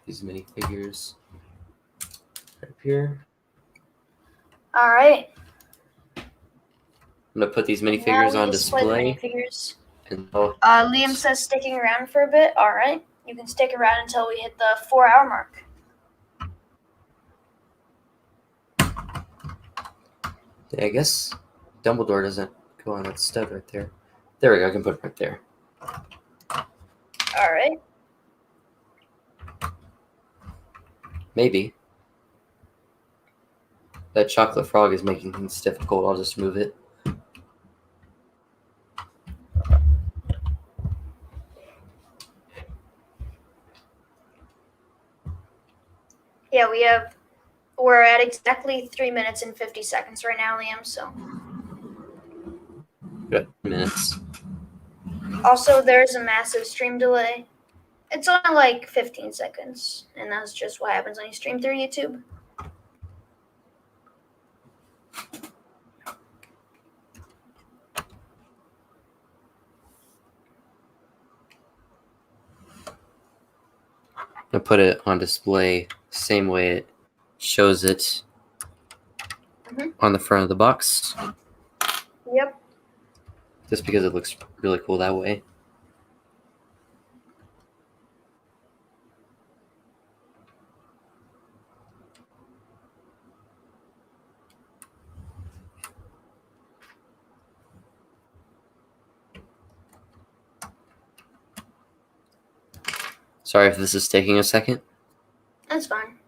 A: These minifigures right up here.
C: All right.
A: I'm gonna put these
C: Now
A: minifigures
C: we
A: on
C: display the
A: display.
C: minifigures.
A: And
C: Liam says sticking around for a bit. All right. You can stick around until we hit the 4 hour mark.
A: Yeah, I guess Dumbledore doesn't go on that stud right there. There we go. I can put it right there.
C: All right.
A: Maybe. That chocolate frog is making things difficult. I'll just move it.
C: Yeah, we're at exactly 3 minutes and 50 seconds right now, Liam. So
A: Got minutes.
C: also there's a massive stream delay. It's only like 15 seconds, and that's just what happens when you stream through YouTube.
A: I put it on display same way it shows it on the front of the box.
C: Yep.
A: Just because it looks really cool that way. Sorry if this is taking a second.
C: That's fine.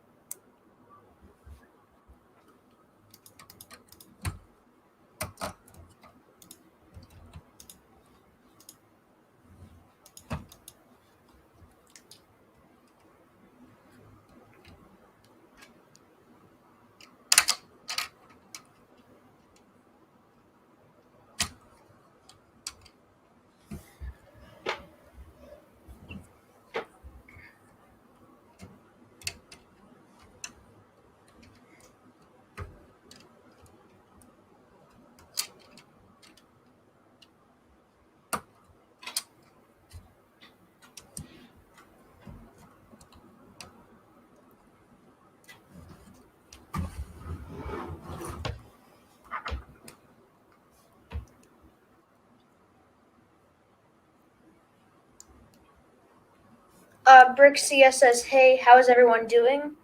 C: Brick CS says, "Hey, how is everyone doing?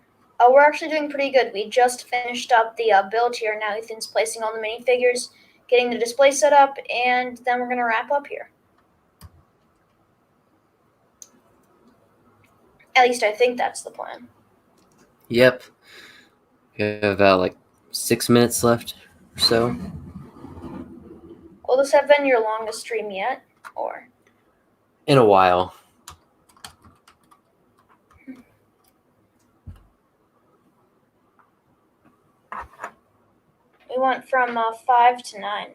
C: We're actually doing pretty good. We just finished up the build here. Now Ethan's placing all the minifigures, getting the display set up, and then we're gonna wrap up here. At least I think that's the plan."
A: Yep. We have about like 6 minutes left or so.
C: Will this have been your longest stream yet, or?
A: In a while.
C: We went from 5 to 9.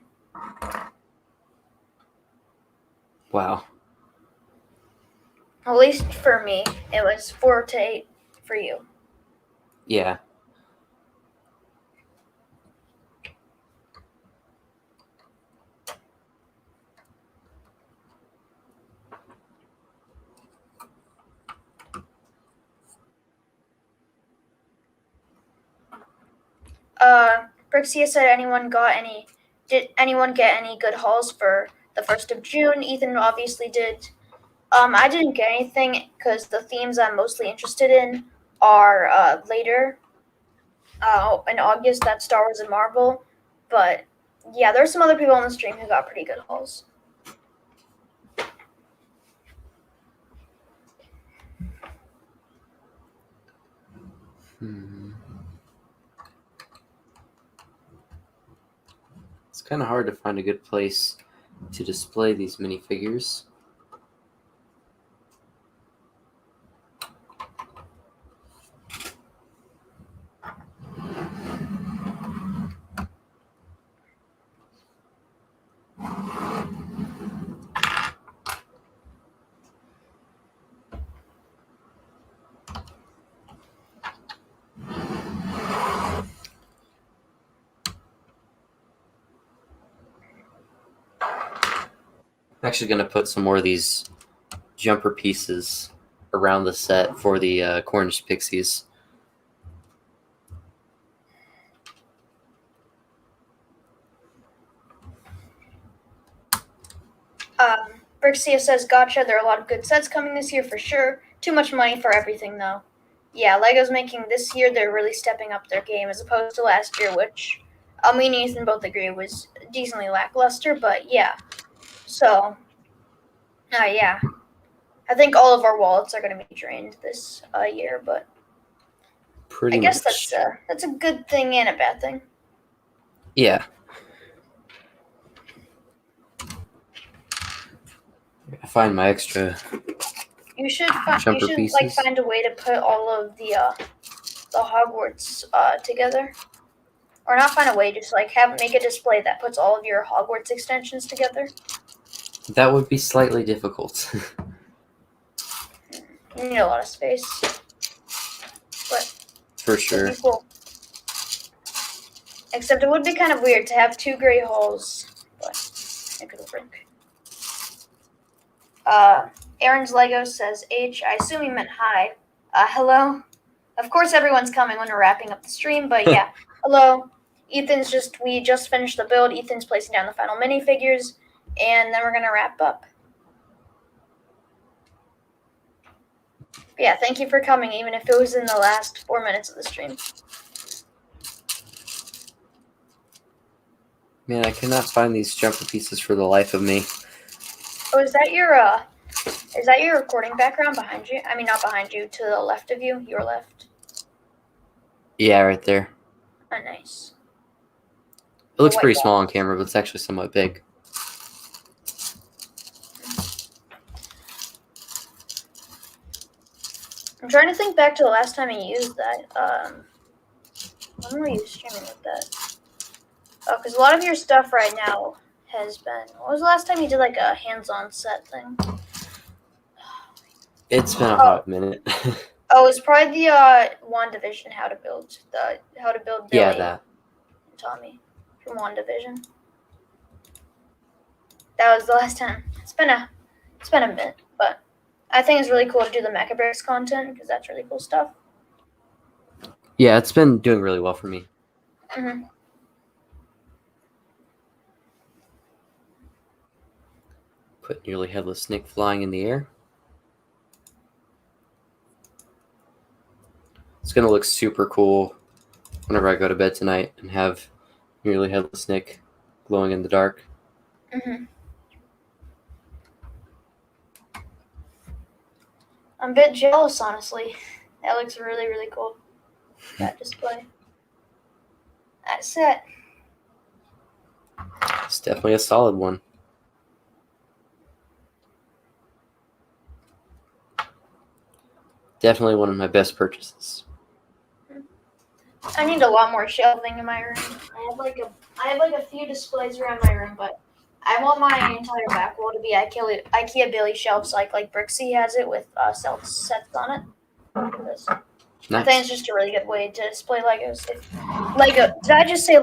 A: Wow.
C: At least for me, it was 4 to 8 for you.
A: Yeah.
C: Brixia said, did anyone get any good hauls for the 1st of June? Ethan obviously did. I didn't get anything because the themes I'm mostly interested in are later in August. That's Star Wars and Marvel. But yeah, there's some other people on the stream who got pretty good hauls.
A: It's kind of hard to find a good place to display these minifigures. I'm actually going to put some more of these jumper pieces around the set for the Cornish Pixies.
C: Brixia says, "Gotcha, there are a lot of good sets coming this year for sure. Too much money for everything, though." Yeah, LEGO's making this year, they're really stepping up their game as opposed to last year, which me and Ethan both agree it was decently lackluster, but yeah. So, yeah. I think all of our wallets are going to be drained this year, but
A: Pretty
C: I guess
A: much.
C: that's a good thing and a bad thing.
A: Yeah. I find my extra
C: You should
A: jumper pieces.
C: find a way to put all of the Hogwarts together, or not find a way, just like make a display that puts all of your Hogwarts extensions together.
A: That would be slightly difficult.
C: You need a lot of space, but
A: For
C: it'd
A: sure.
C: be cool. Except it would be kind of weird to have 2 gray holes, but it could work. Aaron's Lego says H. I assume he meant hi. Hello. Of course, everyone's coming when we're wrapping up the stream, but yeah. Hello. We just finished the build. Ethan's placing down the final minifigures, and then we're gonna wrap up. But yeah, thank you for coming, even if it was in the last 4 minutes of the stream.
A: Man, I cannot find these jumper pieces for the life of me.
C: Oh, is that your recording background behind you? I mean, not behind you, to the left of you, your left.
A: Yeah, right there.
C: Oh, nice.
A: It looks
C: white
A: pretty
C: box.
A: small on camera, but it's actually somewhat big.
C: I'm trying to think back to the last time I used that. When were you streaming with that? Oh, because a lot of your stuff right now has been. What was the last time you did like a hands-on set thing?
A: It's been a hot minute.
C: Oh, it's probably the WandaVision how to build Billy
A: Yeah, that.
C: and Tommy from WandaVision. That was the last time. It's been a minute, but I think it's really cool to do the Mecha content because that's really cool stuff.
A: Yeah, it's been doing really well for me.
C: Mm-hmm.
A: Put nearly headless Nick flying in the air. It's going to look super cool whenever I go to bed tonight and have nearly headless Nick glowing in the dark.
C: Mm-hmm. I'm a bit jealous, honestly. That looks really, really cool. That display. That's it.
A: It's definitely a solid one. Definitely one of my best purchases.
C: I need a lot more shelving in my room. I have like a few displays around my room, but I want my entire back wall to be IKEA Billy shelves like Brixie has it with sets on it.
A: Nice.
C: I think it's just a really good way to display Legos. Did I just say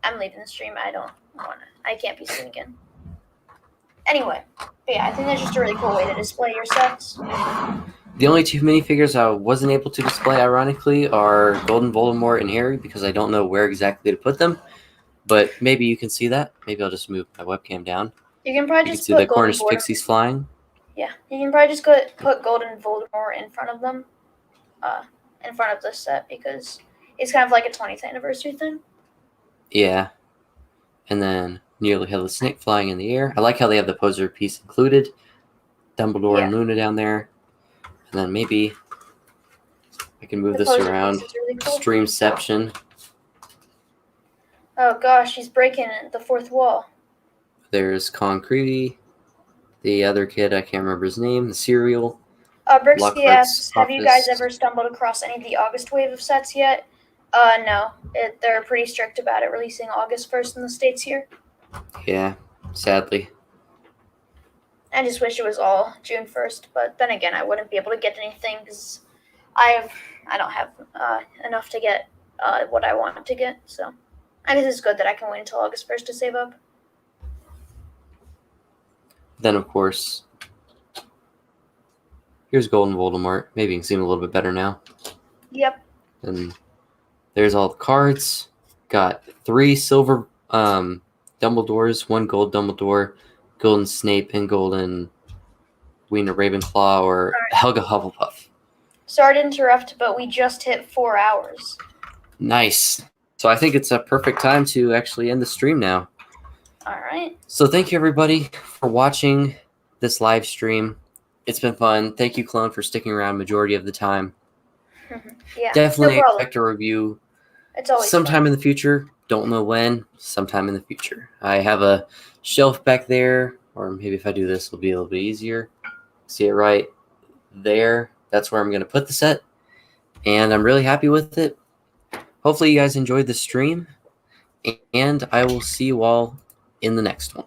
C: I'm leaving the stream. I can't be seen again. Anyway, yeah, I think that's just a really cool way to display your sets.
A: The only 2 minifigures I wasn't able to display, ironically, are Golden Voldemort and Harry, because I don't know where exactly to put them. But maybe you can see that. Maybe I'll just move my webcam down.
C: You can probably just
A: see
C: put
A: the Cornish
C: Golden
A: Pixies flying.
C: Yeah, you can probably just put Golden Voldemort in front of them, in front of this set, because it's kind of like a 20th anniversary thing.
A: Yeah. And then nearly headless Nick flying in the air. I like how they have the poser piece included. Dumbledore and Luna down there. And then maybe I can move this around.
C: Really cool.
A: Streamception.
C: Oh gosh, he's breaking the fourth wall.
A: There's Concrete. The other kid, I can't remember his name. The cereal.
C: Brixie asks, have you guys ever stumbled across any of the August wave of sets yet? No. They're pretty strict about it releasing August 1st in the States here.
A: Yeah, sadly.
C: I just wish it was all June 1st, but then again, I wouldn't be able to get anything because I don't have enough to get what I want to get. So I guess it's good that I can wait until August 1st to save up.
A: Then, of course, here's Golden Voldemort. Maybe you can see him a little bit better now.
C: Yep.
A: And there's all the cards. Got 3 silver Dumbledores, 1 gold Dumbledore, golden Snape, and golden Wiener Ravenclaw or Helga Hufflepuff.
C: Sorry to interrupt, but we just hit 4 hours.
A: Nice. So I think it's a perfect time to actually end the stream now.
C: All right.
A: So thank you, everybody, for watching this live stream. It's been fun. Thank you, Clone, for sticking around majority of the time.
C: Yeah.
A: Definitely
C: no problem.
A: expect a review
C: It's always
A: sometime
C: fun.
A: in the future. Don't know when. Sometime in the future. I have a shelf back there, or maybe if I do this, it'll be a little bit easier. See it right there. That's where I'm going to put the set, and I'm really happy with it. Hopefully you guys enjoyed the stream, and I will see you all in the next one.